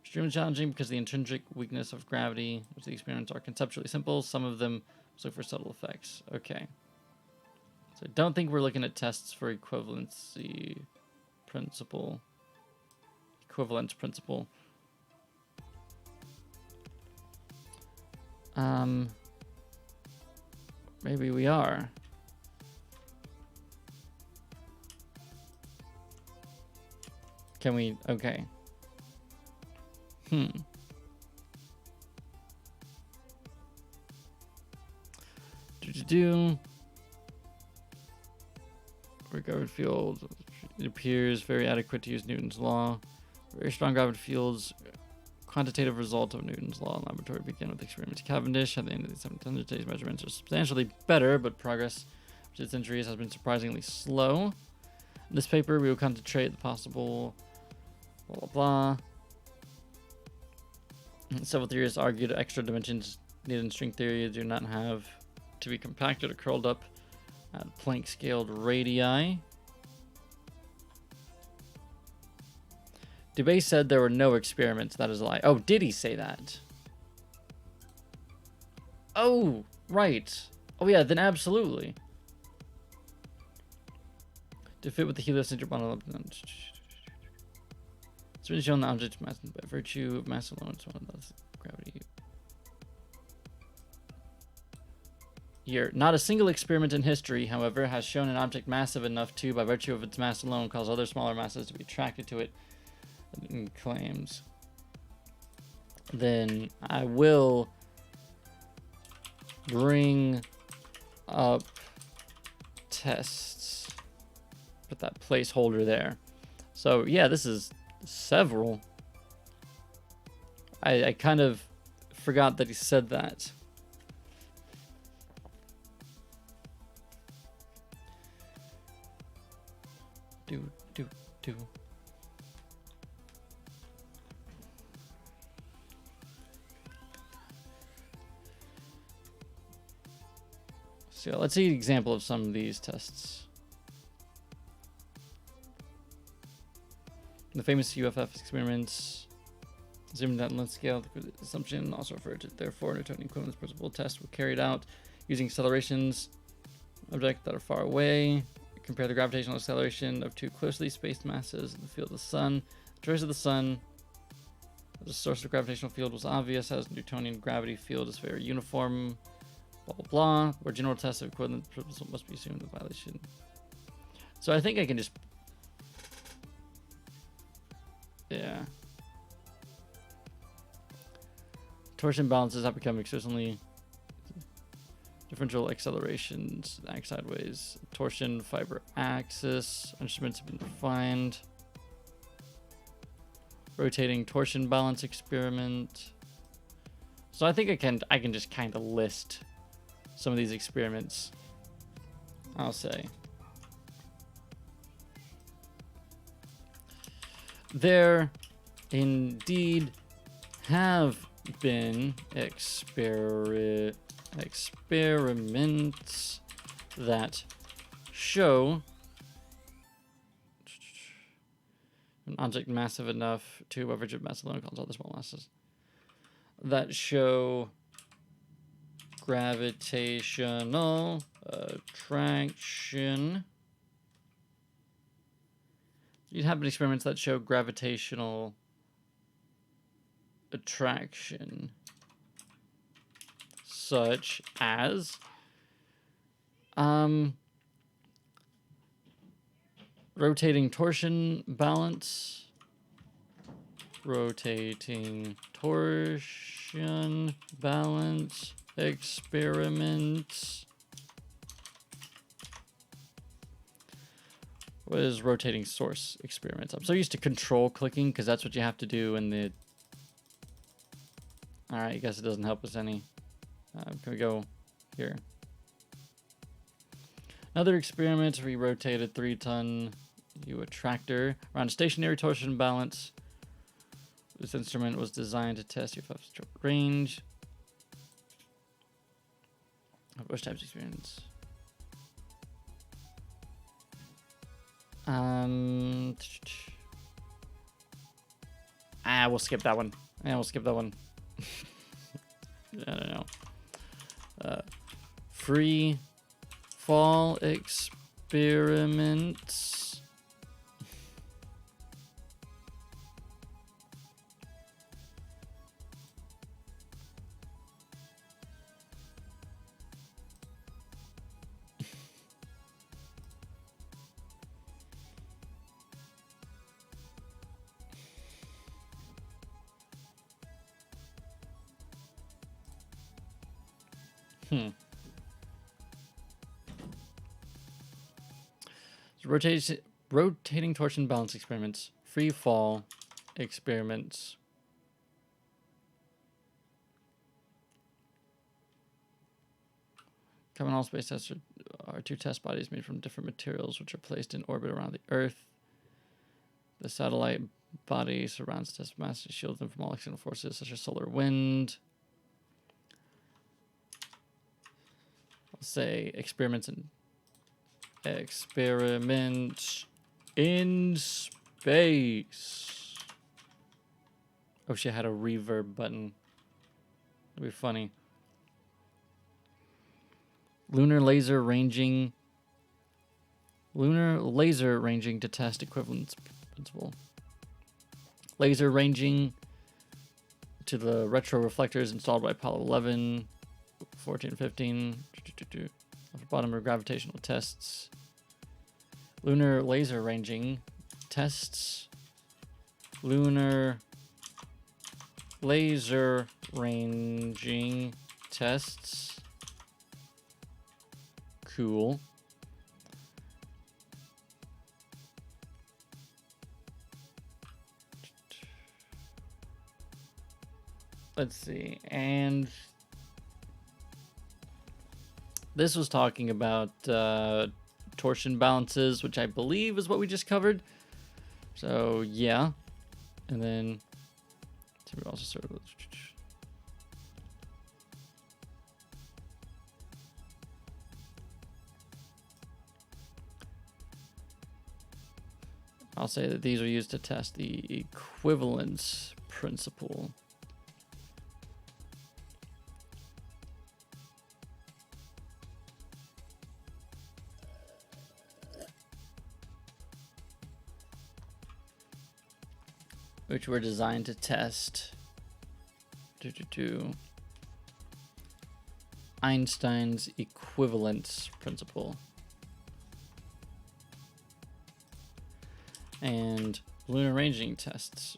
Extremely challenging because of the intrinsic weakness of gravity, which the experiments are conceptually simple. Some of them look for subtle effects. Okay. So I don't think we're looking at tests for equivalency principle. Equivalence principle. Maybe we are. Can we? Okay. Regarded field. It appears very adequate to use Newton's law. Very strong gravity fields. Quantitative result of Newton's law in laboratory began with experiments at Cavendish. At the end of the 1700s, today's measurements are substantially better, but progress to centuries has been surprisingly slow. In this paper, we will concentrate the possible blah blah blah. Several theorists argued extra dimensions needed in string theory do not have to be compacted or curled up at Planck-scaled radii. Dubé said there were no experiments. That is a lie. Oh, did he say that? Oh, right. Oh, yeah, then absolutely. To fit with the heliocentric model. It's been shown that objects mass by virtue of mass alone. It's one of those gravity. Here, not a single experiment in history, however, has shown an object massive enough to, by virtue of its mass alone, cause other smaller masses to be attracted to it. Claims. Then I will bring up tests. Put that placeholder there. So yeah, this is several. I kind of forgot that he said that. Do. So let's see an example of some of these tests. The famous UFF experiments, assuming that length scale assumption, also referred to therefore Newtonian equivalence principle tests were carried out using accelerations objects that are far away. Compare the gravitational acceleration of two closely spaced masses in the field of the sun. The choice of the sun as a source of gravitational field was obvious, as Newtonian gravity field is very uniform. Blah blah blah. Where general tests of equivalent principle must be assumed the violation. So I think I can just, yeah. Torsion balances have become increasingly differential accelerations, act sideways, torsion fiber axis instruments have been refined. Rotating torsion balance experiment. So I think I can just kind of list some of these experiments, I'll say. there indeed have been experiments that show an object massive enough to average of mass alone calls other small masses that show gravitational attraction. You'd have experiments that show gravitational attraction, such as rotating torsion balance, experiments. What is rotating source experiments? I'm so used to control clicking because that's what you have to do in the... Alright, I guess it doesn't help us any. Can we go here? Another experiment, we rotated 3-ton U attractor around a stationary torsion balance. This instrument was designed to test UFO stroke range. Which types of experiments? We'll skip that one. I don't know. Free fall experiments. Rotating torsion balance experiments, free fall experiments. Common all space tests are two test bodies made from different materials which are placed in orbit around the Earth. The satellite body surrounds test mass to shield them from all external forces such as solar wind. I'll say experiments in space. Oh, she had a reverb button. That'd be funny. Lunar laser ranging to test equivalence principle. Laser ranging to the retro reflectors installed by Apollo 11, 14, 15. At the bottom are gravitational tests. Lunar laser ranging tests. Lunar laser ranging tests. Cool. Let's see. And this was talking about torsion balances, which I believe is what we just covered. So, yeah. And then we also sort of... I'll say that these are used to test the equivalence principle. Which were designed to test Einstein's equivalence principle. And lunar ranging tests,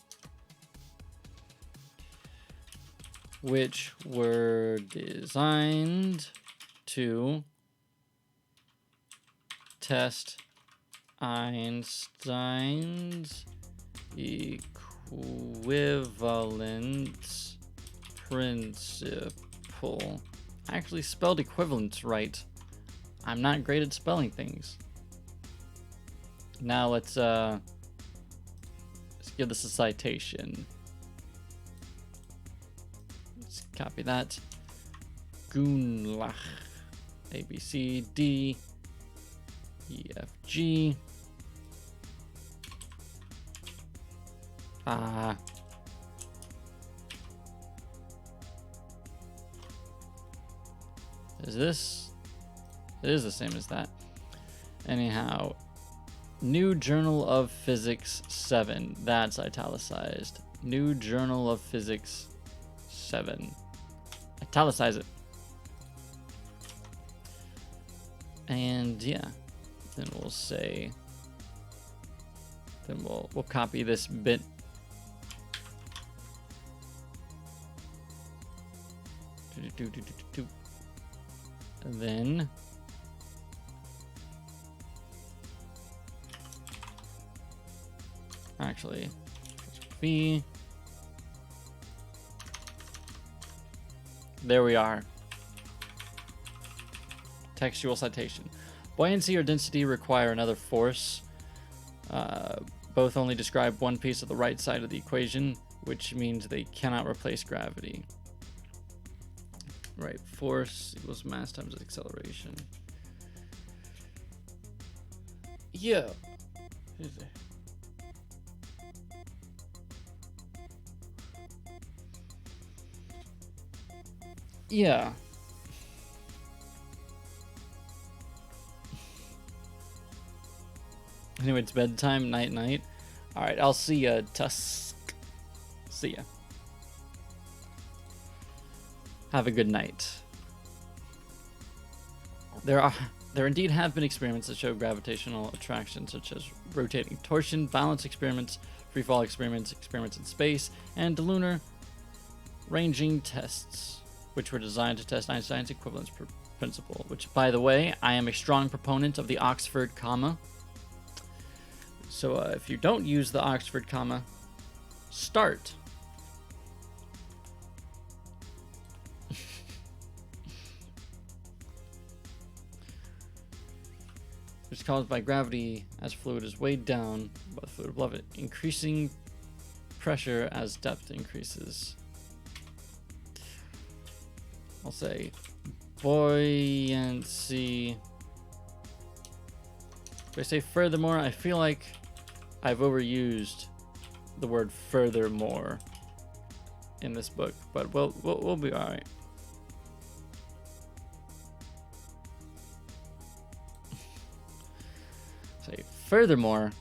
which were designed to test Einstein's equivalence principle. I actually spelled equivalence right. I'm not great at spelling things. Now let's give this a citation. Let's copy that. Gunlach. A, B, C, D, E, F, G. Is this? It is the same as that. Anyhow, New Journal of Physics 7. That's italicized. New Journal of Physics 7. Italicize it. And yeah, then we'll say, then we'll copy this bit. And then actually B. There we are. Textual citation. Buoyancy or density require another force. Both only describe one piece of the right side of the equation, which means they cannot replace gravity. Right, force equals mass times acceleration. Yeah. Yeah. Anyway, it's bedtime, night. Alright, I'll see ya, Tusk. See ya. Have a good night. There indeed have been experiments that show gravitational attraction, such as rotating torsion, balance experiments, freefall experiments, experiments in space, and lunar ranging tests, which were designed to test Einstein's equivalence principle, which, by the way, I am a strong proponent of the Oxford comma. So if you don't use the Oxford comma, start. Which is caused by gravity as fluid is weighed down by the fluid above it, increasing pressure as depth increases. I'll say buoyancy. If I say furthermore, I feel like I've overused the word furthermore in this book, but we'll be all right. Say furthermore,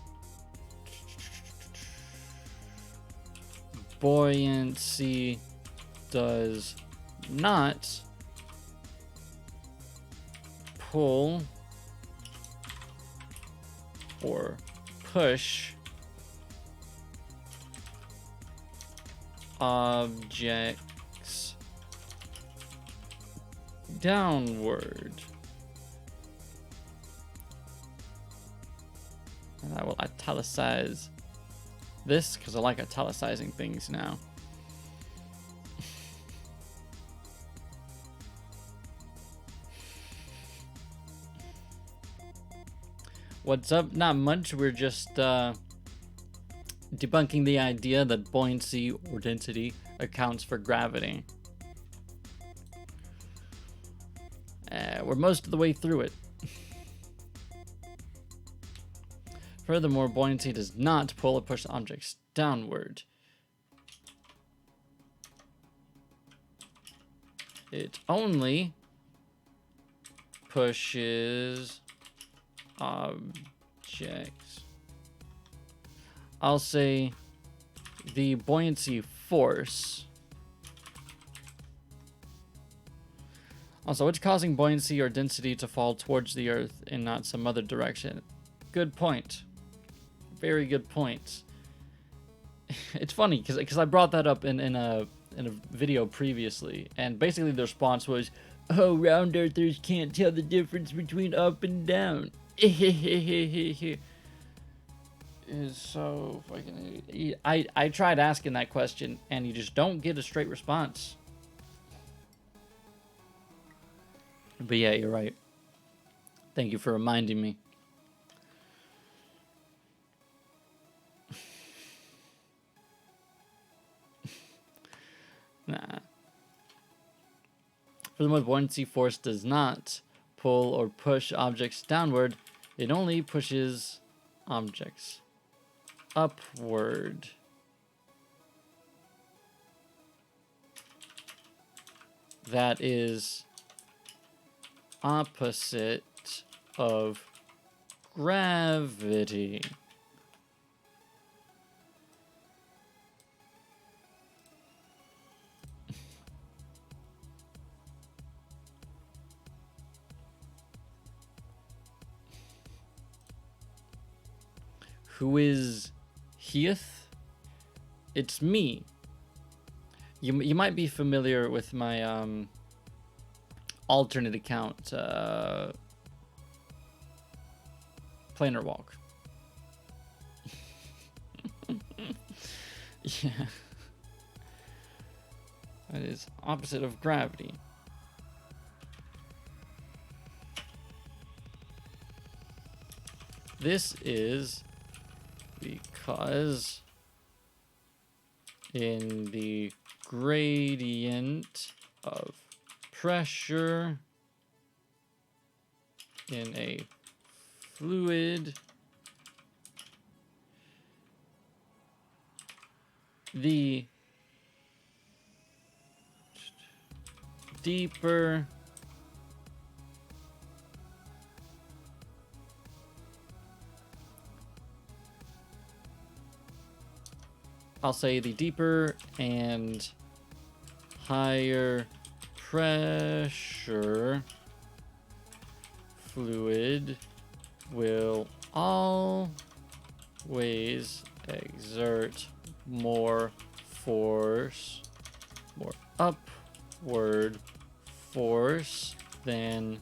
buoyancy does not pull or push objects downward. And I will italicize this because I like italicizing things now. What's up? Not much. We're just debunking the idea that buoyancy or density accounts for gravity. We're most of the way through it. Furthermore, buoyancy does not pull or push objects downward. It only pushes objects. I'll say the buoyancy force. Also, what's causing buoyancy or density to fall towards the Earth and not some other direction? Good point. Very good point. It's funny because I brought that up in a video previously, and basically the response was, "Oh, round earthers can't tell the difference between up and down." Is so fucking. I tried asking that question, and you just don't get a straight response. But yeah, you're right. Thank you for reminding me. Furthermore, the buoyancy force does not pull or push objects downward. It only pushes objects upward. That is opposite of gravity. Who is Heath? It's me. You might be familiar with my alternate account, Planar Walk. Yeah. That is opposite of gravity. This is because in the gradient of pressure in a fluid, the deeper I'll say the deeper and higher pressure fluid will always exert more force, more upward force than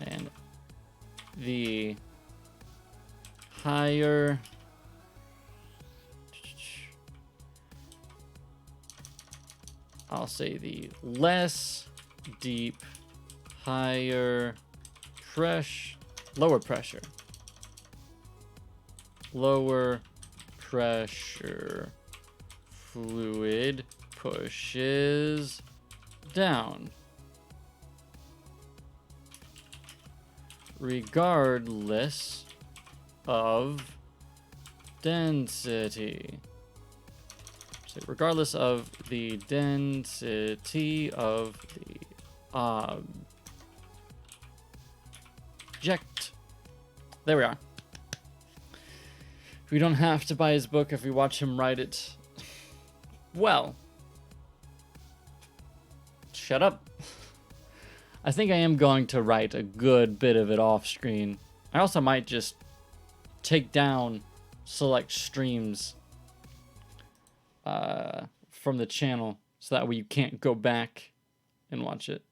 and the higher I'll say the less deep, higher pressure, lower pressure fluid pushes down, regardless of density. So regardless of the density of the object. There we are. We don't have to buy his book if we watch him write it. Well. Shut up. I think I am going to write a good bit of it off screen. I also might just take down select streams from the channel so that way you can't go back and watch it.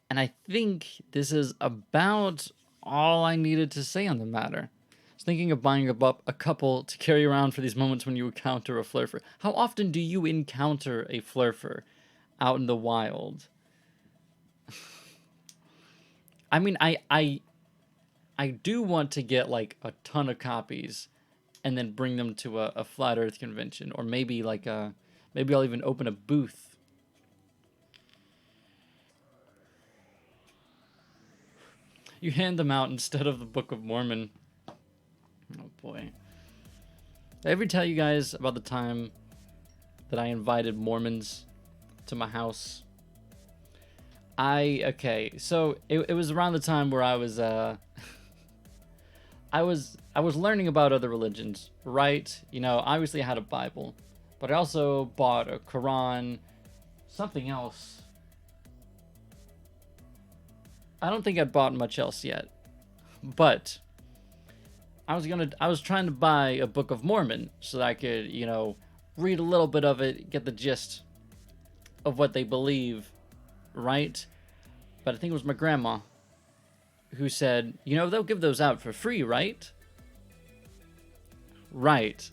And I think this is about all I needed to say on the matter. I was thinking of buying a couple to carry around for these moments when you encounter a flurfer. How often do you encounter a flurfer out in the wild? I mean, I do want to get like a ton of copies and then bring them to a Flat Earth convention, or maybe like maybe I'll even open a booth. You hand them out instead of the Book of Mormon. Oh boy. Did I ever tell you guys about the time that I invited Mormons to my house? Okay, so it was around the time where I was I was learning about other religions, right? You know, obviously I had a Bible, but I also bought a Quran, something else. I don't think I'd bought much else yet, but I was trying to buy a Book of Mormon so that I could, you know, read a little bit of it, get the gist of what they believe, right? But I think it was my grandma who said, you know, they'll give those out for free, right? Right.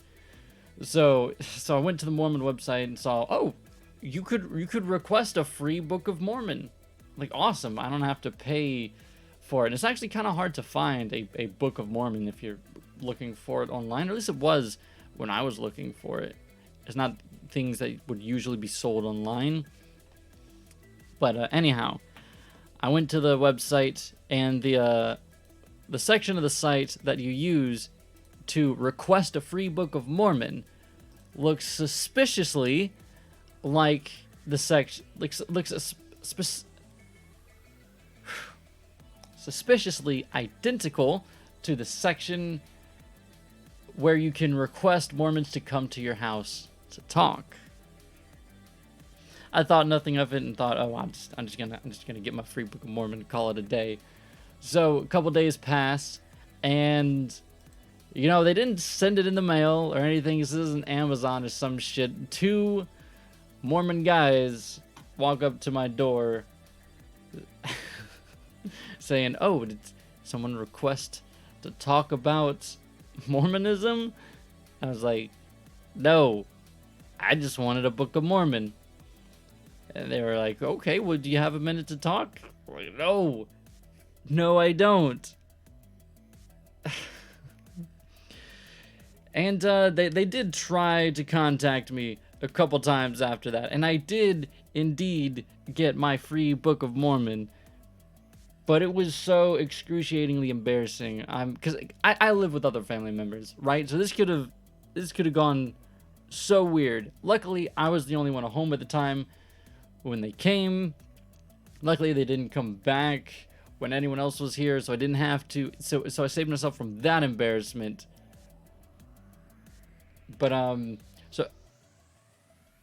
So I went to the Mormon website and saw, oh, you could request a free Book of Mormon. Like, awesome. I don't have to pay for it. And it's actually kind of hard to find a Book of Mormon if you're looking for it online, or at least it was when I was looking for it. It's not things that would usually be sold online. But anyhow, I went to the website, and the section of the site that you use to request a free Book of Mormon looks suspiciously like the section suspiciously identical to the section where you can request Mormons to come to your house to talk. I thought nothing of it and thought, oh, I'm just gonna get my free Book of Mormon and call it a day. So a couple days pass, and you know, they didn't send it in the mail or anything. This isn't Amazon or some shit. 2 Mormon guys walk up to my door saying, oh, did someone request to talk about Mormonism? I was like, no, I just wanted a Book of Mormon. And they were like, okay, well, do you have a minute to talk? I'm like, no, I don't. And they did try to contact me a couple times after that, and I did indeed get my free Book of Mormon, but it was so excruciatingly embarrassing. Because I live with other family members, right? So this could have gone so weird. Luckily, I was the only one at home at the time when they came. Luckily, they didn't come back when anyone else was here, so I didn't have to. So I saved myself from that embarrassment. But so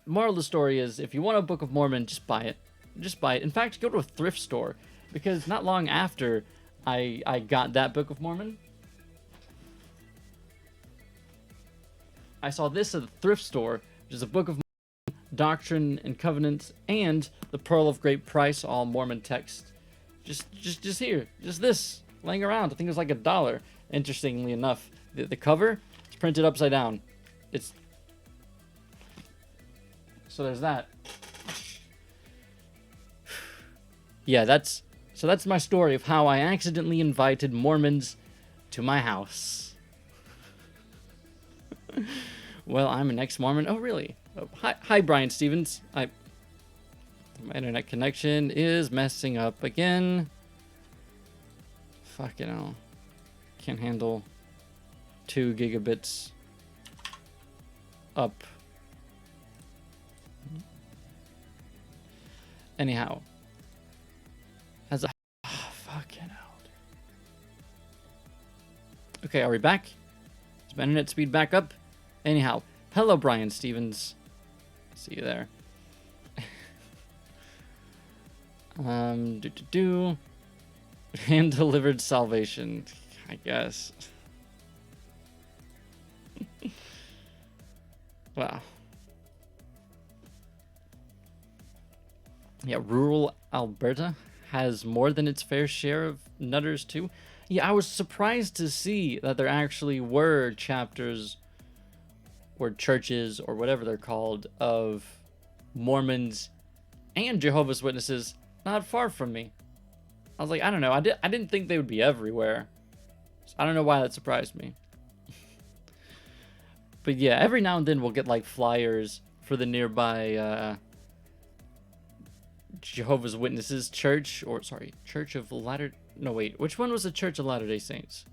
moral of the story is, if you want a Book of Mormon, just buy it. Just buy it. In fact, go to a thrift store, because not long after I got that Book of Mormon, I saw this at the thrift store, which is a Book of Mormon, Doctrine and Covenants, and the Pearl of Great Price, all Mormon text. Just here, just this laying around. I think it was like $1. Interestingly enough, the cover is printed upside down. So there's that. Yeah, that's my story of how I accidentally invited Mormons to my house. Well, I'm an ex-Mormon. Oh, really? Oh, hi, Brian Stevens. My internet connection is messing up again. Fucking hell. Can't handle 2 gigabits up. Anyhow. Fucking hell. Okay, are we back? Is my internet speed back up? Anyhow. Hello, Brian Stevens. See you there. Hand delivered salvation, I guess. Wow. Yeah, rural Alberta has more than its fair share of nutters too. Yeah, I was surprised to see that there actually were chapters or churches or whatever they're called of Mormons and Jehovah's Witnesses not far from me. I was like, I don't know. I didn't think they would be everywhere. So I don't know why that surprised me. But yeah, every now and then we'll get like flyers for the nearby Jehovah's Witnesses church, or sorry, Church of Latter. No, wait, which one was the Church of Latter-day Saints?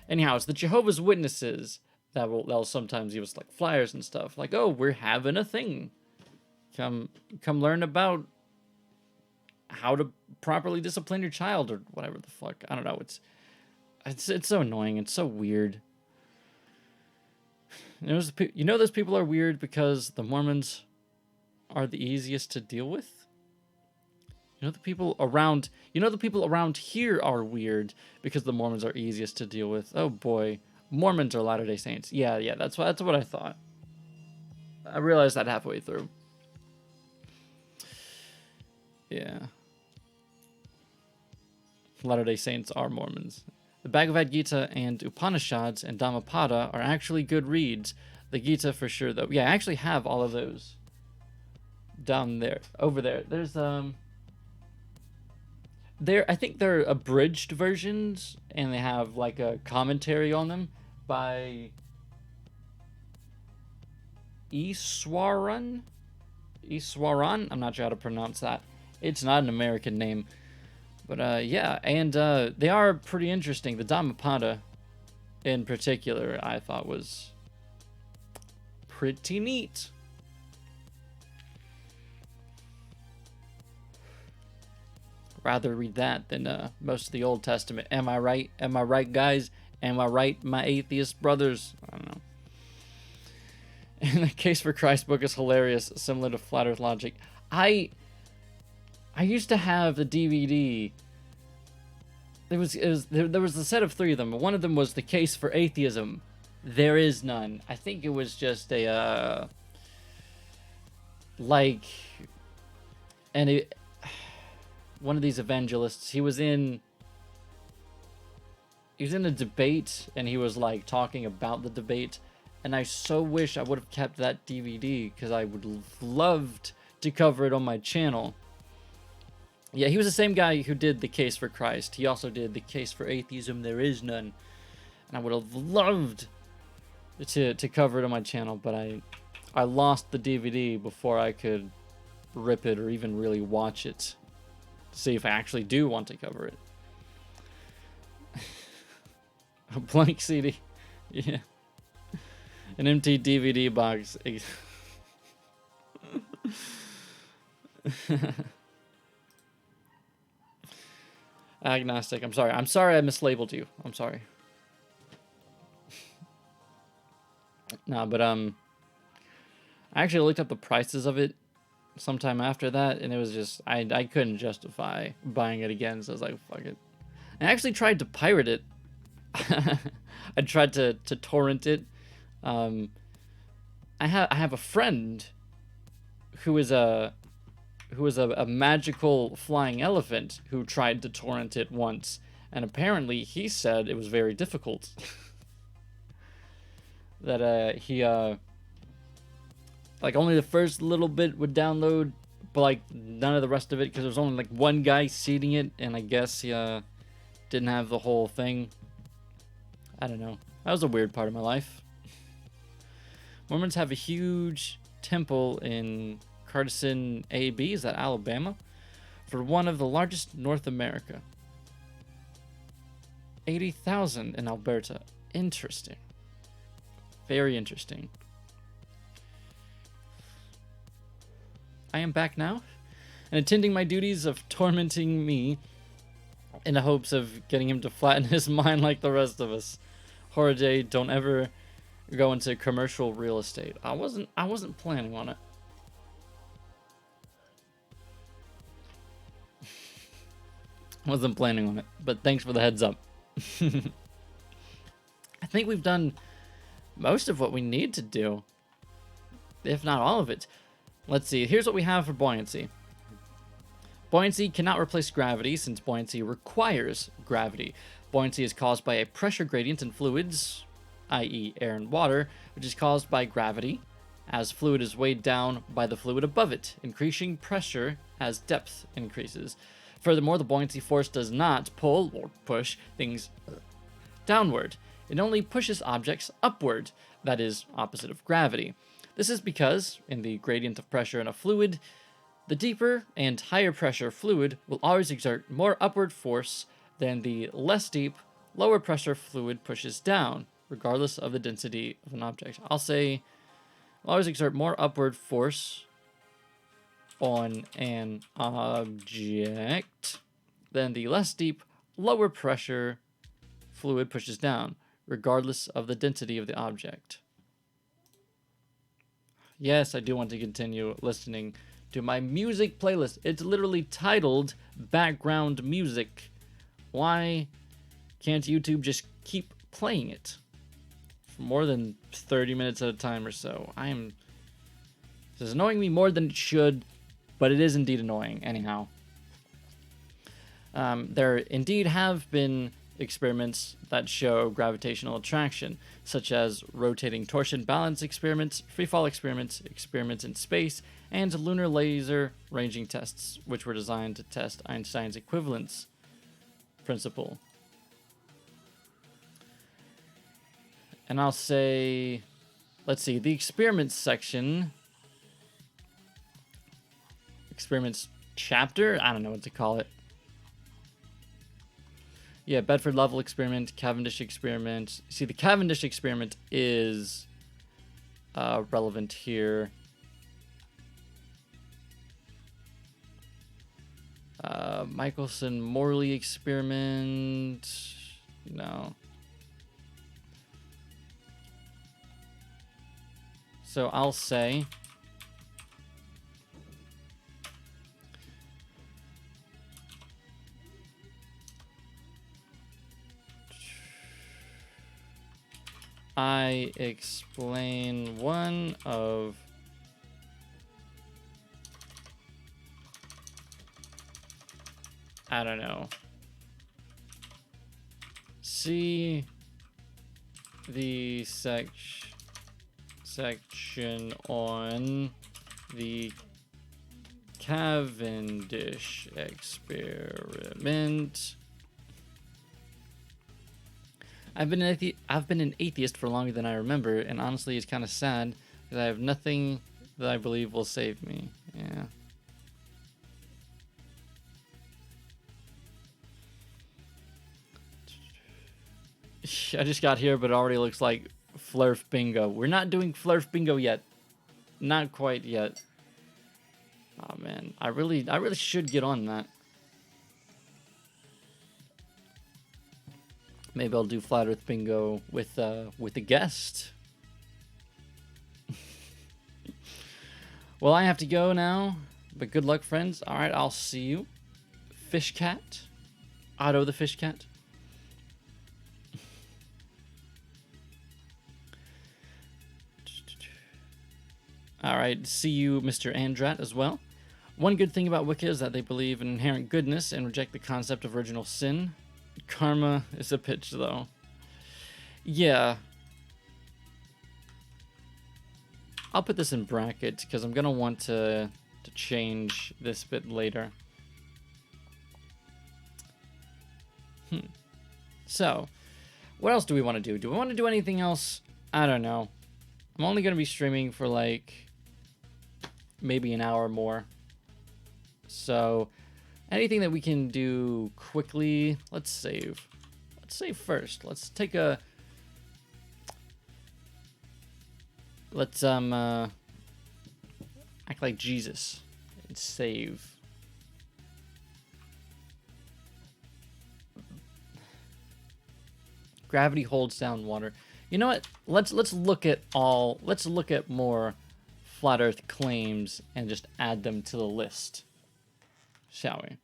Anyhow, it's the Jehovah's Witnesses they'll sometimes give us like flyers and stuff. Like, oh, we're having a thing. Come learn about how to properly discipline your child or whatever the fuck. I don't know. It's so annoying. It's so weird. You know those people are weird because the Mormons are the easiest to deal with? You know the people around here are weird because the Mormons are easiest to deal with. Oh boy. Mormons are Latter-day Saints. Yeah, that's what I thought. I realized that halfway through. Yeah. Latter-day Saints are Mormons. The Bhagavad Gita and Upanishads and Dhammapada are actually good reads. The Gita for sure, though. Yeah, I actually have all of those down there. Over there. There's, I think they're abridged versions, and they have, like, a commentary on them. by Iswaran? I'm not sure how to pronounce that. It's not an American name. But yeah, and they are pretty interesting. The Dhammapada in particular, I thought was pretty neat. Rather read that than most of the Old Testament. Am I right? Am I right, guys? Am I right, my atheist brothers? I don't know. And the Case for Christ book is hilarious, similar to Flat Earth Logic. I used to have the DVD. There was a set of 3 of them. One of them was The Case for Atheism. There is none. I think it was just a one of these evangelists. He was in a debate, and he was like talking about the debate. And I so wish I would have kept that DVD, because I would have loved to cover it on my channel. Yeah, he was the same guy who did The Case for Christ. He also did The Case for Atheism, There Is None. And I would have loved to cover it on my channel, but I lost the DVD before I could rip it or even really watch it to see if I actually do want to cover it. A blank CD. Yeah. An empty DVD box. Agnostic. I'm sorry I mislabeled you. I'm sorry. No, but I actually looked up the prices of it sometime after that, and it was just I couldn't justify buying it again, so I was like, fuck it. I actually tried to pirate it. I tried to torrent it. I have a friend who is a magical flying elephant who tried to torrent it once, and apparently he said it was very difficult. That he like only the first little bit would download, but like none of the rest of it, because there was only like one guy seeding it, and I guess he didn't have the whole thing. I don't know. That was a weird part of my life. Mormons have a huge temple in Carson, AB, is that Alabama? For one of the largest in North America. 80,000 in Alberta. Interesting. Very interesting. I am back now, and attending my duties of tormenting me in the hopes of getting him to flatten his mind like the rest of us. Horriday, don't ever go into commercial real estate. I wasn't planning on it. Wasn't planning on it, but thanks for the heads up. I think we've done most of what we need to do, if not all of it. Let's see. Here's what we have for buoyancy. Buoyancy cannot replace gravity, since buoyancy requires gravity. Buoyancy is caused by a pressure gradient in fluids, i.e. air and water, which is caused by gravity, as fluid is weighed down by the fluid above it, increasing pressure as depth increases. Furthermore, the buoyancy force does not pull or push things downward. It only pushes objects upward, that is, opposite of gravity. This is because, in the gradient of pressure in a fluid, the deeper and higher pressure fluid will always exert more upward force than the less deep, lower pressure fluid pushes down, regardless of the density of an object. I'll say, will always exert more upward force on an object than the less deep, lower pressure fluid pushes down, regardless of the density of the object. Yes, I do want to continue listening to my music playlist. It's literally titled Background Music. Why can't YouTube just keep playing it for more than 30 minutes at a time or so? This is annoying me more than it should, but it is indeed annoying anyhow. There indeed have been experiments that show gravitational attraction, such as rotating torsion balance experiments, freefall experiments, experiments in space, and lunar laser ranging tests, which were designed to test Einstein's equivalence principle. And I'll say, let's see, the experiments section. Experiments chapter? I don't know what to call it. Yeah, Bedford level experiment, Cavendish experiment. See, the Cavendish experiment is relevant here. Michelson-Morley experiment. No. So I'll say I explain one of I don't know. See the section on the Cavendish experiment. I've been an atheist for longer than I remember, and honestly, it's kind of sad because I have nothing that I believe will save me. Yeah. I just got here, but it already looks like Flurf Bingo. We're not doing Flurf Bingo yet. Not quite yet. Oh man, I really should get on that. Maybe I'll do Flat Earth Bingo with a guest. Well, I have to go now, but good luck, friends. All right, I'll see you. Fish Cat, Otto the Fish Cat. All right, see you, Mr. Andrat, as well. One good thing about Wicca is that they believe in inherent goodness and reject the concept of original sin. Karma is a pitch, though. Yeah. I'll put this in brackets because I'm going to want to change this bit later. So, what else do we want to do? Do we want to do anything else? I don't know. I'm only going to be streaming for like maybe an hour more. So, anything that we can do quickly, let's save. Let's save first. Let's take a... Let's, act like Jesus and save. Gravity holds down water. You know what? Let's look at more flat Earth claims and just add them to the list. Shall we?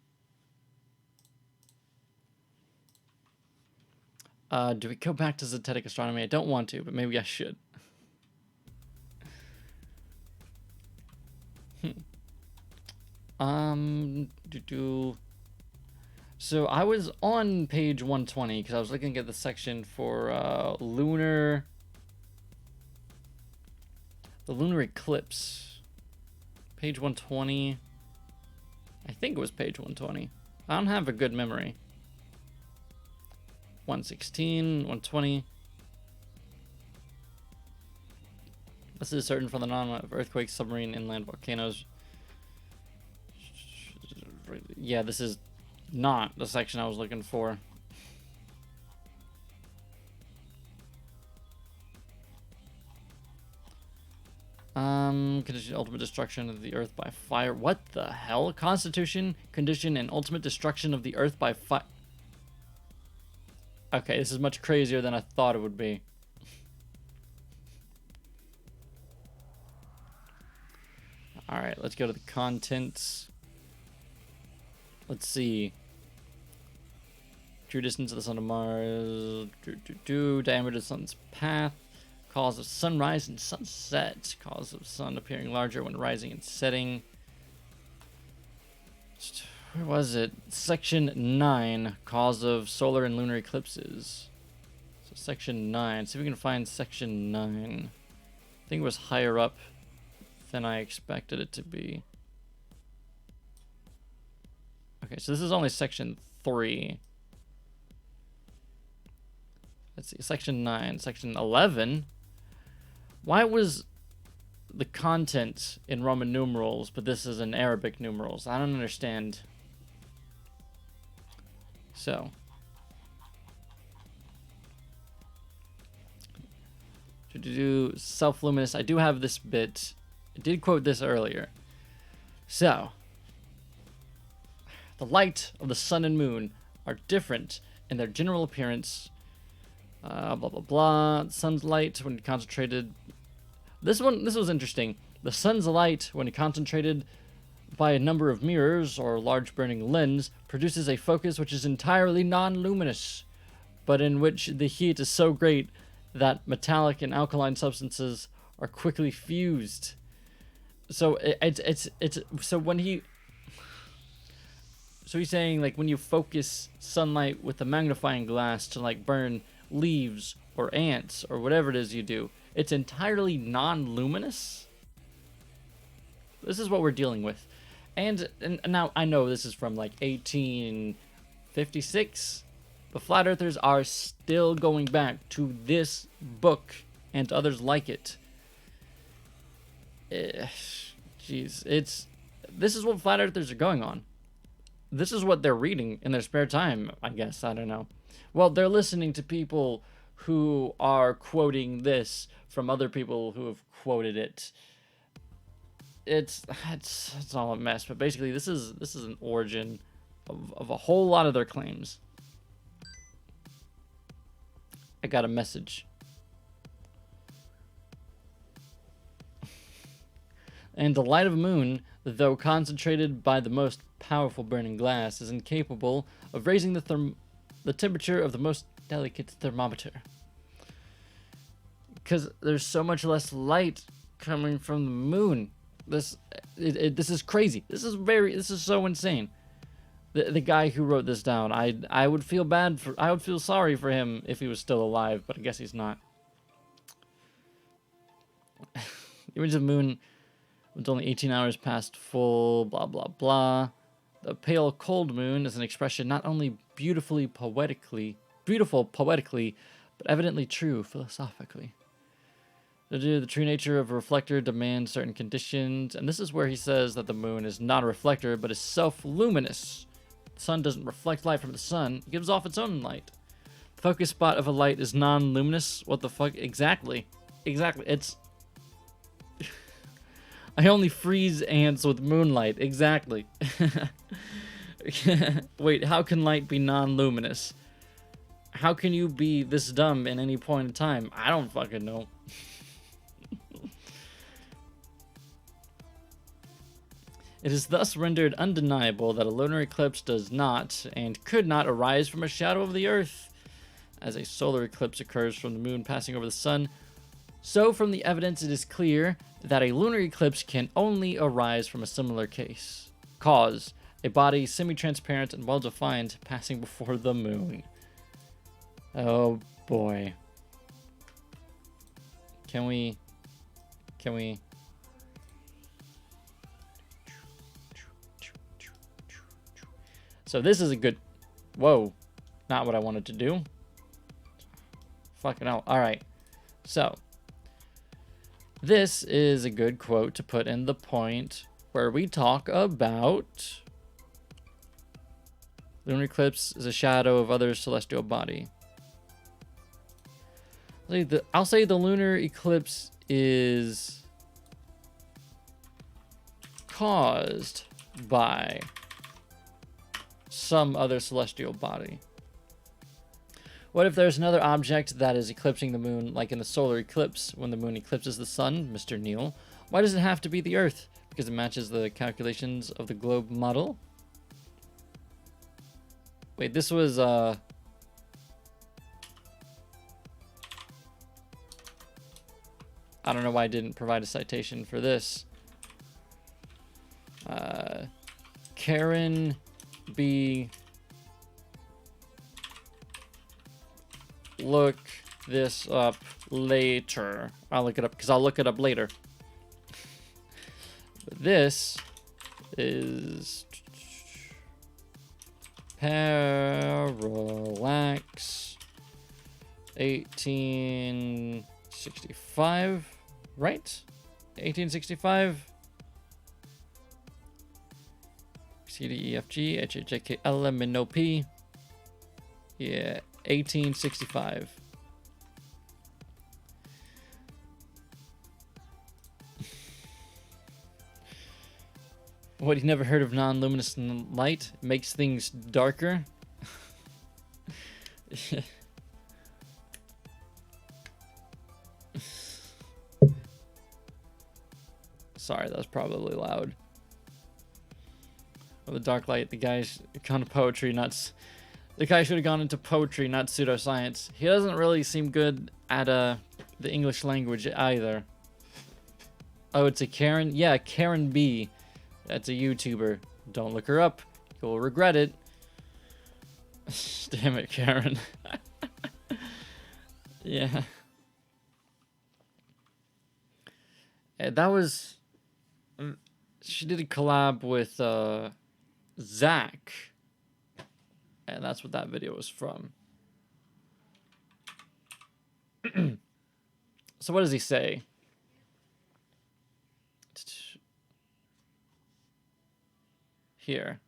Do we go back to Zetetic astronomy? I don't want to, but maybe I should. So I was on page 120 because I was looking at the section for the lunar eclipse. Page 120. I think it was page 120. I don't have a good memory. 116, 120. This is certain for the phenomena of earthquakes, submarine, inland volcanoes. Yeah, this is not the section I was looking for. Condition, ultimate destruction of the earth by fire. What the hell? Constitution, condition, and ultimate destruction of the earth by fire. Okay, this is much crazier than I thought it would be. Alright, let's go to the contents. Let's see. True distance of the sun to Mars. Diameter of the sun's path. Cause of sunrise and sunset. Cause of sun appearing larger when rising and setting. Where was it? Section 9. Cause of solar and lunar eclipses. So section 9. See if we can find section 9. I think it was higher up than I expected it to be. Okay, so this is only section 3. let's see, section 9, section 11. Why was the content in Roman numerals, but this is in Arabic numerals? I don't understand. So, to do self-luminous, I do have this bit. I did quote this earlier. So, the light of the sun and moon are different in their general appearance. Blah, blah, blah. The sun's light when concentrated. This was interesting. The sun's light, when concentrated by a number of mirrors or large burning lens, produces a focus which is entirely non-luminous, but in which the heat is so great that metallic and alkaline substances are quickly fused. So So he's saying, like, when you focus sunlight with a magnifying glass to, like, burn leaves or ants or whatever it is you do, it's entirely non-luminous? This is what we're dealing with. And now, I know this is from, like, 1856, but flat earthers are still going back to this book and others like it. Jeez, this is what flat earthers are going on. This is what they're reading in their spare time, I guess. I don't know. Well, they're listening to people who are quoting this from other people who have quoted it. It's all a mess. But basically, this is an origin of a whole lot of their claims. I got a message. And the light of a moon, though concentrated by the most powerful burning glass, is incapable of raising the temperature of the most delicate thermometer. Because there's so much less light coming from the moon. This is crazy. This is so insane. The guy who wrote this down, I would feel sorry for him if he was still alive, but I guess he's not. The image of the moon was only 18 hours past full, blah, blah, blah. The pale, cold moon is an expression not only beautiful poetically, but evidently true philosophically. The true nature of a reflector demands certain conditions, and this is where he says that the moon is not a reflector, but is self-luminous. The sun doesn't reflect light from the sun, it gives off its own light. The focus spot of a light is non-luminous. What the fuck? Exactly. It's... I only freeze ants with moonlight. Exactly. Wait, how can light be non-luminous? How can you be this dumb in any point in time? I don't fucking know. It is thus rendered undeniable that a lunar eclipse does not and could not arise from a shadow of the Earth. As a solar eclipse occurs from the moon passing over the sun, so from the evidence it is clear that a lunar eclipse can only arise from a similar cause, a body semi-transparent and well-defined passing before the moon. Oh boy. Can we... So this is a good... Whoa. Not what I wanted to do. Fucking hell. Alright. So. This is a good quote to put in the point where we talk about... Lunar eclipse is a shadow of other celestial body. I'll say the lunar eclipse is caused by some other celestial body. What if there's another object that is eclipsing the moon, like in the solar eclipse, when the moon eclipses the sun, Mr. Neal? Why does it have to be the Earth? Because it matches the calculations of the globe model? Wait, this was, I don't know why I didn't provide a citation for this. Karen B. Look this up later. I'll look it up because I'll look it up later. This is parallax 1865, right? 1865. C, D, E, F, G, H, I, J, K, L, M, N, O, P. Yeah, 1865. What, you never heard of non-luminescent light? It makes things darker? Sorry, that was probably loud. Well, the dark light, the guy's gone to poetry, not... The guy should have gone into poetry, not pseudoscience. He doesn't really seem good at the English language either. Oh, it's a Karen? Yeah, Karen B. That's a YouTuber. Don't look her up. You'll regret it. Damn it, Karen. Yeah. And that was... She did a collab with Zach. And that's what that video was from. So what does he say? Here.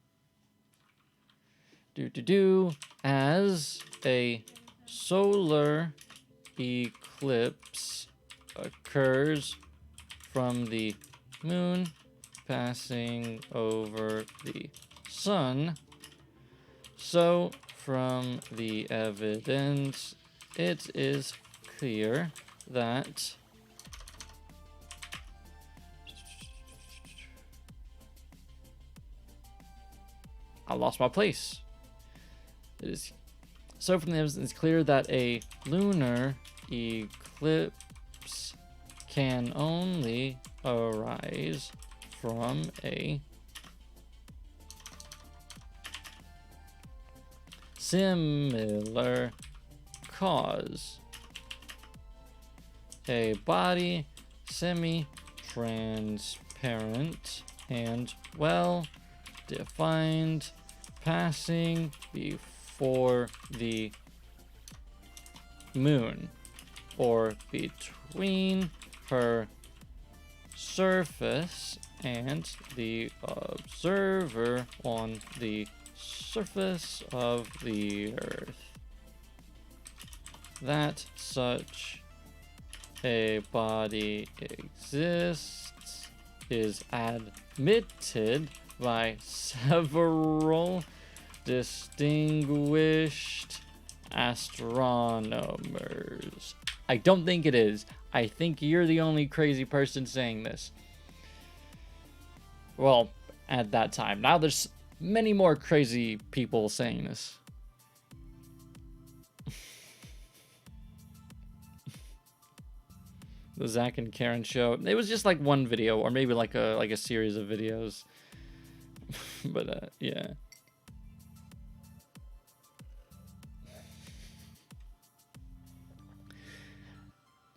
As a solar eclipse occurs from the moon passing over the sun, so from the evidence it is clear that I lost my place. It is so from the evidence it's clear that a lunar eclipse can only arise from a similar cause. A body semi-transparent and well defined passing before the moon or between her surface and the observer on the surface of the earth. That such a body exists is admitted by several distinguished astronomers. I don't think it is. I think you're the only crazy person saying this. Well, at that time. Now there's many more crazy people saying this. The Zach and Karen show. It was just like one video, or maybe like a series of videos. But yeah.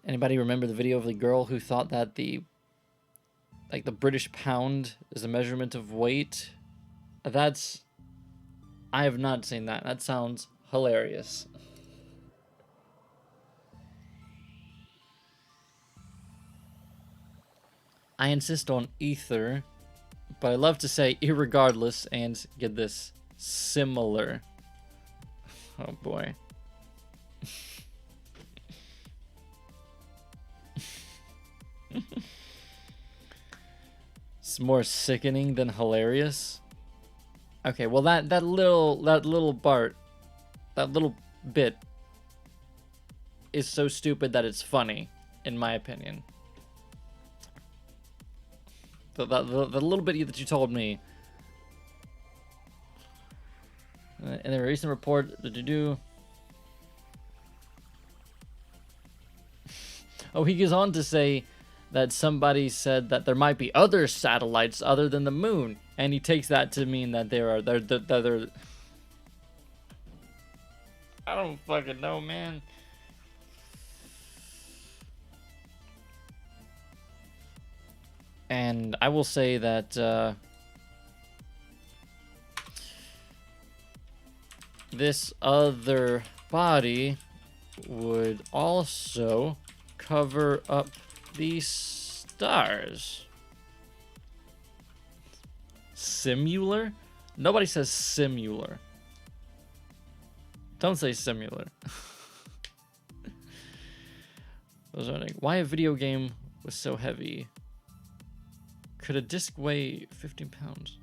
Anybody remember the video of the girl who thought that the British pound is a measurement of weight? I have not seen that. That sounds hilarious. I insist on ether, but I love to say irregardless and get this similar. Oh boy. It's more sickening than hilarious. Okay, well that little bit is so stupid that it's funny, in my opinion. The little bit that you told me. In a recent report, oh, he goes on to say that somebody said that there might be other satellites other than the moon, and he takes that to mean that they're I don't fucking know, man. And I will say that this other body would also cover up the stars. Simular? Nobody says simular. Don't say simular. I was wondering why a video game was so heavy. Could a disc weigh 15 pounds?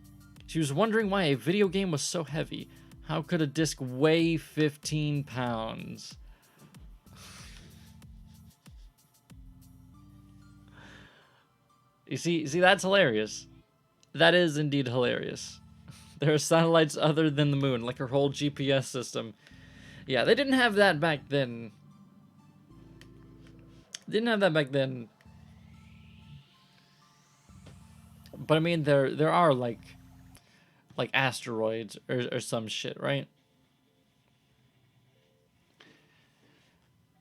She was wondering why a video game was so heavy. How could a disc weigh 15 pounds? You see, that's hilarious. That is indeed hilarious. There are satellites other than the moon, like her whole GPS system. Yeah, they didn't have that back then. But I mean, there are like asteroids or some shit, right?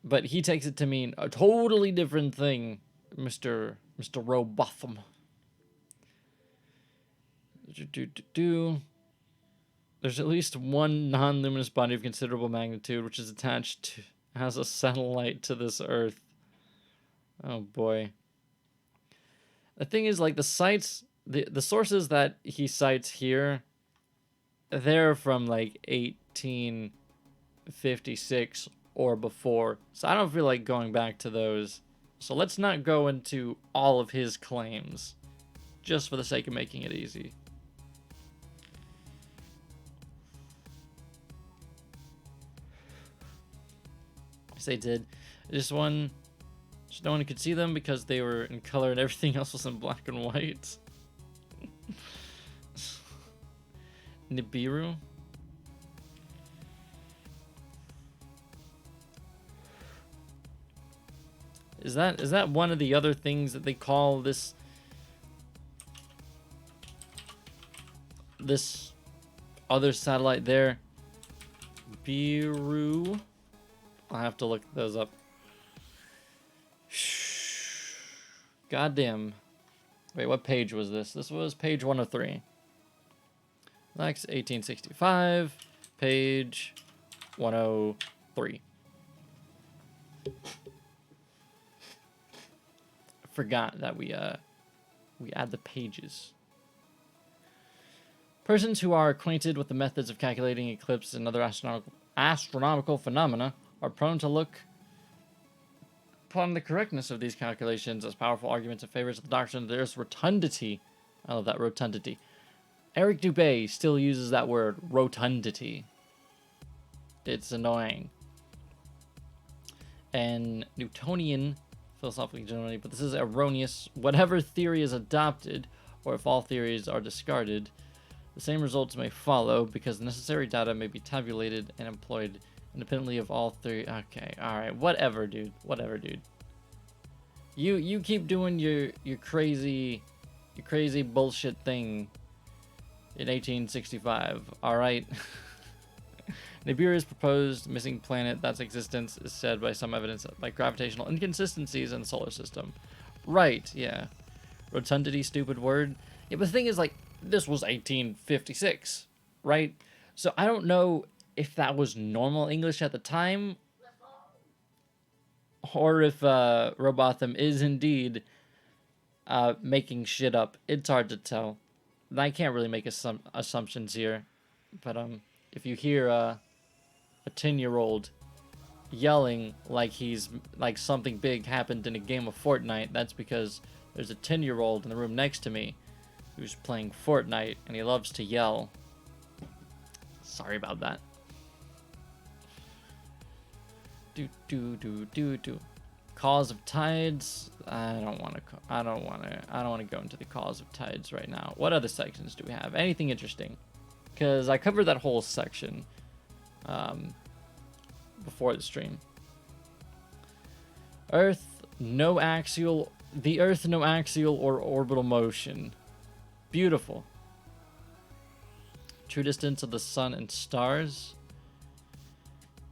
But he takes it to mean a totally different thing, Mr. Robotham. There's at least one non-luminous body of considerable magnitude which is attached to, as a satellite to this Earth. Oh boy. The thing is, like, the sites, the sources that he cites here, they're from like 1856 or before. So I don't feel like going back to those. So let's not go into all of his claims, just for the sake of making it easy. Yes, they did. Just no one could see them because they were in color and everything else was in black and white. Nibiru. Is that one of the other things that they call this other satellite there? Biru. I'll have to look those up. Goddamn. Wait, what page was this? This was page 103. That's 1865, page 103. Forgot that we add the pages. Persons who are acquainted with the methods of calculating eclipses and other astronomical phenomena are prone to look upon the correctness of these calculations as powerful arguments in favor of the doctrine of the Earth's rotundity. I love that, rotundity. Eric Dubé still uses that word, rotundity. It's annoying. And Newtonian philosophical generally, but this is erroneous. Whatever theory is adopted, or if all theories are discarded, the same results may follow because the necessary data may be tabulated and employed independently of all theory. Okay, alright, whatever, dude. Whatever, dude. You keep doing your crazy bullshit thing in 1865, alright? Nibiru's proposed missing planet that's existence is said by some evidence by gravitational inconsistencies in the solar system. Right, yeah. Rotundity, stupid word. Yeah, but the thing is, like, this was 1856, right? So I don't know if that was normal English at the time, or if Robotham is indeed making shit up. It's hard to tell. I can't really make assumptions here, but if you hear a 10-year-old yelling like something big happened in a game of Fortnite, that's because there's a 10-year-old in the room next to me who's playing Fortnite and he loves to yell. Sorry about that. Cause of tides. I don't want to go into the cause of tides right now. What other sections do we have? Anything interesting? Because I covered that whole section before the stream. The Earth, no axial or orbital motion. Beautiful. True distance of the sun and stars.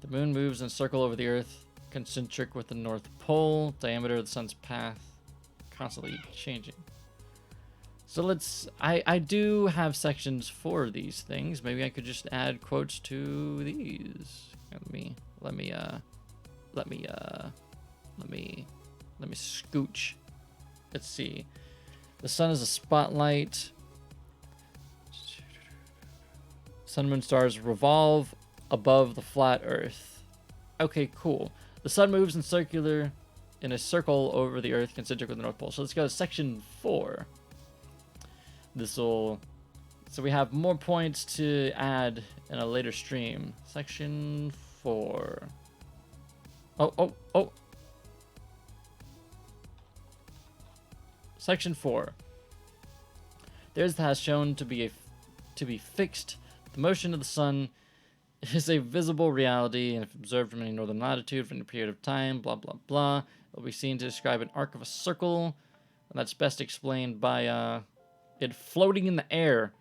The moon moves in a circle over the Earth, concentric with the North Pole. Diameter of the sun's path constantly changing. So I do have sections for these things. Maybe I could just add quotes to these. Let let me scooch. Let's see. The sun is a spotlight. Sun, moon, stars revolve above the flat Earth. Okay, cool. The sun moves in a circle over the Earth, concentric with the North Pole. So let's go to section 4. So we have more points to add in a later stream. Section 4. Oh. Section 4. There's has shown to be fixed. The motion of the sun is a visible reality, and if observed from any northern latitude for any period of time, blah blah blah, it will be seen to describe an arc of a circle, and that's best explained by it floating in the air.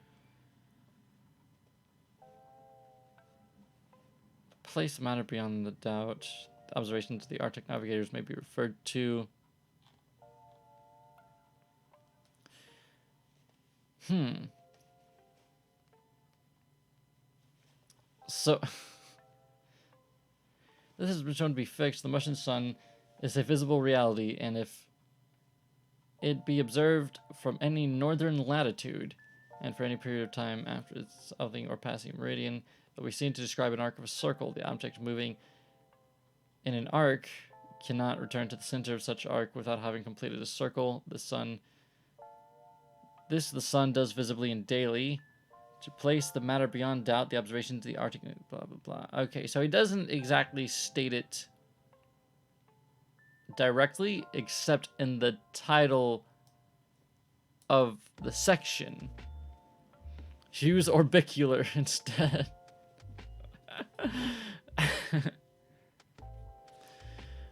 Place matter beyond the doubt. The observations of the Arctic navigators may be referred to. So, this has been shown to be fixed. The motion sun is a visible reality, and if it be observed from any northern latitude, and for any period of time after its southing or passing meridian, that we seem to describe an arc of a circle. The object moving in an arc cannot return to the center of such arc without having completed a circle. The sun does visibly and daily. To place the matter beyond doubt, the observations of the Arctic, blah, blah, blah. Okay, so he doesn't exactly state it directly, except in the title of the section. Use orbicular instead.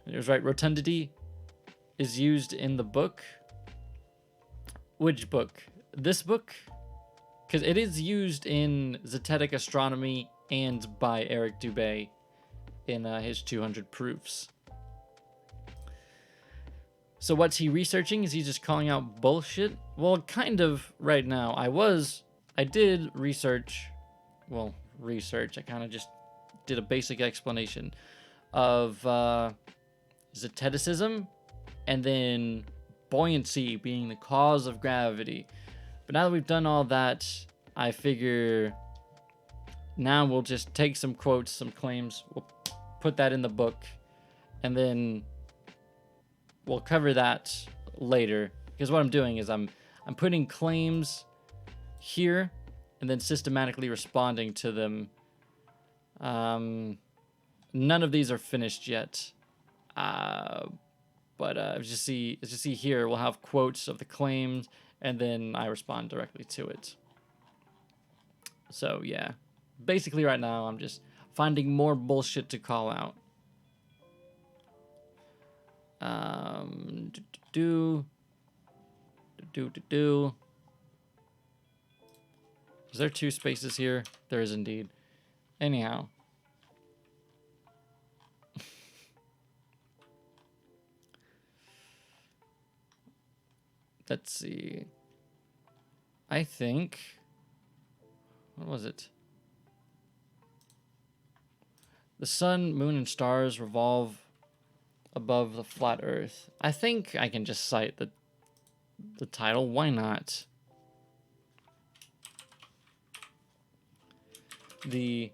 It was right. Rotundity is used in the book. Which book? This book? Because it is used in Zetetic Astronomy and by Eric Dubé in his 200 proofs. So what's he researching? Is he just calling out bullshit? Well, kind of right now. I did research. I kind of just did a basic explanation of Zeteticism and then buoyancy being the cause of gravity. But now that we've done all that, I figure now we'll just take some quotes, some claims, we'll put that in the book, and then we'll cover that later. Because what I'm doing is I'm putting claims here and then systematically responding to them. None of these are finished yet. But as you see here, we'll have quotes of the claims, and then I respond directly to it. So yeah, basically right now I'm just finding more bullshit to call out. Is there 2 spaces here? There is indeed. Anyhow. Let's see. I think... What was it? The sun, moon, and stars revolve above the flat Earth. I think I can just cite the title. Why not? The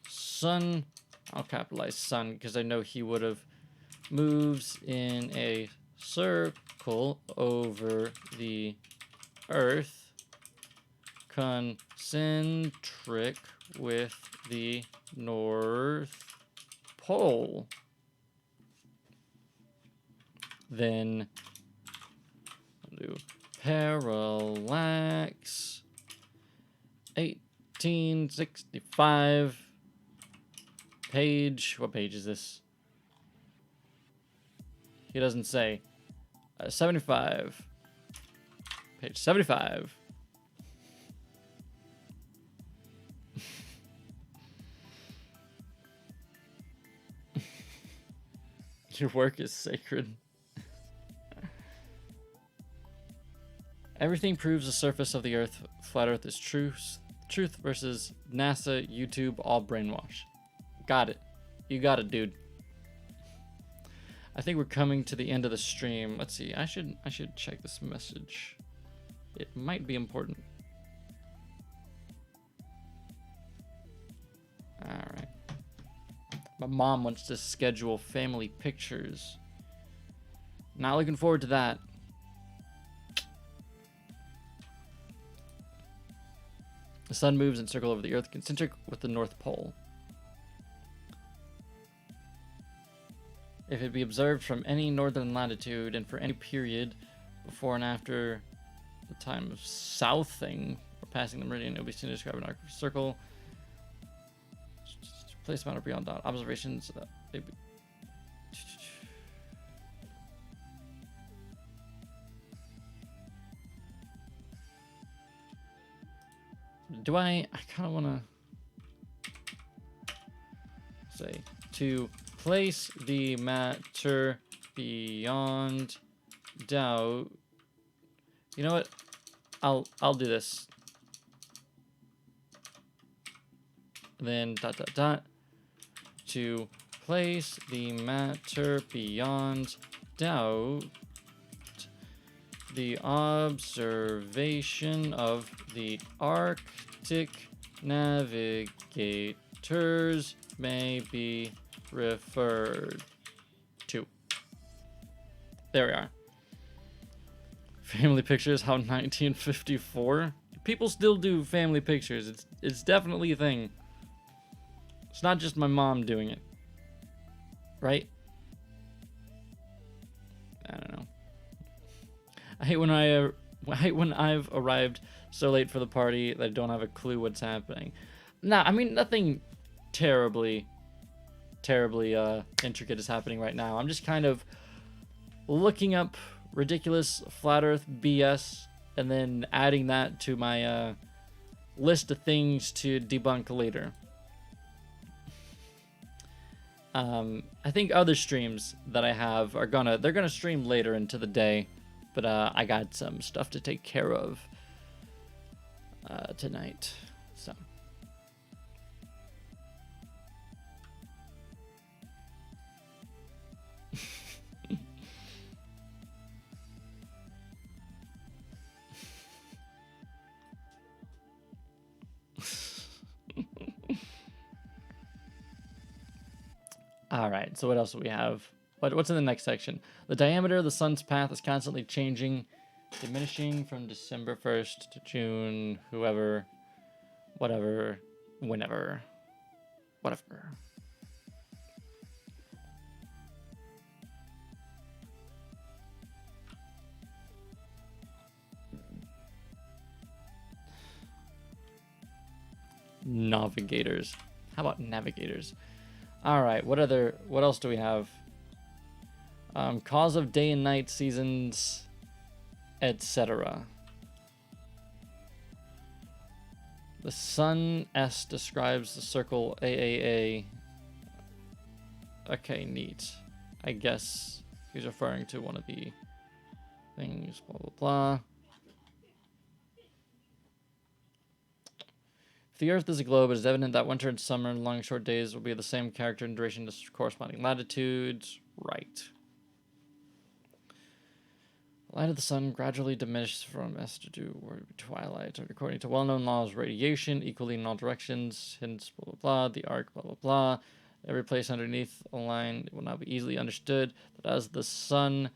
sun... I'll capitalize sun because I know he would have... moves in a circle over the Earth, concentric with the North Pole. Then do parallax 1865 page. What page is this? He doesn't say. 75. Page 75. Your work is sacred. Everything proves the surface of the Earth, flat Earth is truth. Truth versus NASA, YouTube, all brainwash. Got it. You got it, dude. I think we're coming to the end of the stream. Let's see. I should check this message. It might be important. All right. My mom wants to schedule family pictures. Not looking forward to that. The sun moves in a circle over the earth, concentric with the North Pole. If it be observed from any northern latitude and for any period before and after the time of southing or passing the meridian, it will be seen to describe an arc of a circle. Place amount or beyond dot. Observations. Do I kind of want to say to place the matter beyond doubt. You know what? I'll do this. Then dot dot dot. To place the matter beyond doubt, the observation of the Arctic navigators may be referred to. There we are. Family pictures, how 1954? People still do family pictures. It's definitely a thing. It's not just my mom doing it. Right? I don't know. I hate when I've arrived so late for the party that I don't have a clue what's happening. Nah, I mean nothing terribly intricate is happening right now. I'm just kind of looking up ridiculous flat earth BS and then adding that to my list of things to debunk later. I think other streams that I have are they're gonna stream later into the day, but I got some stuff to take care of tonight. So all right, so what else do we have? What's in the next section? The diameter of the sun's path is constantly changing, diminishing from December 1st to June, whoever, whatever, whenever, whatever. Navigators. How about navigators? All right, what else do we have? Cause of day and night seasons, etc. The sun S describes the circle AAA. Okay, neat. I guess he's referring to one of the things, blah, blah, blah. If the Earth is a globe, it is evident that winter and summer and long short days will be the same character and duration to corresponding latitudes. Right. The light of the sun gradually diminishes from S to twilight, according to well-known laws of radiation, equally in all directions, hence blah, blah, blah, the arc, blah, blah, blah. Every place underneath a line will now be easily understood that as the sun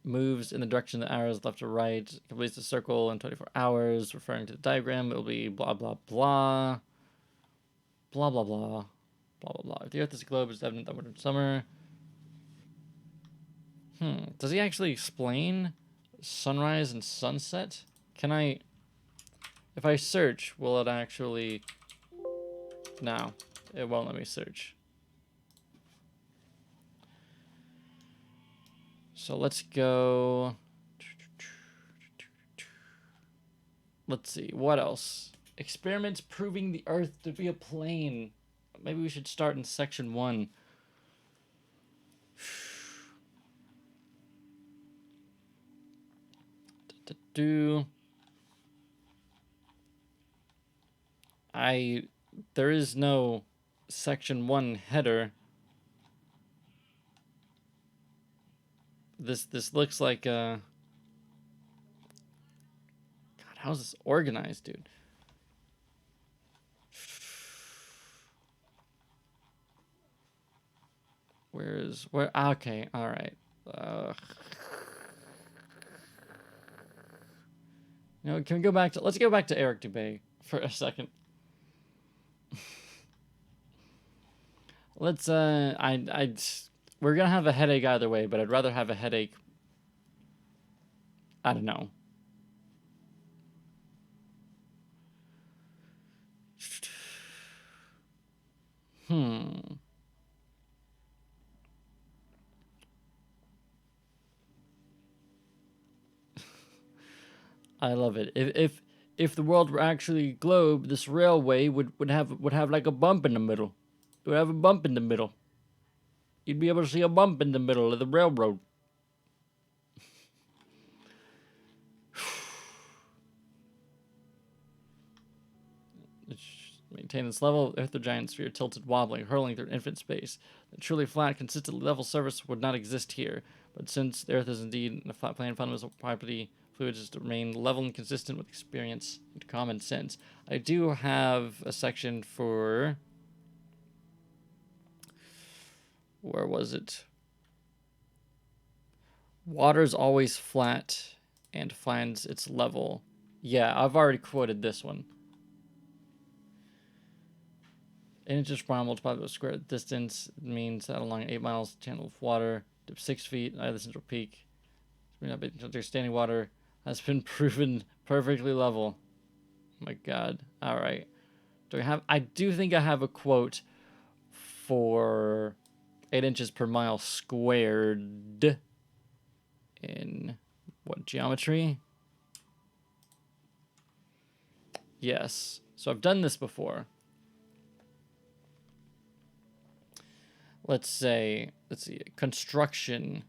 moves in the direction the arrows left to right, completes the circle in 24 hours, referring to the diagram, it will be blah, blah, blah, blah, blah, blah, blah, blah, blah. If the Earth is a globe, it's evident that winter and summer. Does he actually explain sunrise and sunset? Can I, if I search, will it actually, no, it won't let me search. So let's go. Let's see, what else? Experiments proving the Earth to be a plane. Maybe we should start in section 1. There is no section 1 header. This looks like God, how's this organized, dude? Where? Okay, all right. You know, can we go back to? Let's go back to Eric Dubay for a second. Let's. We're gonna have a headache either way, but I'd rather have a headache. I don't know. I love it. If the world were actually a globe, this railway would have like a bump in the middle. It would have a bump in the middle. You'd be able to see a bump in the middle of the railroad. Maintain this level, Earth, the giant sphere, tilted, wobbling, hurling through infinite space. A truly flat, consistently level surface would not exist here. But since the Earth is indeed a flat plane, fundamental property, fluids is to remain level and consistent with experience and common sense. I do have a section for... Where was it? Water's always flat and finds its level. Yeah, I've already quoted this one. 8 inches per mile multiplied by the square distance means that along 8 miles channel of water, dip 6 feet at the central peak, standing water has been proven perfectly level. Oh my God. All right. I do think I have a quote for 8 inches per mile squared in what, geometry? Yes. So I've done this before. Let's see, construction.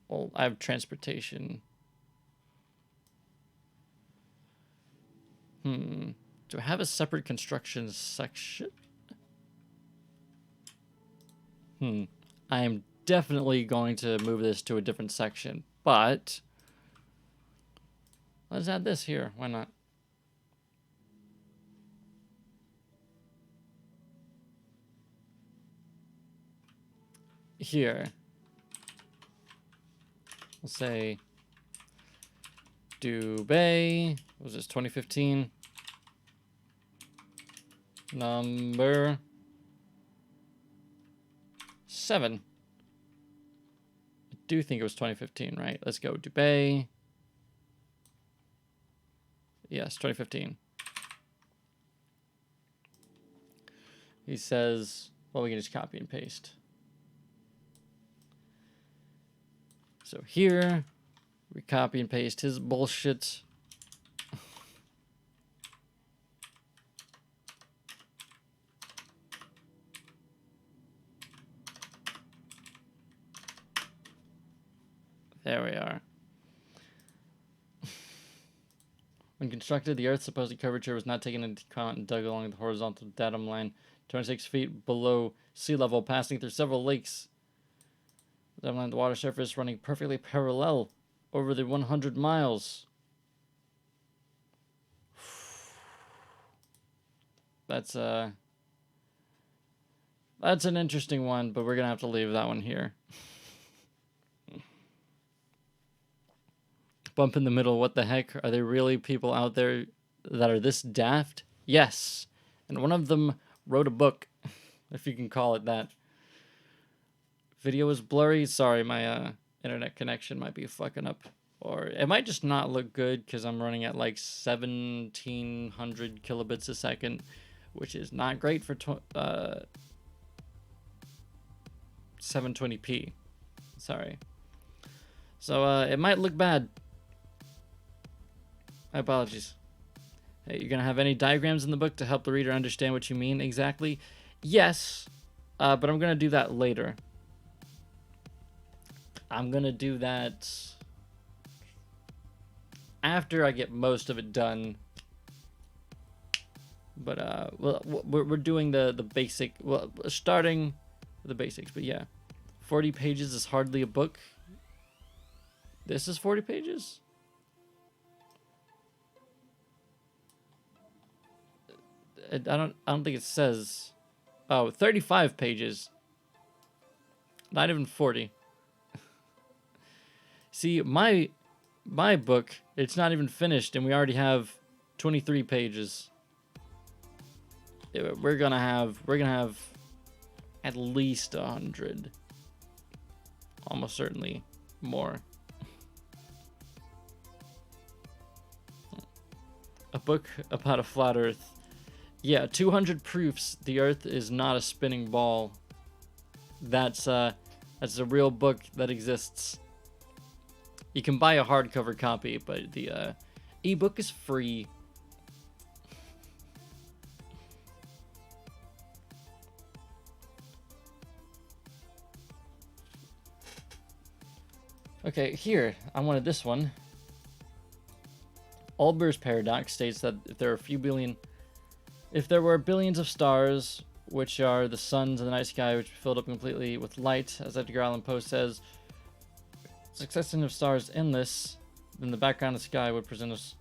Well, I have transportation. Do I have a separate construction section? I am definitely going to move this to a different section, but let's add this here. Why not? Here, we'll say Dubay, what was this, 2015, number 7. I do think it was 2015, right? Let's go Dubay. Yes, 2015. He says, well, we can just copy and paste. So here, we copy and paste his bullshit. There we are. When constructed, the Earth's supposed curvature was not taken into account and dug along the horizontal datum line 26 feet below sea level, passing through several lakes. The water surface running perfectly parallel over the 100 miles. That's an interesting one, but we're gonna have to leave that one here. Bump in the middle, what the heck? Are there really people out there that are this daft? Yes. And one of them wrote a book, if you can call it that. Video is blurry. Sorry, my internet connection might be fucking up. Or it might just not look good because I'm running at like 1700 kilobits a second, which is not great for 720p. Sorry. So it might look bad. My apologies. Hey, you're going to have any diagrams in the book to help the reader understand what you mean exactly? Yes, but I'm going to do that later. I'm going to do that after I get most of it done. But well, we're doing the basic. Well, starting with the basics. But yeah, 40 pages is hardly a book. This is 40 pages. I don't think it says. Oh, 35 pages. Not even 40. See, my book, it's not even finished, and we already have 23 pages. We're gonna have at least 100. Almost certainly more. A book about a flat Earth. Yeah, 200 proofs the Earth is not a spinning ball. That's a real book that exists. You can buy a hardcover copy, but the ebook is free. Okay, here, I wanted this one. Olber's paradox states that if there were billions of stars, which are the suns in the night sky, which filled up completely with light, as Edgar Allan Poe says, succession of stars endless, then the background of the sky would present us,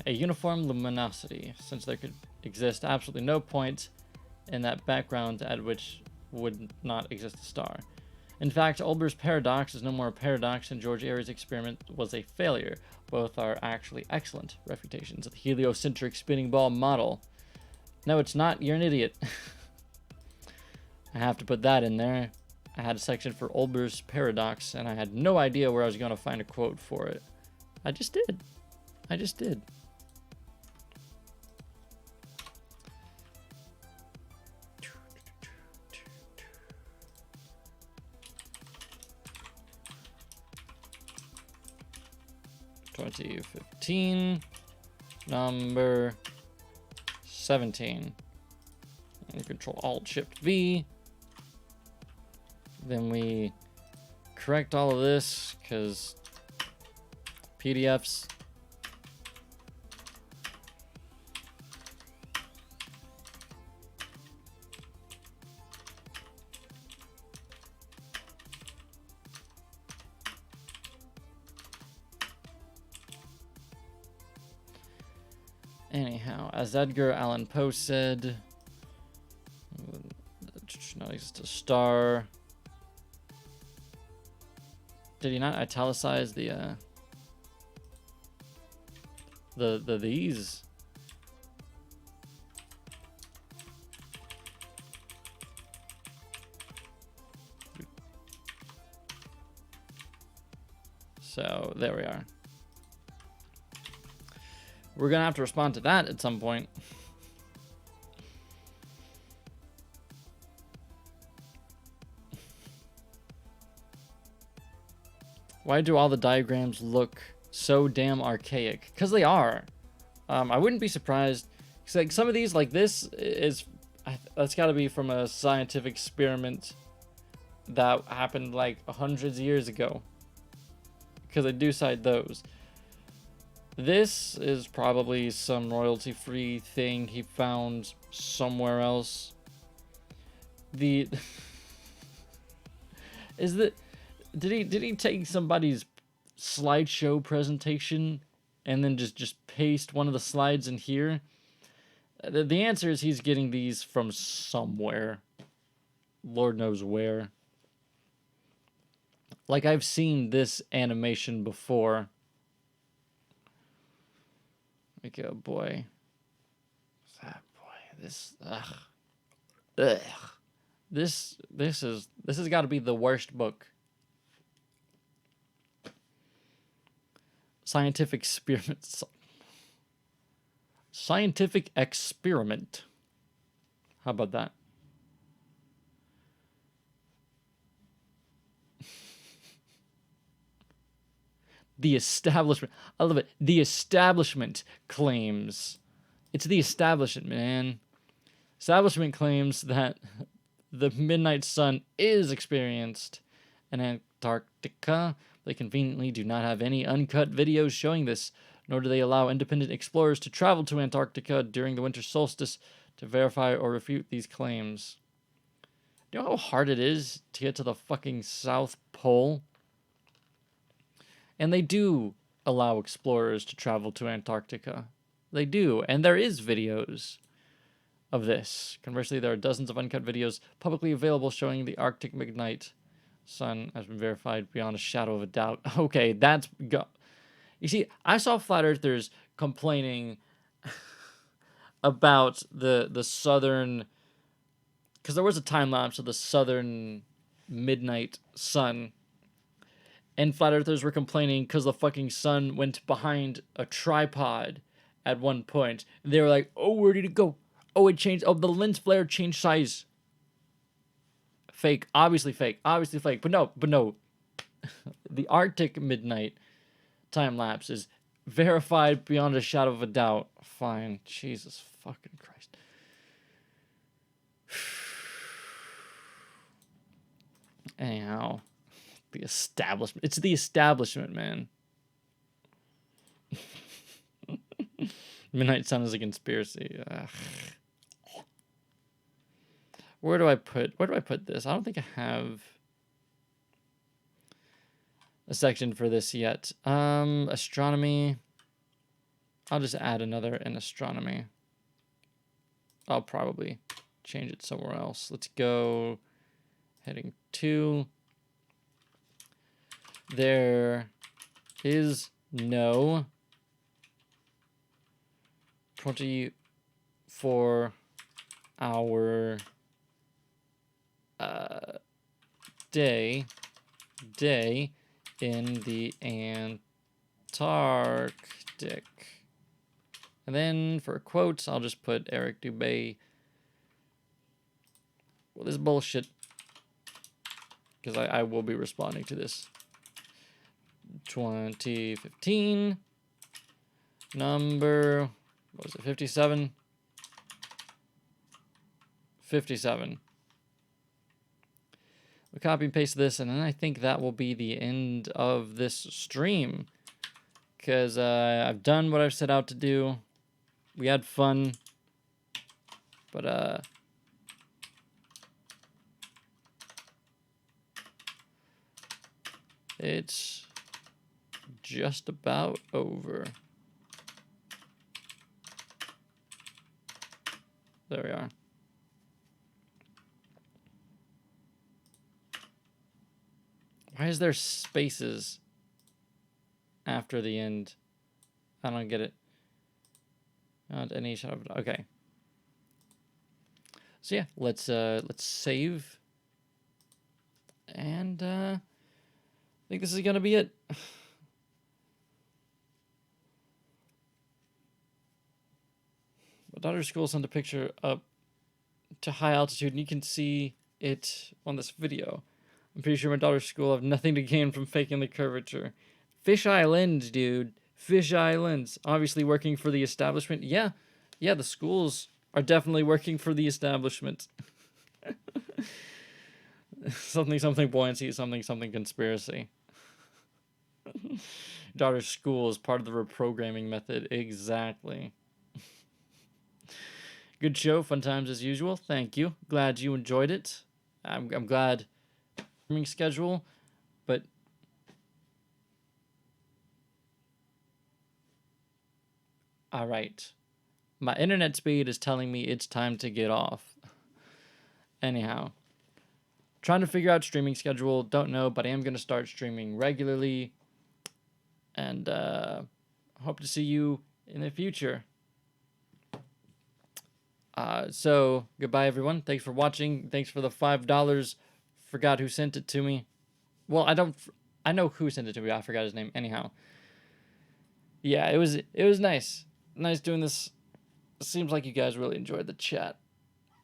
a uniform luminosity, since there could exist absolutely no point in that background at which would not exist a star. In fact, Olber's paradox is no more a paradox than George Airy's experiment was a failure. Both are actually excellent refutations of the heliocentric spinning ball model. No, it's not. You're an idiot. I have to put that in there. I had a section for Olber's paradox, and I had no idea where I was going to find a quote for it. I just did. 2015, number 17. And Control Alt Shift V. Then we correct all of this because PDFs. Anyhow, as Edgar Allan Poe said, not exist a star. Did he not italicize the these? So there we are. We're gonna have to respond to that at some point. Why do all the diagrams look so damn archaic? Because they are. I wouldn't be surprised. Cause like some of these, like this, that's got to be from a scientific experiment that happened like hundreds of years ago. Because I do cite those. This is probably some royalty-free thing he found somewhere else. Did he take somebody's slideshow presentation and then just paste one of the slides in here? The answer is he's getting these from somewhere. Lord knows where. Like, I've seen this animation before. Like, oh boy. That boy. This. Ugh. Ugh. This has got to be the worst book. Scientific experiments. Scientific experiment. How about that? The establishment. I love it. The establishment claims. It's the establishment, man. Establishment claims that the midnight sun is experienced in Antarctica. They conveniently do not have any uncut videos showing this, nor do they allow independent explorers to travel to Antarctica during the winter solstice to verify or refute these claims. Do you know how hard it is to get to the fucking South Pole? And they do allow explorers to travel to Antarctica. They do, and there is videos of this. Conversely, there are dozens of uncut videos publicly available showing the Arctic midnight sun has been verified beyond a shadow of a doubt. Okay, that's... You see, I saw flat earthers complaining about the southern... Because there was a time lapse of the southern midnight sun. And flat earthers were complaining because the fucking sun went behind a tripod at one point. And they were like, oh, where did it go? Oh, it changed. Oh, the lens flare changed size. Fake. Obviously fake. Obviously fake. But no. The Arctic midnight time lapse is verified beyond a shadow of a doubt. Fine. Jesus fucking Christ. Anyhow. The establishment. It's the establishment, man. Midnight Sun is a conspiracy. Ugh. Where do I put this? I don't think I have a section for this yet. Astronomy. I'll just add another in astronomy. I'll probably change it somewhere else. Let's go heading 2. There is no 24-hour day in the Antarctic. And then for quotes, I'll just put Eric Dubé. Well, this is bullshit. Because I will be responding to this. 2015. Number, what was it, 57? 57. We'll copy and paste this, and then I think that will be the end of this stream. Because I've done what I've set out to do. We had fun. But, it's just about over. There we are. Why is there spaces after the end? I don't get it. Not any shot of... Okay. So yeah, let's save. And I think this is gonna be it. My daughter's school sent a picture up to high altitude, and you can see it on this video. I'm pretty sure my daughter's school have nothing to gain from faking the curvature. Fish Islands, dude. Fish Islands. Obviously working for the establishment. Yeah, the schools are definitely working for the establishment. something buoyancy, something conspiracy. Daughter's school is part of the reprogramming method. Exactly. Good show. Fun times as usual. Thank you. Glad you enjoyed it. I'm glad... schedule, but all right, my internet speed is telling me it's time to get off. Anyhow, trying to figure out streaming schedule, don't know, but I am going to start streaming regularly, and hope to see you in the future. So goodbye everyone, thanks for watching, thanks for the $5. Forgot who sent it to me. Well, I know who sent it to me. I forgot his name. Anyhow. Yeah, it was nice. Nice doing this. It seems like you guys really enjoyed the chat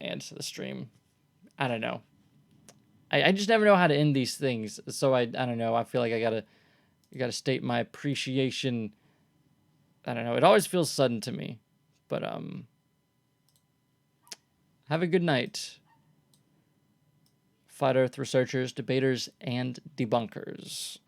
and the stream. I don't know. I just never know how to end these things. So I don't know. I feel like I gotta state my appreciation. I don't know. It always feels sudden to me. But have a good night. Flat Earth researchers, debaters, and debunkers.